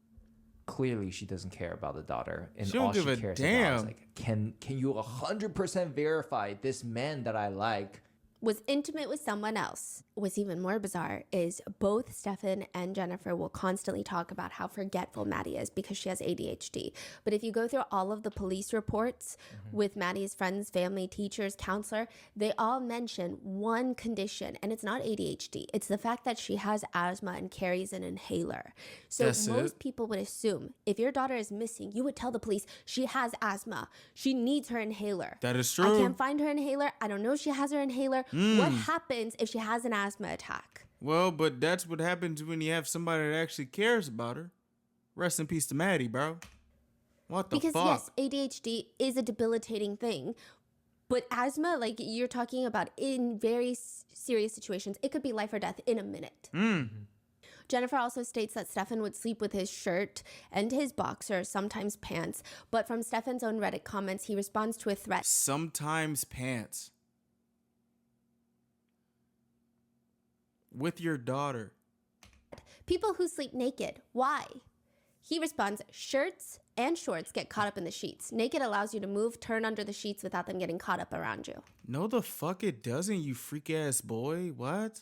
Clearly, she doesn't care about the daughter, and she don't all give she a cares damn. about is like, can you 100% verify this man that I like was intimate with someone else. What's even more bizarre is both Stefan and Jennifer will constantly talk about how forgetful Maddie is because she has ADHD. But if you go through all of the police reports with Maddie's friends, family, teachers, counselor, they all mention one condition, and it's not ADHD. It's the fact that she has asthma and carries an inhaler. So most people would assume if your daughter is missing, you would tell the police she has asthma. She needs her inhaler. That is true. I can't find her inhaler. I don't know if she has her inhaler. What happens if she has an asthma attack? Well, but that's what happens when you have somebody that actually cares about her. Rest in peace to Maddie, bro. What the fuck? Because yes, ADHD is a debilitating thing. But asthma, like you're talking about in very serious situations, it could be life or death in a minute. Jennifer also states that Stefan would sleep with his shirt and his boxers, sometimes pants. But from Stefan's own Reddit comments, he responds to a threat. Sometimes pants. With your daughter. People who sleep naked. Why? He responds, shirts and shorts get caught up in the sheets. Naked allows you to move, turn under the sheets without them getting caught up around you. No, the fuck it doesn't, you freak ass boy. What?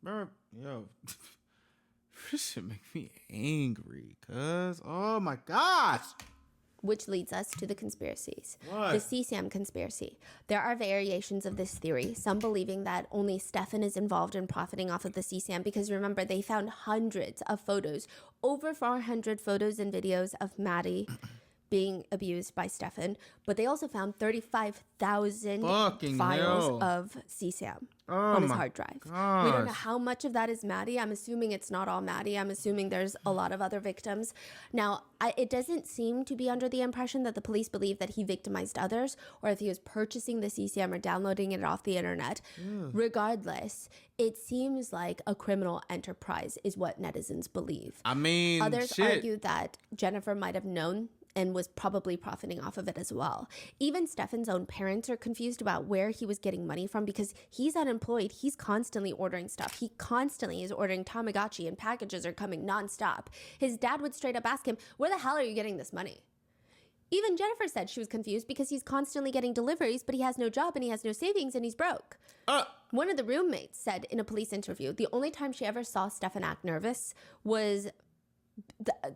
Bro, yo. This shit make me angry, cuz. Oh my gosh. Which leads us to the conspiracies. What? The CSAM conspiracy. There are variations of this theory, some believing that only Stefan is involved in profiting off of the CSAM because remember, they found hundreds of photos, over 400 photos and videos of Maddie being abused by Stefan, but they also found 35,000 files of CSAM on his hard drive. We don't know how much of that is Maddie. I'm assuming it's not all Maddie. I'm assuming there's a lot of other victims. Now, it doesn't seem to be under the impression that the police believe that he victimized others or if he was purchasing the CSAM or downloading it off the internet. Regardless, it seems like a criminal enterprise is what netizens believe. I mean, others argue that Jennifer might have known and was probably profiting off of it as well. Even Stefan's own parents are confused about where he was getting money from because he's unemployed. He's constantly ordering stuff. He constantly is ordering Tamagotchi and packages are coming nonstop. His dad would straight up ask him, where the hell are you getting this money? Even Jennifer said she was confused because he's constantly getting deliveries, but he has no job and he has no savings and he's broke. One of the roommates said in a police interview, the only time she ever saw Stefan act nervous was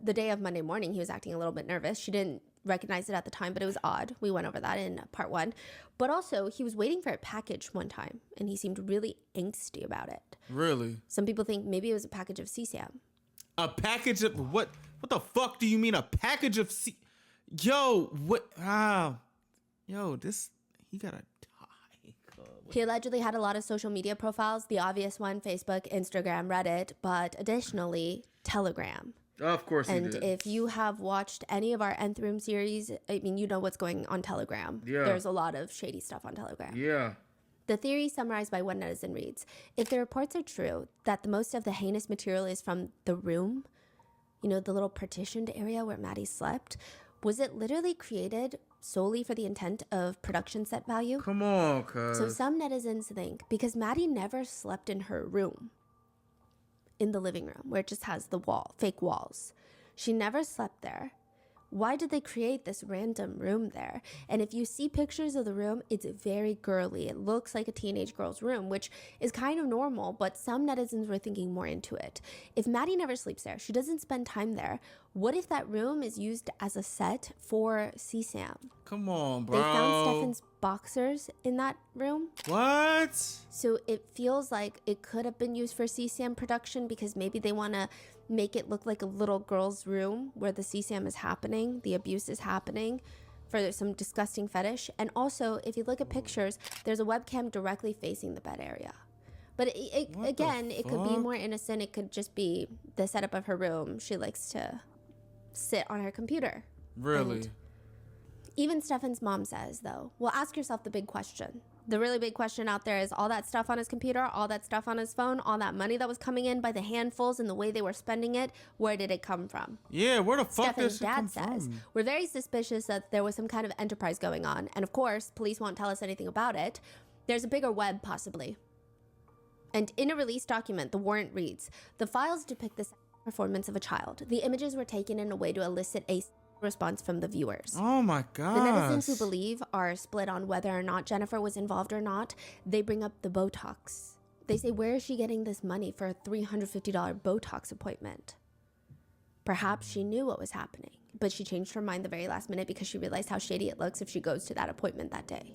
the day of Monday morning. He was acting a little bit nervous. She didn't recognize it at the time, but it was odd. We went over that in part 1. But also, he was waiting for a package one time, and he seemed really angsty about it. Really? Some people think maybe it was a package of CSAM. A package of what? What the fuck do you mean a package of Yo, what? Yo, this, he gotta die. He allegedly had a lot of social media profiles. The obvious one, Facebook, Instagram, Reddit, but additionally, Telegram. Of course he did. And if you have watched any of our Nth Room series, I mean, you know what's going on Telegram. Yeah. There's a lot of shady stuff on Telegram. Yeah. The theory summarized by one netizen reads, if the reports are true that the most of the heinous material is from the room, you know, the little partitioned area where Maddie slept, was it literally created solely for the intent of production set value? Come on, cuz. So some netizens think because Maddie never slept in her room, in the living room where it just has the fake walls. She never slept there. Why did they create this random room there? And if you see pictures of the room, it's very girly. It looks like a teenage girl's room, which is kind of normal, but some netizens were thinking more into it. If Maddie never sleeps there, she doesn't spend time there, what if that room is used as a set for CSAM? Come on, bro. They found Stefan's boxers in that room. What? So it feels like it could have been used for CSAM production because maybe they want to make it look like a little girl's room where the CSAM is happening, the abuse is happening for some disgusting fetish. And also, if you look at pictures, there's a webcam directly facing the bed area. But again, it could be more innocent. It could just be the setup of her room. She likes to sit on her computer. Really? And even Stefan's mom says, though, well, ask yourself the big question. The really big question out there is all that stuff on his computer, all that stuff on his phone, all that money that was coming in by the handfuls and the way they were spending it, where did it come from? Yeah, where the fuck Stefan's did it come dad says, from? we're very suspicious that there was some kind of enterprise going on. And of course, police won't tell us anything about it. There's a bigger web, possibly. And in a release document, the warrant reads, the files depict the performance of a child. The images were taken in a way to elicit a response from the viewers. Oh my god. The netizens who believe are split on whether or not Jennifer was involved or not. They bring up the Botox. They say, where is she getting this money for a $350 Botox appointment? Perhaps she knew what was happening, but she changed her mind the very last minute because she realized how shady it looks if she goes to that appointment that day.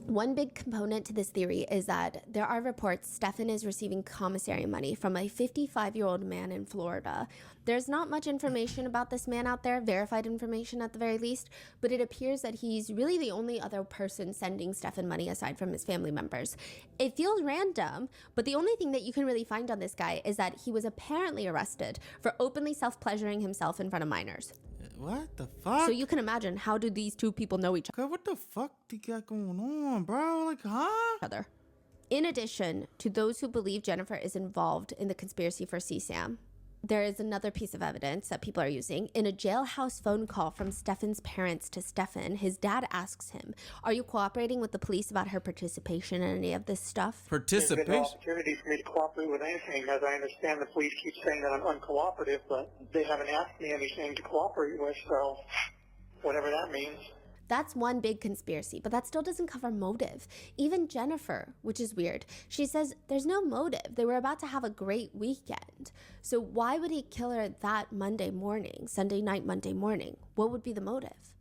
One big component to this theory is that there are reports Stefan is receiving commissary money from a 55-year-old man in Florida. There's not much information about this man out there, verified information at the very least, but it appears that he's really the only other person sending Stefan money aside from his family members. It feels random, but the only thing that you can really find on this guy is that he was apparently arrested for openly self-pleasuring himself in front of minors. What the fuck? So you can imagine, how do these two people know each God, what the fuck do you got going on, bro? Like, huh? other? In addition to those who believe Jennifer is involved in the conspiracy for CSAM, there is another piece of evidence that people are using. In a jailhouse phone call from Stefan's parents to Stefan, his dad asks him, are you cooperating with the police about her participation in any of this stuff? There's been no opportunity for me to cooperate with anything. As I understand, the police keep saying that I'm uncooperative, but they haven't asked me anything to cooperate with, so whatever that means. That's one big conspiracy, but that still doesn't cover motive. Even Jennifer, which is weird, she says there's no motive. They were about to have a great weekend. So why would he kill her that Monday morning, Sunday night, Monday morning? What would be the motive?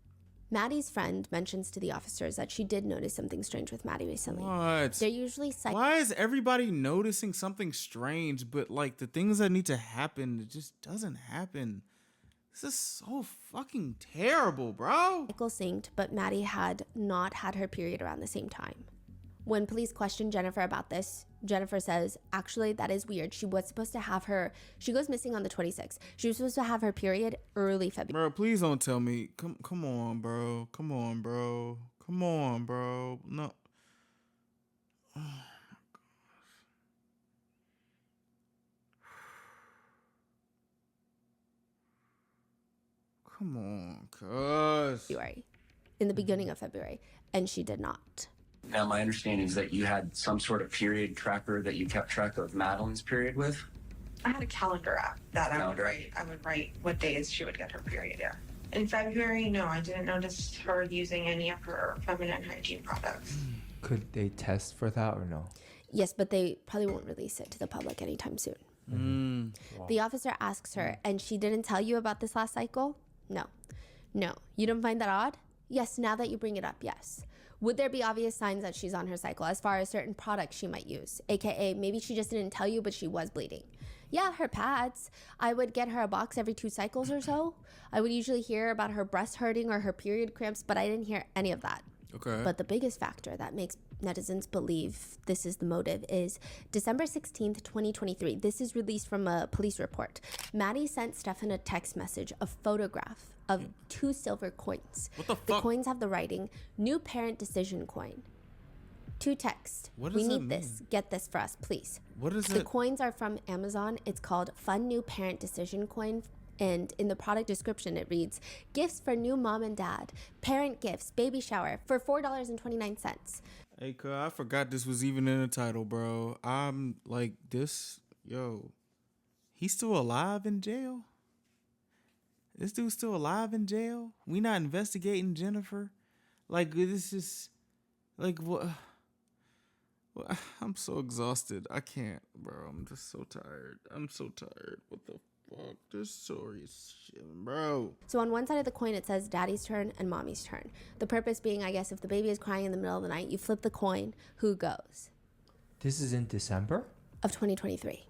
Maddie's friend mentions to the officers that she did notice something strange with Maddie recently. What? They're usually Why is everybody noticing something strange, but like the things that need to happen, it just doesn't happen? This is so fucking terrible, bro. Cycle synced, but Maddie had not had her period around the same time. When police questioned Jennifer about this, Jennifer says, actually, that is weird. She was supposed to have she goes missing on the 26th. She was supposed to have her period early February. Bro, please don't tell me. Come on, bro. Come on, bro. Come on, bro. No. Oh, come on, cuz. February, in the beginning of February, and she did not. Now, my understanding is that you had some sort of period tracker that you kept track of Madeline's period with? I had a calendar app that I would write what days she would get her period, yeah. In February, no, I didn't notice her using any of her feminine hygiene products. Could they test for that or no? Yes, but they probably won't release it to the public anytime soon. Wow. The officer asks her, and she didn't tell you about this last cycle? No. You don't find that odd? Yes, now that you bring it up, yes. Would there be obvious signs that she's on her cycle as far as certain products she might use? AKA, maybe she just didn't tell you, but she was bleeding. Yeah, her pads. I would get her a box every 2 cycles or so. I would usually hear about her breast hurting or her period cramps, but I didn't hear any of that. Okay. But the biggest factor that makes netizens believe this is the motive is December 16th, 2023. This is released from a police report. Maddie sent Stefan a text message, a photograph of 2 silver coins. What the fuck? The coins have the writing, new parent decision coin. 2 texts. What does we that need this. mean? Get this for us, please. What is The it? coins are from Amazon. It's called Fun New Parent Decision Coin. And in the product description, it reads, gifts for new mom and dad, parent gifts, baby shower for $4.29. Hey, cuz, I forgot this was even in the title, bro. I'm like, he's still alive in jail? This dude's still alive in jail? We not investigating Jennifer? Like, this is, like, what? Well, I'm so exhausted. I can't, bro. I'm just so tired. I'm so tired. What the fuck? This story is shit, bro. So on one side of the coin, it says daddy's turn and mommy's turn. The purpose being, I guess, if the baby is crying in the middle of the night, you flip the coin, who goes? This is in December? Of 2023.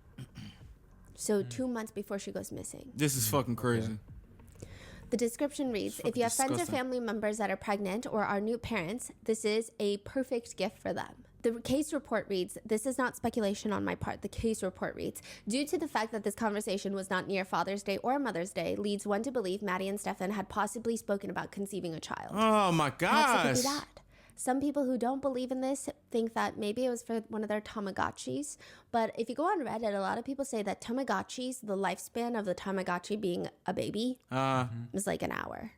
So 2 months before she goes missing. This is fucking crazy. Okay. The description reads, if you have friends or family members that are pregnant or are new parents, this is a perfect gift for them. The case report reads, this is not speculation on my part, the case report reads, due to the fact that this conversation was not near Father's Day or Mother's Day, leads one to believe Maddie and Stefan had possibly spoken about conceiving a child. Oh my Perhaps it could gosh. be that. Some people who don't believe in this think that maybe it was for one of their Tamagotchis. But if you go on Reddit, a lot of people say that Tamagotchis, the lifespan of the Tamagotchi being a baby, is like an hour.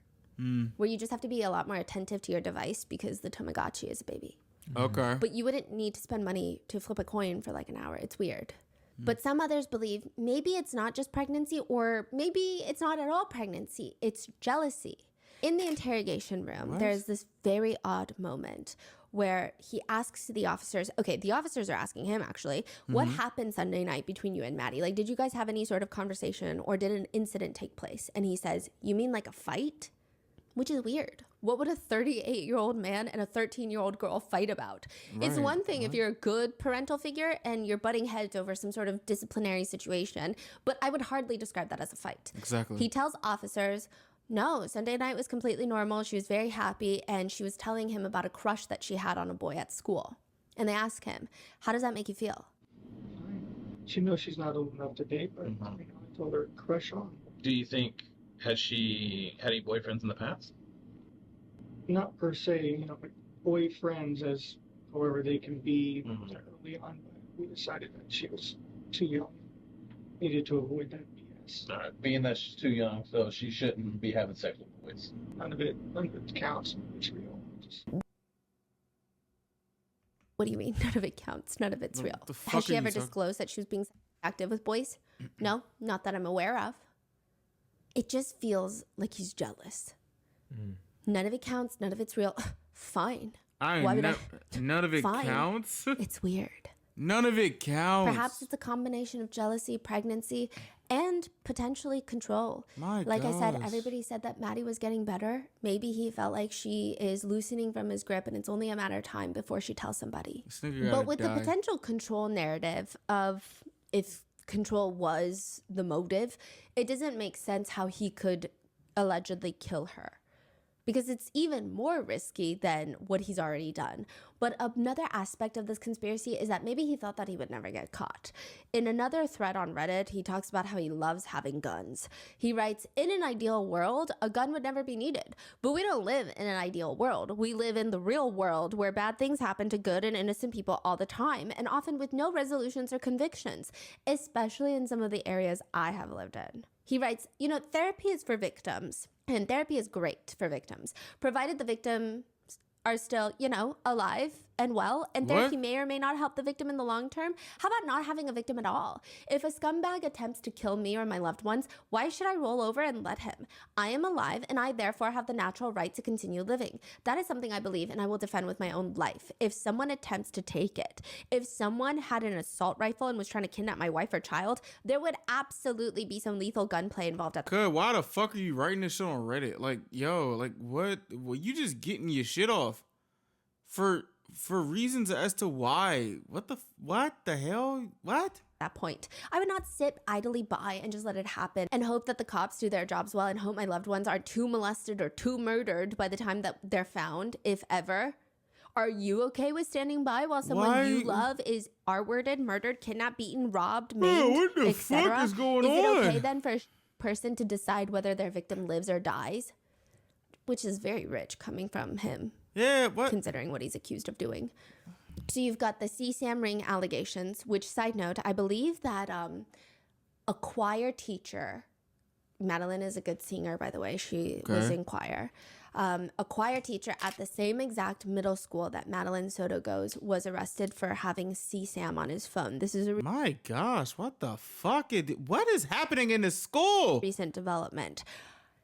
Where you just have to be a lot more attentive to your device because the Tamagotchi is a baby. Okay. But you wouldn't need to spend money to flip a coin for like an hour. It's weird. But some others believe maybe it's not just pregnancy, or maybe it's not at all pregnancy. It's jealousy. In the interrogation room, there's this very odd moment where he asks the officers, okay, the officers are asking him actually, what happened Sunday night between you and Maddie? Like, did you guys have any sort of conversation, or did an incident take place? And he says, you mean like a fight? Which is weird. What would a 38-year-old man and a 13-year-old girl fight about? It's one thing if you're a good parental figure and you're butting heads over some sort of disciplinary situation, but I would hardly describe that as a fight. Exactly. He tells officers, no, Sunday night was completely normal. She was very happy, and she was telling him about a crush that she had on a boy at school. And they ask him, how does that make you feel? She knows she's not old enough to date, but I told her crush on. Do you think, has she had any boyfriends in the past? Not per se, but boyfriends as however they can be early on. But we decided that she was too young, needed to avoid that BS. All right, being that she's too young, so she shouldn't be having sex with boys. None of it counts. It's real. What do you mean? None of it counts. None of it's real. Has she ever disclosed that she was being active with boys? No, not that I'm aware of. It just feels like he's jealous. None of it counts. None of it's real. Fine. None of it counts? It's weird. None of it counts. Perhaps it's a combination of jealousy, pregnancy, and potentially control. Like I said, everybody said that Maddie was getting better. Maybe he felt like she is loosening from his grip, and it's only a matter of time before she tells somebody. But with the potential control narrative of if control was the motive, it doesn't make sense how he could allegedly kill her, because it's even more risky than what he's already done. But another aspect of this conspiracy is that maybe he thought that he would never get caught. In another thread on Reddit, he talks about how he loves having guns. He writes, in an ideal world, a gun would never be needed. But we don't live in an ideal world. We live in the real world where bad things happen to good and innocent people all the time, and often with no resolutions or convictions, especially in some of the areas I have lived in. He writes, therapy is for victims. And therapy is great for victims, provided the victims are still, alive and well. And therapy may or may not help the victim in the long term. How about not having a victim at all? If a scumbag attempts to kill me or my loved ones, why should I roll over and let him? I am alive, and I therefore have the natural right to continue living. That is something I believe, and I will defend with my own life. If someone attempts to take it, if someone had an assault rifle and was trying to kidnap my wife or child, there would absolutely be some lethal gunplay involved. Why the fuck are you writing this shit on Reddit? Like, what? Well, you just getting your shit off for reasons as to why. What the hell? What? That point, I would not sit idly by and just let it happen and hope that the cops do their jobs well and hope my loved ones aren't too molested or too murdered by the time that they're found, if ever. Are you okay with standing by while someone you love is R-worded, murdered, kidnapped, beaten, robbed, maimed, what the fuck is going on? Is it okay then for a person to decide whether their victim lives or dies? Which is very rich coming from him. Yeah, what? Considering what he's accused of doing. So you've got the CSAM ring allegations, which, side note, I believe that a choir teacher, Madeline is a good singer, by the way. She was in choir. A choir teacher at the same exact middle school that Madeline Soto goes was arrested for having CSAM on his phone. This is my gosh, what the fuck? What is happening in this school? Recent development.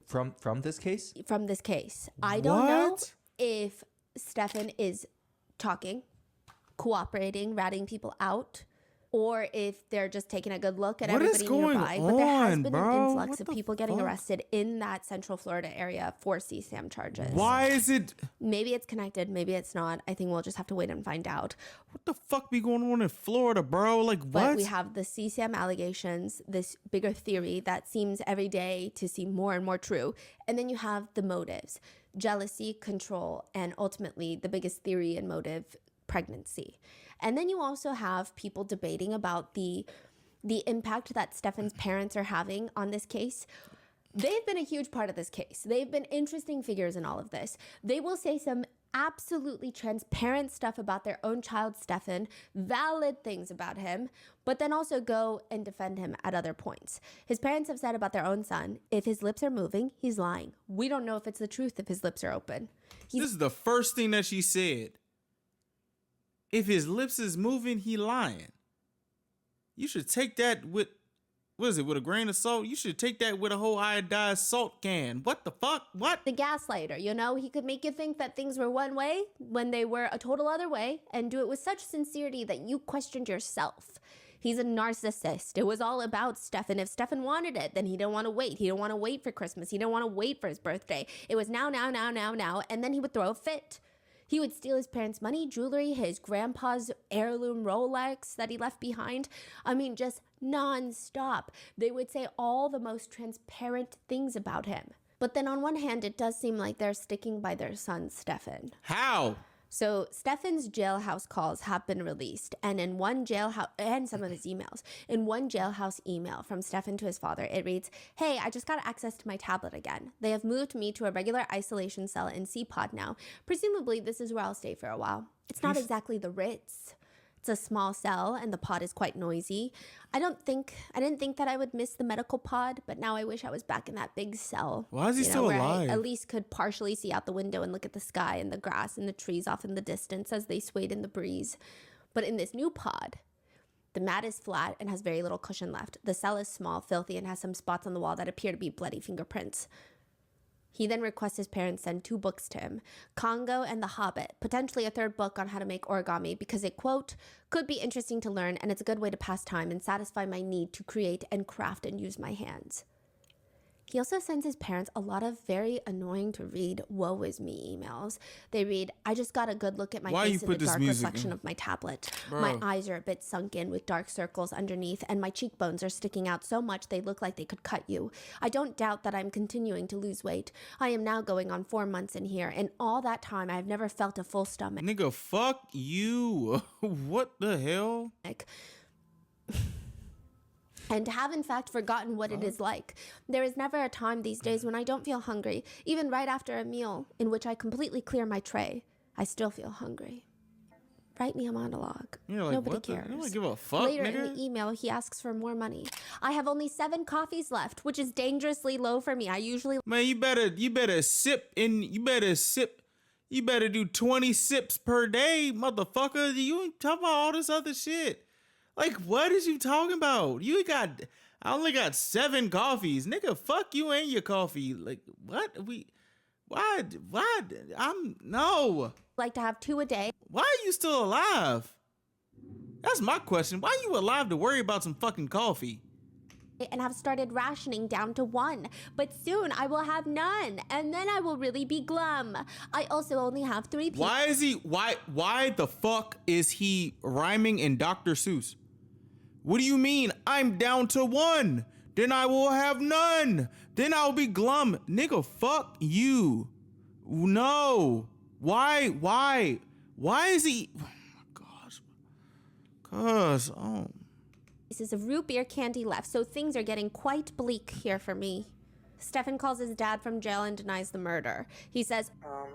From this case? From this case. I don't know if Stefan is talking, cooperating, ratting people out, or if they're just taking a good look at everybody nearby. But there has been an influx of people getting arrested in that Central Florida area for CSAM charges. Why is it? Maybe it's connected, maybe it's not. I think we'll just have to wait and find out. What the fuck be going on in Florida, bro? Like, what? But we have the CSAM allegations, this bigger theory that seems every day to seem more and more true. And then you have the motives, jealousy, control, and ultimately the biggest theory and motive, pregnancy. And then you also have people debating about the impact that Stefan's parents are having on this case. They've been a huge part of this case. They've been interesting figures in all of this. They will say some absolutely transparent stuff about their own child, Stefan, valid things about him, but then also go and defend him at other points. His parents have said about their own son, if his lips are moving, he's lying. We don't know if it's the truth if his lips are open. This is the first thing that she said. If his lips is moving, he lying. You should take that with, what is it, with a grain of salt? You should take that with a whole iodized salt can. What the fuck? What? The gaslighter, you know? He could make you think that things were one way when they were a total other way and do it with such sincerity that you questioned yourself. He's a narcissist. It was all about Stefan. If Stefan wanted it, then he didn't want to wait. He didn't want to wait for Christmas. He didn't want to wait for his birthday. It was now, and then he would throw a fit. He would steal his parents' money, jewelry, his grandpa's heirloom Rolex that he left behind. I mean, just nonstop. They would say all the most transparent things about him. But then on one hand, it does seem like they're sticking by their son, Stefan. How? So Stefan's jailhouse calls have been released, and in one jailhouse, and some of his emails, in one jailhouse email from Stefan to his father, it reads, "Hey, I just got access to my tablet again. They have moved me to a regular isolation cell in C-Pod now. Presumably, this is where I'll stay for a while. It's not exactly the Ritz. It's a small cell, and the pod is quite noisy. I didn't think that I would miss the medical pod, but now I wish I was back in that big cell. Why is he still where alive? I at least could partially see out the window and look at the sky and the grass and the trees off in the distance as they swayed in the breeze. But in this new pod, the mat is flat and has very little cushion left. The cell is small, filthy, and has some spots on the wall that appear to be bloody fingerprints." He then requests his parents send 2 books to him, Congo and The Hobbit, potentially a 3rd book on how to make origami because it, quote, "could be interesting to learn and it's a good way to pass time and satisfy my need to create and craft and use my hands." He also sends his parents a lot of very annoying to read woe is me emails. They read, "I just got a good look at my Why you face in put the this dark music reflection in? of my tablet. Bro. My eyes are a bit sunken with dark circles underneath and my cheekbones are sticking out so much they look like they could cut you. I don't doubt that I'm continuing to lose weight. I am now going on 4 months in here and all that time I've never felt a full stomach." Nigga, fuck you. What the hell? And have in fact forgotten what it is like. There is never a time these days when I don't feel hungry, even right after a meal in which I completely clear my tray. I still feel hungry. Write me a monologue. You're like, Nobody what the- cares. you don't give a fuck, Later nigga? in the email, he asks for more money. I have only 7 coffees left, which is dangerously low for me. I usually Man, you better sip and you better do 20 sips per day, motherfucker. You ain't talking about all this other shit. Like, what is you talking about? I only got 7 coffees. Nigga, fuck you and your coffee. Like, what? Why? No. like to have 2 a day. Why are you still alive? That's my question. Why are you alive to worry about some fucking coffee? And have started rationing down to 1, but soon I will have none, and then I will really be glum. I also only have 3 people. Why the fuck is he rhyming in Dr. Seuss? What do you mean? I'm down to 1. Then I will have none. Then I'll be glum. Nigga, fuck you. No. Why is he? Oh my gosh. Pieces of root beer candy left, so things are getting quite bleak here for me. Stefan calls his dad from jail and denies the murder. He says,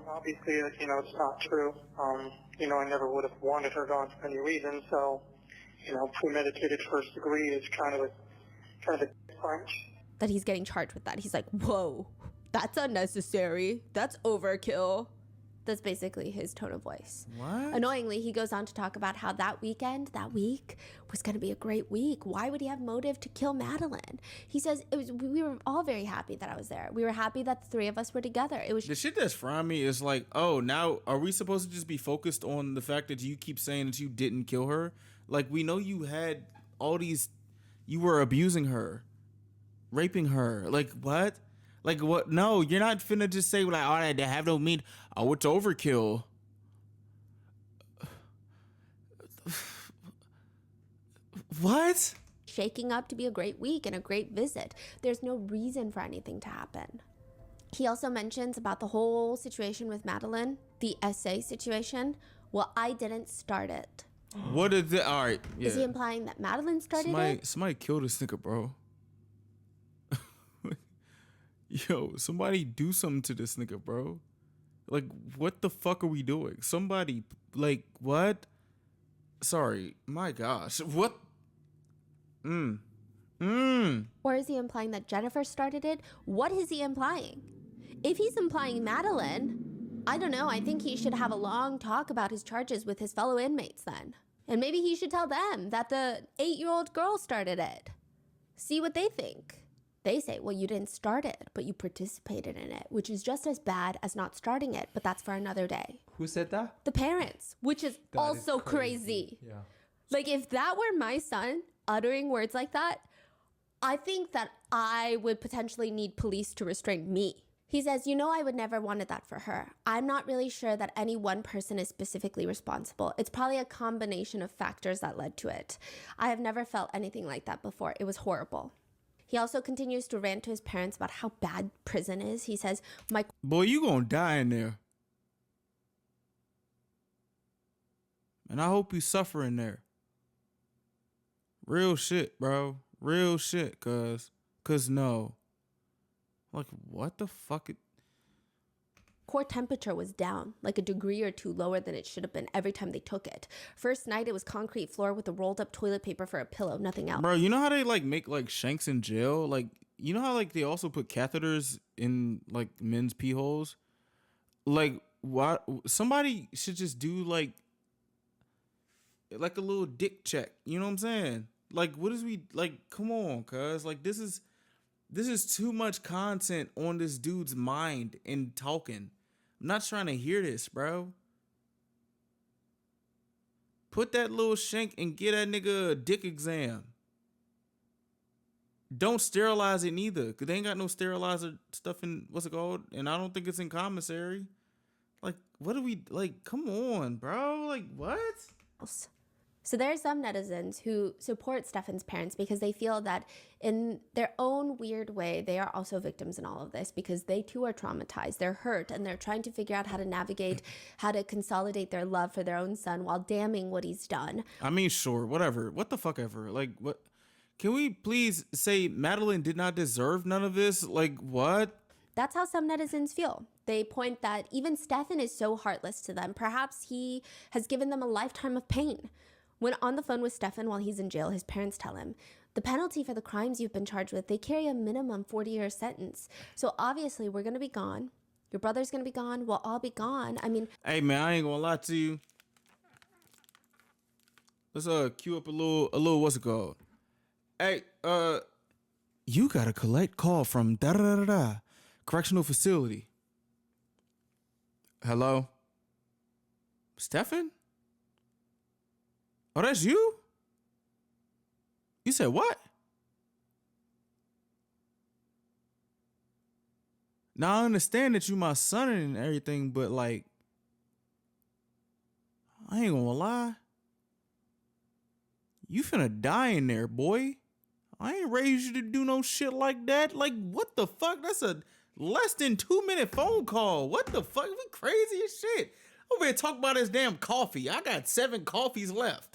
Obviously, it's not true. I never would have wanted her gone for any reason, so, premeditated first degree is kind of a punch. that he's getting charged with that. He's like, whoa, that's unnecessary. That's overkill. That's basically his tone of voice. What? Annoyingly, he goes on to talk about how that week was going to be a great week. Why would he have motive to kill Madeline? He says we were all very happy that I was there. We were happy that the 3 of us were together. It was The shit that's frying me is like, oh, now are we supposed to just be focused on the fact that you keep saying that you didn't kill her? Like, we know you had all these, you were abusing her, raping her. Like, what? Like, what? No, you're not finna just say, like, all right, they have no meat. Oh, it's overkill. What? shaking up to be a great week and a great visit. There's no reason for anything to happen. He also mentions about the whole situation with Madeline, the essay situation. Well, I didn't start it. What is it? All right. Yeah. Is he implying that Madeline started it? Somebody killed this nigga, bro. Yo, somebody do something to this nigga, bro. Like, what the fuck are we doing? Somebody, like, what? Sorry, my gosh, what? Or is he implying that Jennifer started it? What is he implying? If he's implying Madeline, I don't know. I think he should have a long talk about his charges with his fellow inmates then. And maybe he should tell them that the 8-year-old girl started it. See what they think. They say, well, you didn't start it, but you participated in it, which is just as bad as not starting it, but that's for another day. Who said that? The parents, which is That also is crazy. Yeah. Like, if that were my son uttering words like that, I think that I would potentially need police to restrain me. He says, I would never wanted that for her. I'm not really sure that any one person is specifically responsible. It's probably a combination of factors that led to it. I have never felt anything like that before. It was horrible. He also continues to rant to his parents about how bad prison is. He says, Boy, you gonna die in there. And I hope you suffer in there. Real shit, bro. Real shit, cuz no. Like, what the fuck? core temperature was down, like a degree or two lower than it should have been every time they took it. First night, it was concrete floor with a rolled up toilet paper for a pillow, nothing else. Bro, you know how they like make like shanks in jail? Like, you know how like they also put catheters in like men's pee holes? Like, what? Somebody should just do like a little dick check. You know what I'm saying? Like, what is we like? Come on, cuz like this is too much content on this dude's mind and talking. I'm not trying to hear this, bro. Put that little shank and get that nigga a dick exam. Don't sterilize it neither, because they ain't got no sterilizer stuff in, what's it called? And I don't think it's in commissary. Like, what do we, like, come on, bro. Like, what? So there are some netizens who support Stefan's parents because they feel that in their own weird way, they are also victims in all of this because they too are traumatized. They're hurt and they're trying to figure out how to navigate, how to consolidate their love for their own son while damning what he's done. I mean, sure, whatever. What the fuck ever. Like, what? Can we please say Madeline did not deserve none of this? Like, what? That's how some netizens feel. They point that even Stefan is so heartless to them. Perhaps he has given them a lifetime of pain. When on the phone with Stefan while he's in jail, his parents tell him, the penalty for the crimes you've been charged with, they carry a minimum 40-year sentence. So obviously we're going to be gone. Your brother's going to be gone. We'll all be gone. I mean... Hey, man, I ain't going to lie to you. Let's cue up a little what's it called? Hey, you got a collect call from da-da-da-da-da correctional facility. Hello? Stefan? Oh, that's you? You said what? Now, I understand that you my son and everything, but like, I ain't gonna lie. You finna die in there, boy. I ain't raised you to do no shit like that. Like, what the fuck? That's a less than 2-minute phone call. What the fuck? We crazy as shit. Over here talking about this damn coffee. I got 7 coffees left.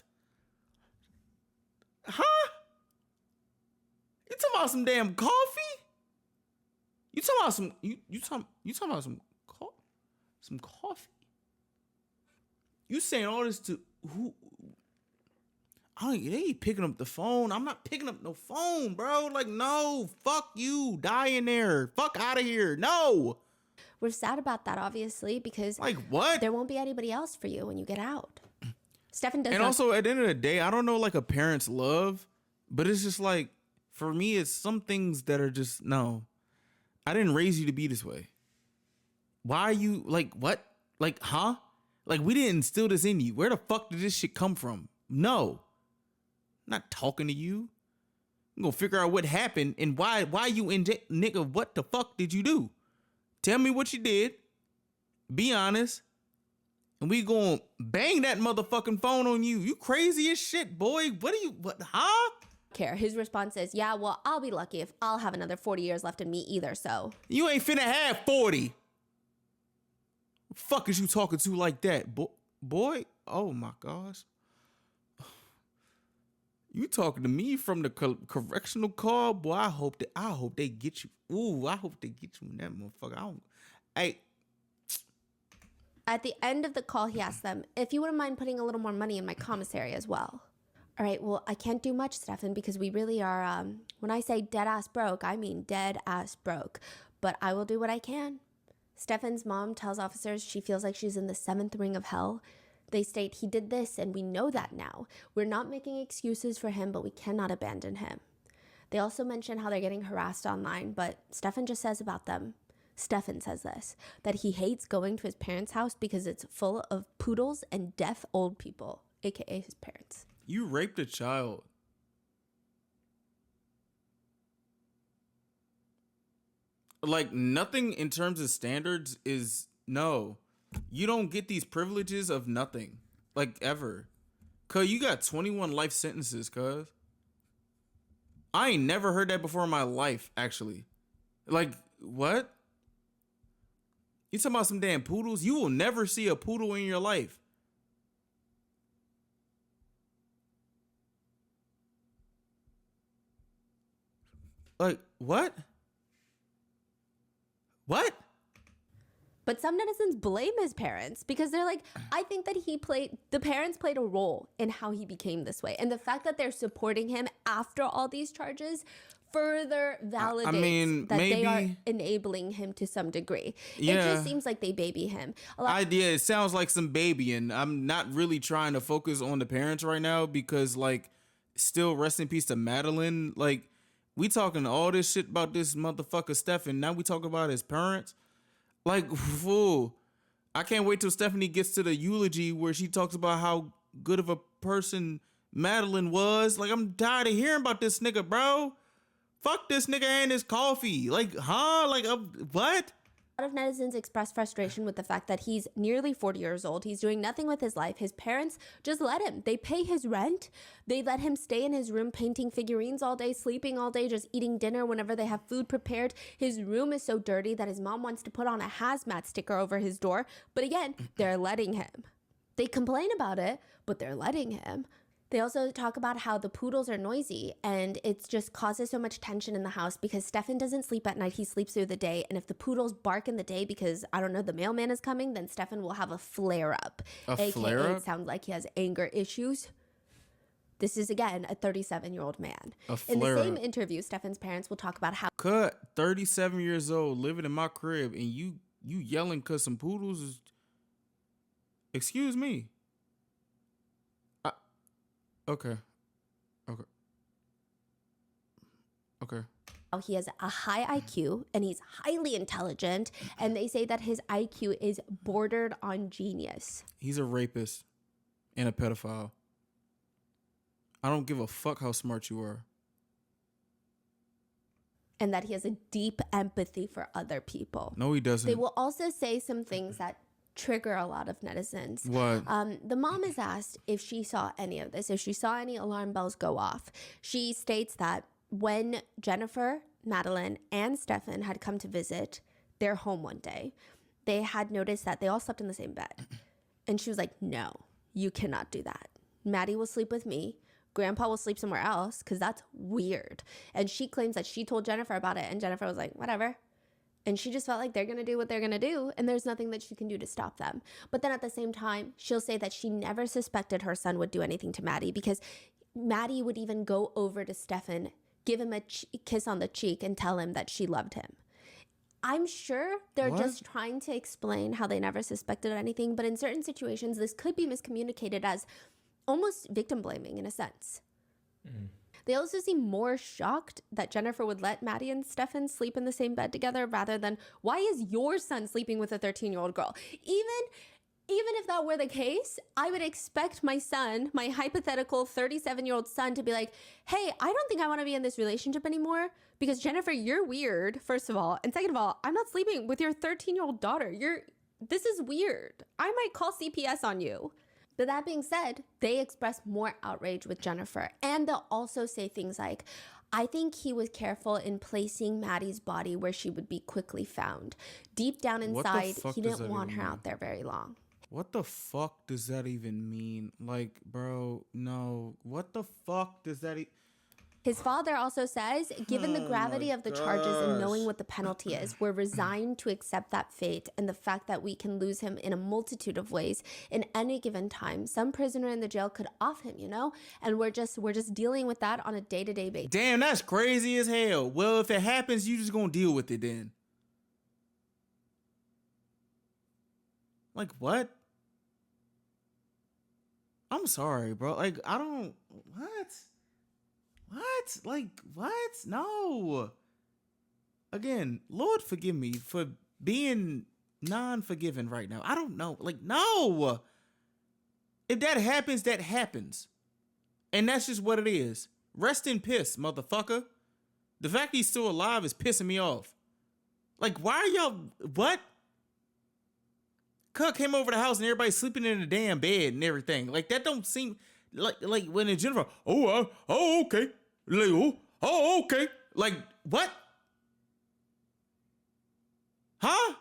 Huh? You talking about some damn coffee? You talking about some you talking about some coffee? You saying all this to who? They ain't picking up the phone. I'm not picking up no phone, bro. Like, no, fuck you. Die in there. Fuck out of here. No. We're sad about that, obviously, because like what? There won't be anybody else for you when you get out. Stefan does. And also, at the end of the day, I don't know like a parent's love, but it's just like, for me, it's some things that are just, no, I didn't raise you to be this way. Why are you, like, what? Like, huh? Like, we didn't instill this in you. Where the fuck did this shit come from? No. I'm not talking to you. I'm gonna figure out what happened and why you inject, nigga, what the fuck did you do? Tell me what you did. Be honest. And we gonna bang that motherfucking phone on you. You crazy as shit, boy. What, huh? Care. His response is, yeah, well, I'll be lucky if I'll have another 40 years left in me either, so. You ain't finna have 40. Fuck is you talking to like that? Boy, oh my gosh. You talking to me from the correctional call? Boy, I hope they get you. Ooh, I hope they get you in that motherfucker. Hey, At the end of the call, he asked them, if you wouldn't mind putting a little more money in my commissary as well. All right, well, I can't do much, Stefan, because we really are, when I say dead ass broke, I mean dead ass broke. But I will do what I can. Stefan's mom tells officers she feels like she's in the 7th ring of hell. They state he did this and we know that now. We're not making excuses for him, but we cannot abandon him. They also mention how they're getting harassed online, but Stefan just says about them, Stefan says this, that he hates going to his parents' house because it's full of poodles and deaf old people, aka his parents. You raped a child. Like, nothing in terms of standards is, no. You don't get these privileges of nothing. Like, ever. Cuz you got 21 life sentences, cuz. I ain't never heard that before in my life, actually. Like, what? You talking about some damn poodles? You will never see a poodle in your life. Like, what? What? But some netizens blame his parents because they're like, I think that the parents played a role in how he became this way. And the fact that they're supporting him after all these charges further validates that maybe, they are enabling him to some degree. Yeah. It just seems like they baby him. It sounds like some babying. I'm not really trying to focus on the parents right now because, like, still rest in peace to Madeline. Like, we talking all this shit about this motherfucker Stefan. Now we talking about his parents. Like, fool. I can't wait till Stephanie gets to the eulogy where she talks about how good of a person Madeline was. Like, I'm tired of hearing about this nigga, bro. Fuck this nigga and his coffee. Like, huh? Like, what? A lot of netizens express frustration with the fact that he's nearly 40 years old. He's doing nothing with his life. His parents just let him. They pay his rent. They let him stay in his room painting figurines all day, sleeping all day, just eating dinner whenever they have food prepared. His room is so dirty that his mom wants to put on a hazmat sticker over his door. But again, they're letting him. They complain about it, but they're letting him. They also talk about how the poodles are noisy and it just causes so much tension in the house because Stefan doesn't sleep at night. He sleeps through the day. And if the poodles bark in the day because, I don't know, the mailman is coming, then Stefan will have a flare up. AKA it sounds like he has anger issues. This is, again, a 37-year-old man. In the same interview, Stefan's parents will talk about how... 37 years old, living in my crib, and you yelling because some poodles is... Excuse me. Okay. He has a high IQ and he's highly intelligent, and they say that his IQ is bordered on genius. He's a rapist and a pedophile. I don't give a fuck how smart you are. And that he has a deep empathy for other people. No, he doesn't. They will also say some things that trigger a lot of netizens. What? The mom is asked if she saw any of this, if she saw any alarm bells go off. She states that when Jennifer, Madeline, and Stefan had come to visit their home one day, they had noticed that they all slept in the same bed. And she was like, no, you cannot do that. Maddie will sleep with me. Grandpa will sleep somewhere else because that's weird. And she claims that she told Jennifer about it, and Jennifer was like, whatever. And she just felt like they're going to do what they're going to do, and there's nothing that she can do to stop them. But then at the same time, she'll say that she never suspected her son would do anything to Maddie because Maddie would even go over to Stefan, give him a kiss on the cheek, and tell him that she loved him. I'm sure they're just trying to explain how they never suspected anything, but in certain situations, this could be miscommunicated as almost victim blaming in a sense. They also seem more shocked that Jennifer would let Maddie and Stefan sleep in the same bed together rather than, why is your son sleeping with a 13-year-old girl? Even if that were the case, I would expect my son, my hypothetical 37-year-old son, to be like, hey, I don't think I want to be in this relationship anymore because Jennifer, you're weird, first of all. And second of all, I'm not sleeping with your 13-year-old daughter. This is weird. I might call CPS on you. But that being said, they express more outrage with Jennifer. And they'll also say things like, I think he was careful in placing Maddie's body where she would be quickly found. Deep down inside, he didn't want her out there very long. What the fuck does that even mean? Like, bro, no. What the fuck does that His father also says, given the gravity of the charges and knowing gosh. what the penalty is, we're resigned to accept that fate and the fact that we can lose him in a multitude of ways in any given time. Some prisoner in the jail could off him, you know? And we're just dealing with that on a day-to-day basis. Damn, that's crazy as hell. Well, if it happens, you just gonna deal with it then. Like, what? I'm sorry, bro. Like, I don't... What? What? Like, what? No. Again, Lord forgive me for being non-forgiving right now. I don't know. Like, no. If that happens, that happens. And that's just what it is. Rest in piss, motherfucker. The fact he's still alive is pissing me off. Like, why are y'all... What? Cook came over the house and everybody's sleeping in the damn bed and everything. Like, that don't seem... Like when in Jennifer... okay. Like, okay. Like, what? Huh?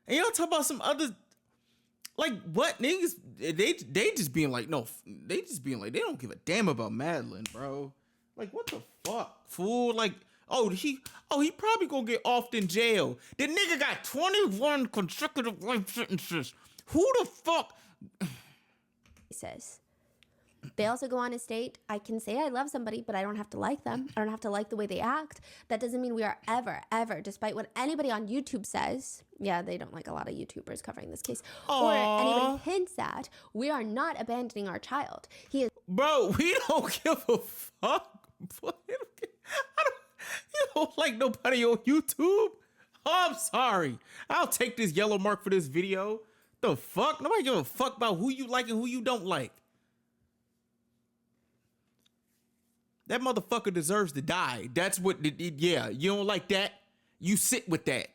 And y'all talk about some other... Like, what? Niggas, they just being like, no, they just being like, they don't give a damn about Madeline, bro. Like, what the fuck, fool? Like, he probably gonna get off in jail. The nigga got 21 consecutive life sentences. Who the fuck? He says. They also go on to state, I can say I love somebody, but I don't have to like them. I don't have to like the way they act. That doesn't mean we are ever, despite what anybody on YouTube says. Yeah, they don't like a lot of YouTubers covering this case. Aww. Or anybody hints at, we are not abandoning our child. He is... Bro, we don't give a fuck. You don't like nobody on YouTube? Oh, I'm sorry. I'll take this yellow mark for this video. The fuck? Nobody give a fuck about who you like and who you don't like. That motherfucker deserves to die. That's what, yeah, you don't like that? You sit with that.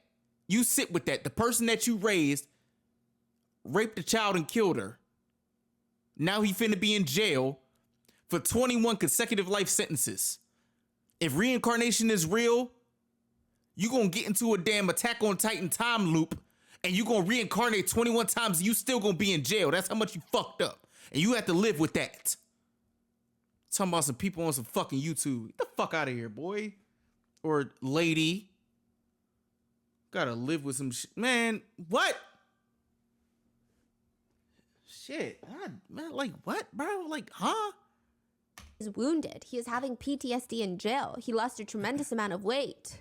You sit with that. The person that you raised raped a child and killed her. Now he finna be in jail for 21 consecutive life sentences. If reincarnation is real, you gonna get into a damn Attack on Titan time loop and you gonna reincarnate 21 times and you still gonna be in jail. That's how much you fucked up. And you have to live with that. Talking about some people on some fucking YouTube. Get the fuck out of here, boy. Or lady. Gotta live with some shit. Man, what? Shit. God, man, like, what, bro? Like, huh? Is wounded. He is having PTSD in jail. He lost a tremendous amount of weight.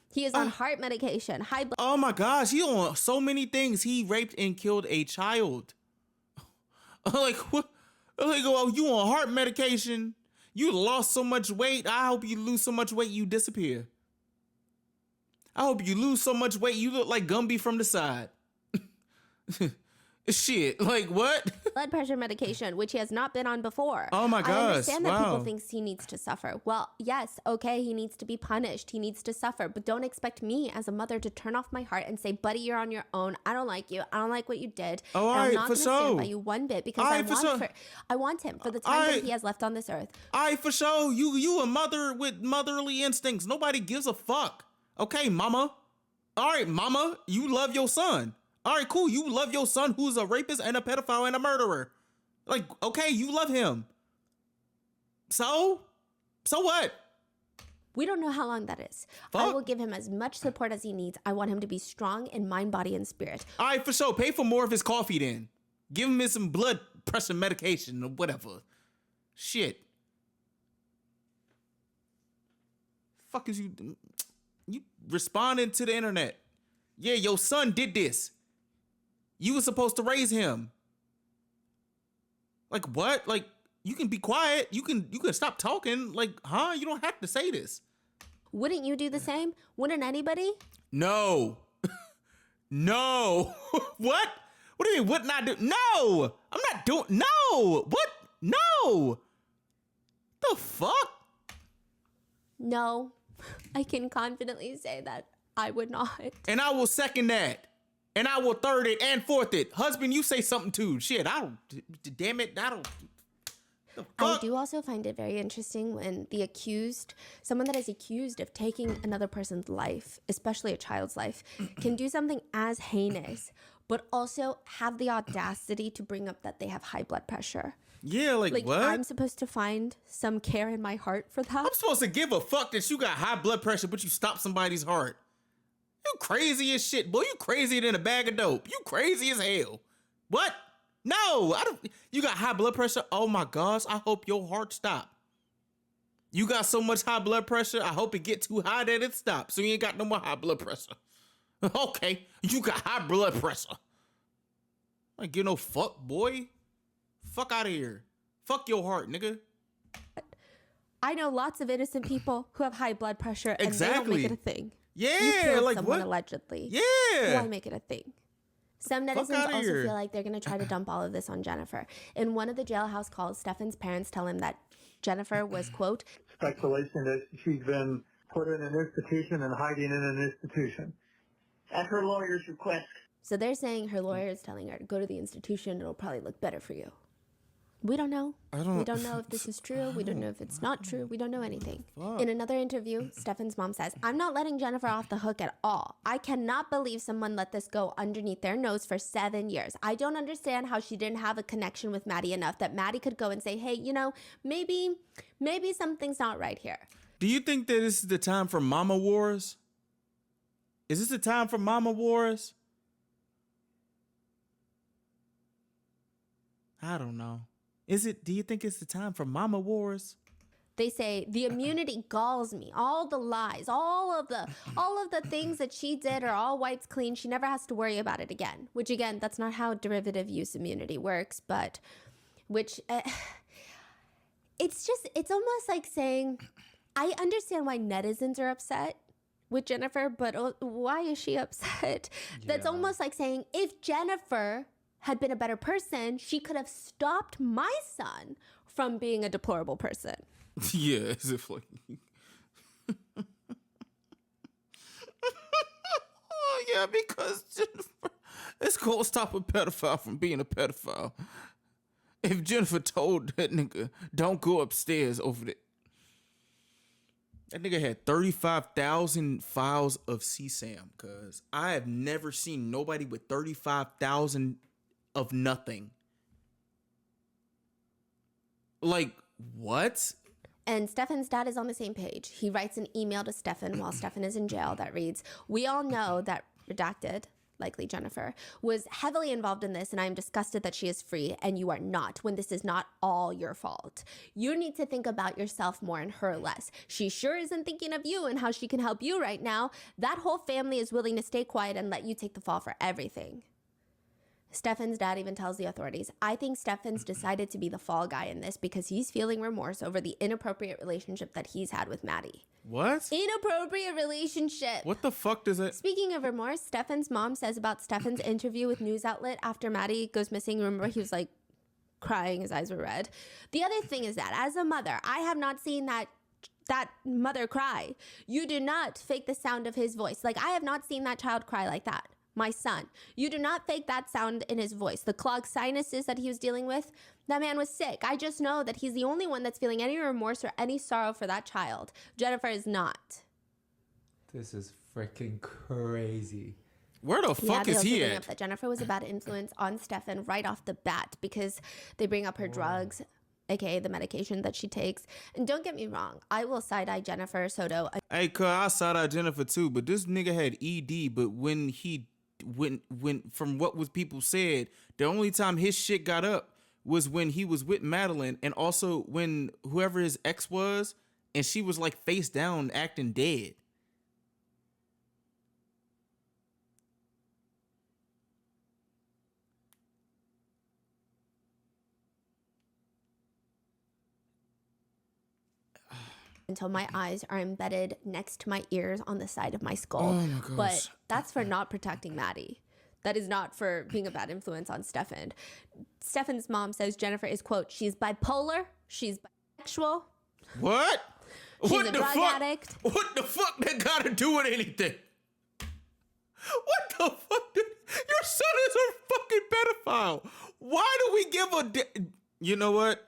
He is on heart medication, high blood. Oh my gosh, he on so many things. He raped and killed a child. Like, what? Like, oh, you on heart medication? You lost so much weight. I hope you lose so much weight you disappear. I hope you lose so much weight you look like Gumby from the side. Shit, like what? Blood pressure medication, which he has not been on before. Oh my gosh, I understand that wow. people think he needs to suffer. Well, yes, okay, he needs to be punished. He needs to suffer. But don't expect me as a mother to turn off my heart and say, buddy, you're on your own. I don't like you. I don't like what you did. Oh, and I'm right, not for going to stand sure. by you one bit because All right, I want him for the time that he has left on this earth. All right, for sure. You a mother with motherly instincts. Nobody gives a fuck. Okay, mama. All right, mama, you love your son. All right, cool. You love your son who's a rapist and a pedophile and a murderer. Like, okay, you love him. So what? We don't know how long that is. Fuck. I will give him as much support as he needs. I want him to be strong in mind, body, and spirit. All right, for sure. Pay for more of his coffee then. Give him some blood pressure medication or whatever. Shit. Fuck is you responding to the internet. Yeah, your son did this. You were supposed to raise him. Like what? Like you can be quiet. You can stop talking. Like, huh? You don't have to say this. Wouldn't you do the same? Wouldn't anybody? No. No. What? What do you mean? Wouldn't I do? No. I'm not doing. No. What? No. The fuck? No. I can confidently say that I would not. And I will second that. And I will third it and fourth it. Husband, you say something too. Shit, I don't. Damn it, I don't. I do also find it very interesting when the accused, someone that is accused of taking another person's life, especially a child's life, can do something as heinous, but also have the audacity to bring up that they have high blood pressure. Yeah, like what? I'm supposed to find some care in my heart for that? I'm supposed to give a fuck that you got high blood pressure, but you stop somebody's heart. You crazy as shit, boy. You crazier than a bag of dope. You crazy as hell. What? No, I don't. You got high blood pressure? Oh my gosh, I hope your heart stop. You got so much high blood pressure, I hope it get too high that it stops, so you ain't got no more high blood pressure. Okay, you got high blood pressure. I ain't give no fuck, boy. Fuck out of here. Fuck your heart, nigga. I know lots of innocent people who have high blood pressure and they don't Exactly. make it a thing. Yeah, You killed like someone what? allegedly. Yeah. Why make it a thing? Some Fuck netizens outta also here. feel like they're going to try to dump all of this on Jennifer. In one of the jailhouse calls, Stefan's parents tell him that Jennifer was, quote, speculation that she's been put in an institution and hiding in an institution. At her lawyer's request. so they're saying her lawyer is telling her to go to the institution. It'll probably look better for you. We don't know. We don't know if this is true. We don't know if it's not true. We don't know anything. In another interview, Stefan's mom says, I'm not letting Jennifer off the hook at all. I cannot believe someone let this go underneath their nose for 7 years. I don't understand how she didn't have a connection with Maddie enough that Maddie could go and say, hey, you know, maybe something's not right here. Do you think that this is the time for mama wars? Is this the time for mama wars? I don't know. Do you think it's the time for mama wars? They say the immunity galls me. All the lies, all of the things that she did are all wiped clean. She never has to worry about it again. Which again, that's not how derivative use immunity works. But it's almost like saying, I understand why netizens are upset with Jennifer, but why is she upset? That's almost like saying, if Jennifer had been a better person, she could have stopped my son from being a deplorable person. Yeah, as if like... Oh, yeah, because Jennifer... It's called stop a pedophile from being a pedophile. If Jennifer told that nigga, don't go upstairs over there. That nigga had 35,000 files of CSAM, cuz I have never seen nobody with 35,000 of nothing. Like, what? And Stefan's dad is on the same page. He writes an email to Stefan while Stefan is in jail that reads, we all know that redacted, likely Jennifer, was heavily involved in this, and I am disgusted that she is free and you are not, when this is not all your fault. You need to think about yourself more and her less. She sure isn't thinking of you and how she can help you right now. That whole family is willing to stay quiet and let you take the fall for everything. Stefan's dad even tells the authorities, I think Stefan's decided to be the fall guy in this because he's feeling remorse over the inappropriate relationship that he's had with Maddie. What? Inappropriate relationship. What the fuck does that... Speaking of remorse, Stefan's mom says about Stefan's interview with news outlet after Maddie goes missing. Remember, he was like crying, his eyes were red. The other thing is that as a mother, I have not seen that mother cry. You do not fake the sound of his voice. Like, I have not seen that child cry like that. My son, you do not fake that sound in his voice. The clogged sinuses that he was dealing with, that man was sick. I just know that he's the only one that's feeling any remorse or any sorrow for that child. Jennifer is not. This is freaking crazy. Where the fuck is he bring at? Up that Jennifer was a bad influence on Stefan right off the bat because they bring up her drugs, aka the medication that she takes. And don't get me wrong, I will side-eye Jennifer Soto. Hey, cuz, I side-eye Jennifer too, but this nigga had ED, but when from what was people said, the only time his shit got up was when he was with Madeline, and also when whoever his ex was, and she was like face down acting dead. Until my eyes are embedded next to my ears on the side of my skull. Oh my gosh. But that's for not protecting Maddie. That is not for being a bad influence on Stefan. Stefan's mom says Jennifer is, quote, she's bipolar, she's bisexual. What? She's What a the drug fuck? addict. What the fuck that gotta do with anything? What the fuck? Your son is a fucking pedophile. Why do we give a... You know what?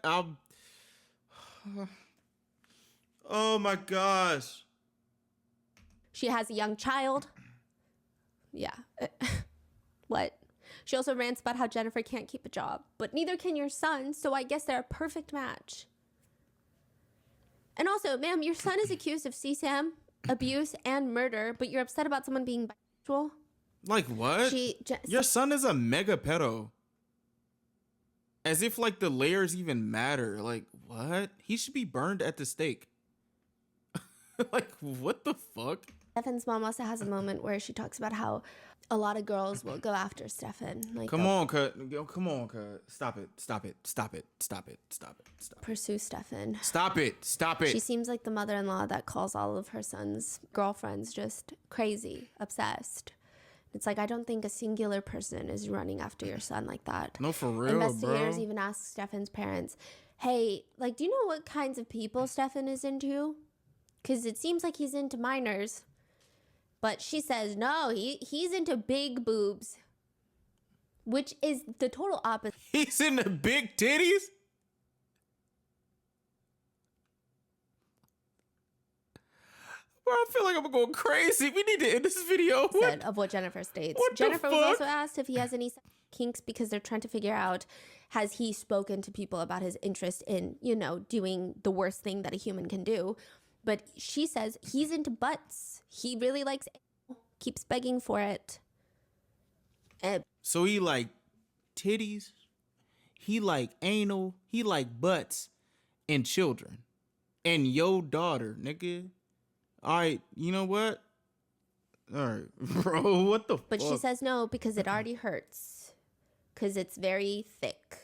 Oh my gosh. She has a young child. Yeah. What? She also rants about how Jennifer can't keep a job, but neither can your son, so I guess they're a perfect match. And also, ma'am, your son is accused of CSAM, abuse, and murder, but you're upset about someone being bisexual? Like what? Your son is a mega pedo. As if like the layers even matter. Like what? He should be burned at the stake. Like what the fuck? Stefan's mom also has a moment where she talks about how a lot of girls will go after Stefan. Like, come on, cut. Come on, cut. Stop it. Stop it. Stop it. Stop it. Stop it. Stop it. Pursue Stefan. Stop it. Stop it. She seems like the mother-in-law that calls all of her son's girlfriends just crazy, obsessed. It's like, I don't think a singular person is running after your son like that. No, for real, Investigators bro. even ask Stefan's parents, hey, like, do you know what kinds of people Stefan is into? Because it seems like he's into minors. But she says, no, he's into big boobs. Which is the total opposite. He's into big titties? Bro, I feel like I'm going crazy. We need to end this video. Of what Jennifer states. What the Jennifer was fuck? also asked if he has any kinks because they're trying to figure out, has he spoken to people about his interest in, doing the worst thing that a human can do? But she says he's into butts. He really likes anal, keeps begging for it. So he like titties, he like anal, he like butts, and children. And your daughter, nigga. All right, you know what? All right, bro, what the fuck? But she says no because it already hurts. Because it's very thick.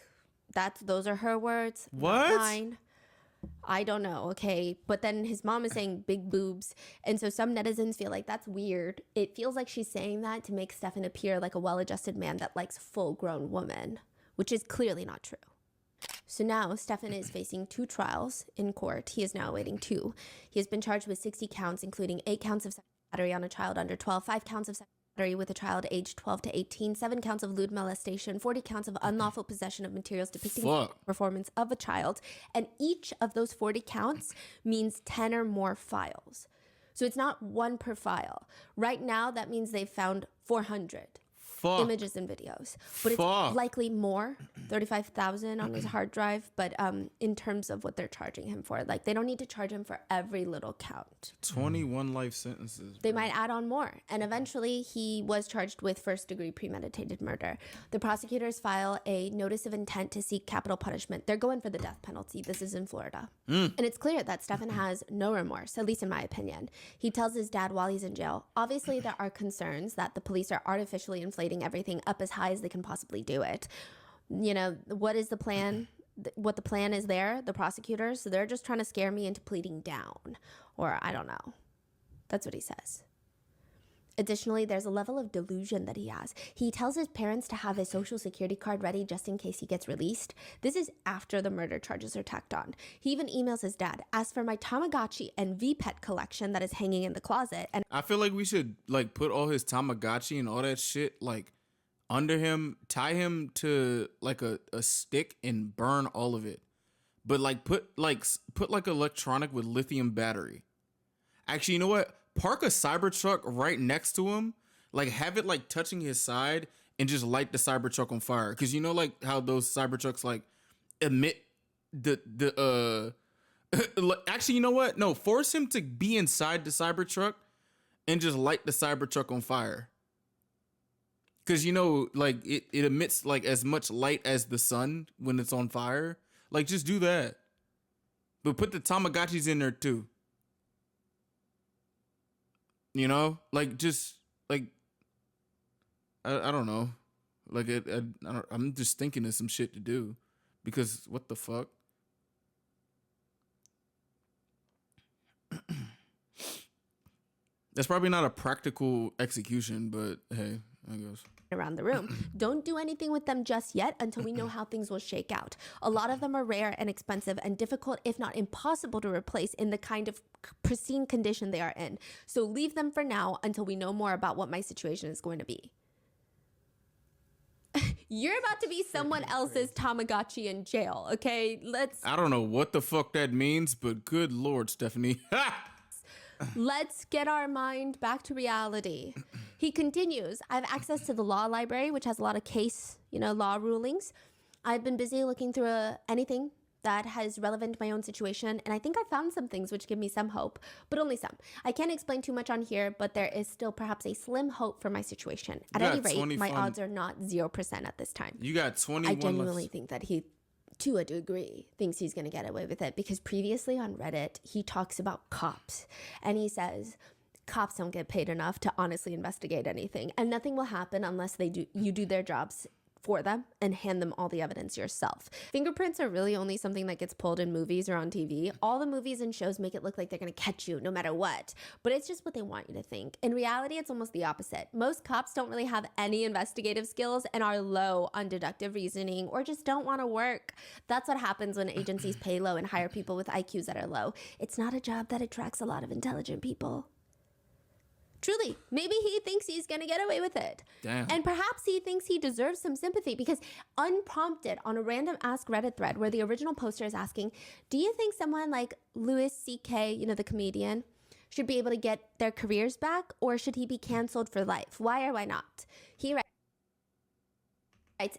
Those are her words. What? Not mine. I don't know, okay? But then his mom is saying big boobs. And so some netizens feel like that's weird. It feels like she's saying that to make Stefan appear like a well-adjusted man that likes full-grown women, which is clearly not true. So now Stefan is facing 2 trials in court. He is now awaiting 2. He has been charged with 60 counts, including 8 counts of sexual battery on a child under 12, 5 counts of sexual battery with a child aged 12 to 18, 7 counts of lewd molestation, 40 counts of unlawful possession of materials depicting the performance of a child. And each of those 40 counts means 10 or more files. So it's not 1 per file. Right now, that means they've found 400. Images and videos, but it's likely more, 35,000 on his hard drive. But in terms of what they're charging him for, like they don't need to charge him for every little count. 21 life sentences. They might add on more, and eventually he was charged with 1st-degree premeditated murder. The prosecutors file a notice of intent to seek capital punishment. They're going for the death penalty. This is in Florida, and it's clear that Stefan has no remorse, at least in my opinion. He tells his dad while he's in jail. Obviously, there are concerns that the police are artificially inflating everything up as high as they can possibly do it. What is the plan? What the plan is there, the prosecutors, so they're just trying to scare me into pleading down, or I don't know. That's what he says. Additionally, there's a level of delusion that he has. He tells his parents to have his social security card ready just in case he gets released. This is after the murder charges are tacked on. He even emails his dad, asks for my Tamagotchi and V-Pet collection that is hanging in the closet. And I feel like we should like put all his Tamagotchi and all that shit like under him, tie him to like a stick and burn all of it. But like put like electronic with lithium battery. Actually, you know what? Park a Cybertruck right next to him. Like have it like touching his side and just light the Cybertruck on fire. Cause you know like how those Cybertrucks like emit the actually, you know what? No, force him to be inside the Cybertruck and just light the Cybertruck on fire. Cause like it emits like as much light as the sun when it's on fire. Like just do that. But put the Tamagotchis in there too. Like just like I don't know. Like I'm just thinking of some shit to do because what the fuck? That's probably not a practical execution, but hey, I guess. Around the room. Don't do anything with them just yet until we know how things will shake out. A lot of them are rare and expensive and difficult, if not impossible, to replace in the kind of pristine condition they are in. So leave them for now until we know more about what my situation is going to be. You're about to be someone else's Tamagotchi in jail, okay? I don't know what the fuck that means, but good Lord, Stephanie. Let's get our mind back to reality. He continues, I have access to the law library, which has a lot of case, law rulings. I've been busy looking through anything that has relevant to my own situation, and I think I found some things which give me some hope, but only some. I can't explain too much on here, but there is still perhaps a slim hope for my situation. At any rate, my odds are not 0% at this time. You got 21 I genuinely think that he, to a degree, thinks he's going to get away with it, because previously on Reddit, he talks about cops, and he says, cops don't get paid enough to honestly investigate anything, and nothing will happen unless you do their jobs for them and hand them all the evidence yourself. Fingerprints are really only something that gets pulled in movies or on TV. All the movies and shows make it look like they're gonna catch you no matter what, but it's just what they want you to think. In reality, it's almost the opposite. Most cops don't really have any investigative skills and are low on deductive reasoning or just don't wanna work. That's what happens when agencies pay low and hire people with IQs that are low. It's not a job that attracts a lot of intelligent people. Truly, maybe he thinks he's going to get away with it. Damn. And perhaps he thinks he deserves some sympathy, because unprompted on a random Ask Reddit thread where the original poster is asking, do you think someone like Louis C.K., the comedian, should be able to get their careers back, or should he be canceled for life? Why or why not? He writes,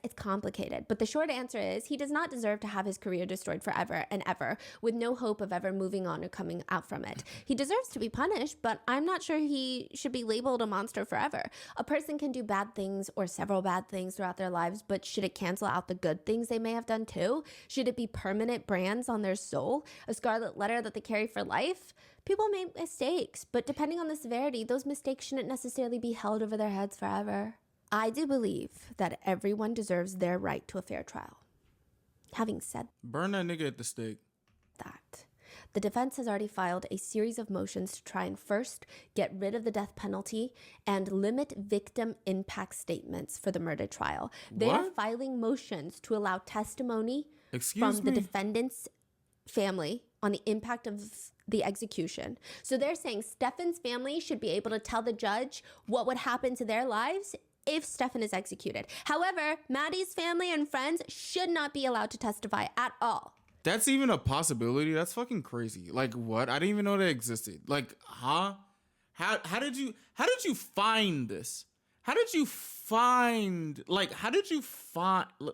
it's complicated, but the short answer is he does not deserve to have his career destroyed forever and ever, with no hope of ever moving on or coming out from it. He deserves to be punished, but I'm not sure he should be labeled a monster forever. A person can do bad things or several bad things throughout their lives, but should it cancel out the good things they may have done too? Should it be permanent brands on their soul, a scarlet letter that they carry for life? People make mistakes, but depending on the severity, those mistakes shouldn't necessarily be held over their heads forever. I do believe that everyone deserves their right to a fair trial. Having said burn that nigga at the stake. That, the defense has already filed a series of motions to try and first get rid of the death penalty and limit victim impact statements for the murder trial. They are filing motions to allow testimony from the defendant's family on the impact of the execution. So they're saying Stefan's family should be able to tell the judge what would happen to their lives if Stefan is executed. However, Maddie's family and friends should not be allowed to testify at all. That's even a possibility? That's fucking crazy. Like, what? I didn't even know that existed. Like, huh? How did you find this? How did you find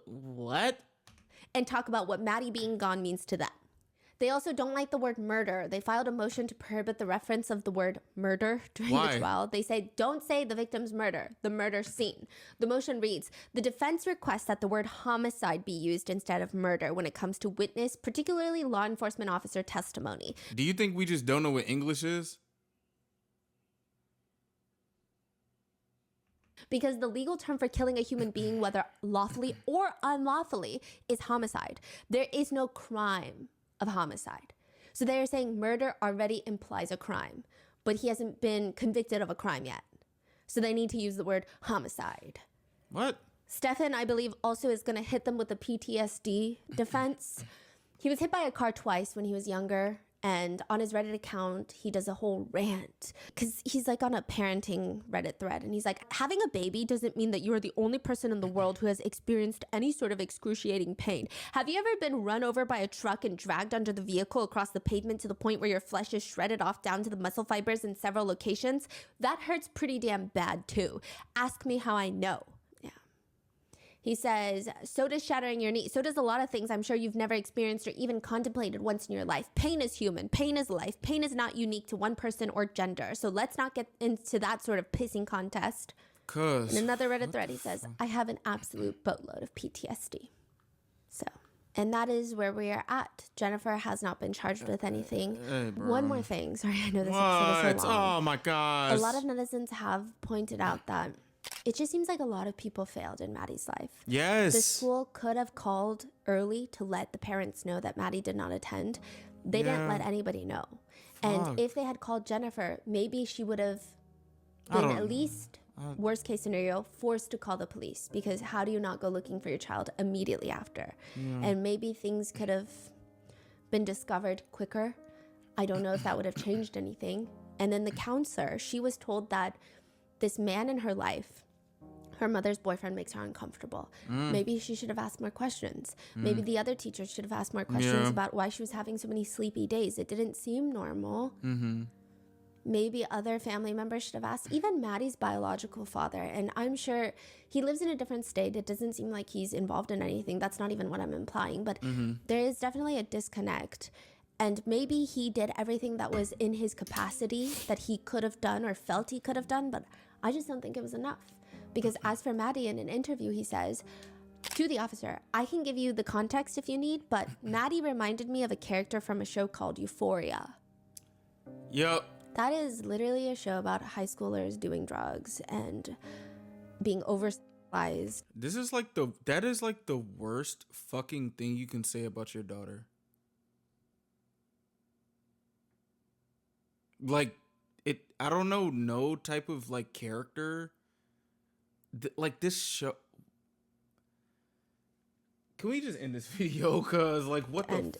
what? And talk about what Maddie being gone means to them. They also don't like the word murder. They filed a motion to prohibit the reference of the word murder during the trial. They say, don't say the victim's murder, the murder scene. The motion reads, the defense requests that the word homicide be used instead of murder when it comes to witness, particularly law enforcement officer testimony. Do you think we just don't know what English is? Because the legal term for killing a human being, whether lawfully or unlawfully, is homicide. There is no crime of homicide. So they're saying murder already implies a crime, but he hasn't been convicted of a crime yet. So they need to use the word homicide. What? Stefan, I believe, also is going to hit them with a PTSD defense. He was hit by a car twice when he was younger. And on his Reddit account, he does a whole rant because he's like on a parenting Reddit thread. And he's like, having a baby doesn't mean that you are the only person in the world who has experienced any sort of excruciating pain. Have you ever been run over by a truck and dragged under the vehicle across the pavement to the point where your flesh is shredded off down to the muscle fibers in several locations? That hurts pretty damn bad too. Ask me how I know. He says, so does shattering your knee. So does a lot of things I'm sure you've never experienced or even contemplated once in your life. Pain is human. Pain is life. Pain is not unique to one person or gender. So let's not get into that sort of pissing contest. In another Reddit thread, he says, I have an absolute boatload of PTSD. So, and that is where we are at. Jennifer has not been charged with anything. One more thing. Sorry, I know this episode is so long. Oh my gosh. A lot of netizens have pointed out that it just seems like a lot of people failed in Maddie's life. Yes. The school could have called early to let the parents know that Maddie did not attend. They didn't let anybody know. And if they had called Jennifer, maybe she would have been at least, worst case scenario, forced to call the police. Because how do you not go looking for your child immediately after? And maybe things could have been discovered quicker. I don't know if that would have changed anything. And then the counselor, she was told that this man in her life, her mother's boyfriend, makes her uncomfortable. Maybe she should have asked more questions. Maybe the other teachers should have asked more questions about why she was having so many sleepy days. It didn't seem normal. maybe other family members should have asked, even Maddie's biological father. And I'm sure he lives in a different state. It doesn't seem like he's involved in anything. That's not even what I'm implying, but there is definitely a disconnect. And maybe he did everything that was in his capacity that he could have done or felt he could have done, but I just don't think it was enough. Because as for Maddie, in an interview, he says to the officer, I can give you the context if you need, but Maddie reminded me of a character from a show called Euphoria. Yep. That is literally a show about high schoolers doing drugs and being oversexualized. That is like the worst fucking thing you can say about your daughter. Like, I don't know, no type of like character. Like this show. Can we just end this video? Cause like what the.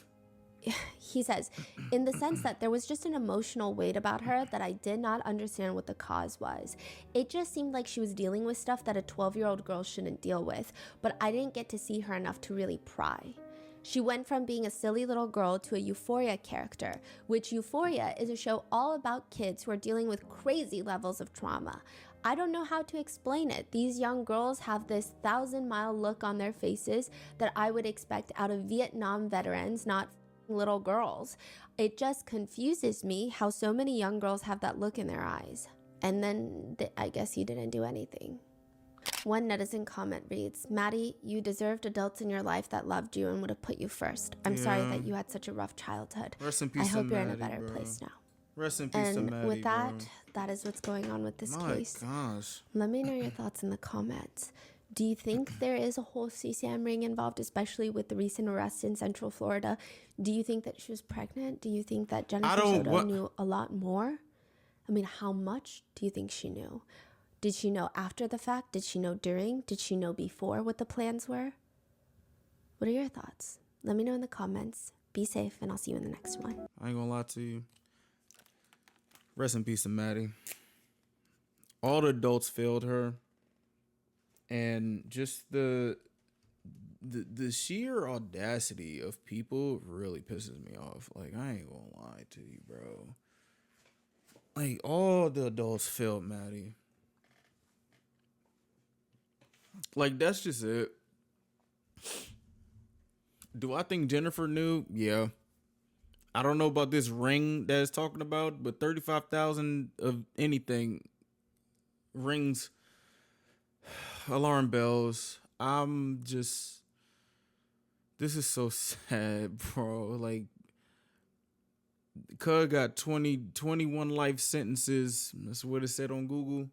He says, in the sense that there was just an emotional weight about her that I did not understand what the cause was. It just seemed like she was dealing with stuff that a 12-year-old girl shouldn't deal with, but I didn't get to see her enough to really pry. She went from being a silly little girl to a Euphoria character, which Euphoria is a show all about kids who are dealing with crazy levels of trauma. I don't know how to explain it. These young girls have this 1,000-mile look on their faces that I would expect out of Vietnam veterans, not little girls. It just confuses me how so many young girls have that look in their eyes. And then I guess you didn't do anything. One netizen comment reads, Maddie, you deserved adults in your life that loved you and would have put you first. I'm sorry that you had such a rough childhood. Rest in peace I hope to you're Maddie, in a better bro. place now. Rest in peace to Maddie, And with that, bro. that is what's going on with this My case. gosh. Let me know your thoughts in the comments. Do you think there is a whole CSAM ring involved, especially with the recent arrest in Central Florida? Do you think that she was pregnant? Do you think that Jennifer Soto knew a lot more? I mean, how much do you think she knew? Did she know after the fact? Did she know during? Did she know before what the plans were? What are your thoughts? Let me know in the comments. Be safe, and I'll see you in the next one. I ain't gonna lie to you. Rest in peace to Maddie. All the adults failed her. And just the sheer audacity of people really pisses me off. Like, I ain't gonna lie to you, bro. Like, all the adults failed Maddie. Like, that's just it. Do I think Jennifer knew? Yeah. I don't know about this ring that it's talking about, but 35,000 of anything rings alarm bells. This is so sad, bro. Like, Cud got 21 life sentences. That's what it said on Google.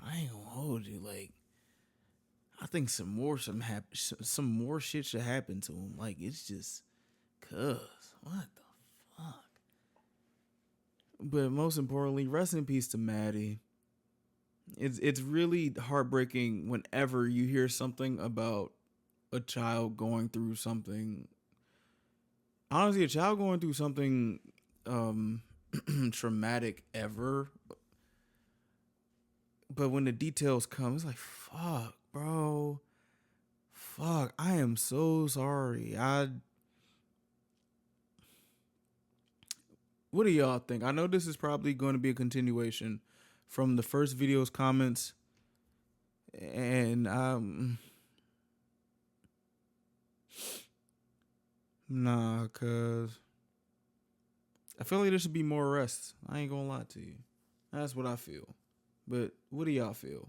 I ain't gonna hold you. Like, I think some more shit should happen to him. Like, it's just, cuz, what the fuck? But most importantly, rest in peace to Maddie. It's really heartbreaking whenever you hear something about a child going through something. Honestly, a child going through something traumatic ever. But when the details come, it's like, fuck, bro. Fuck, I am so sorry. What do y'all think? I know this is probably going to be a continuation from the first video's comments, and nah, cause I feel like there should be more arrests. I ain't gonna lie to you. That's what I feel. But what do y'all feel?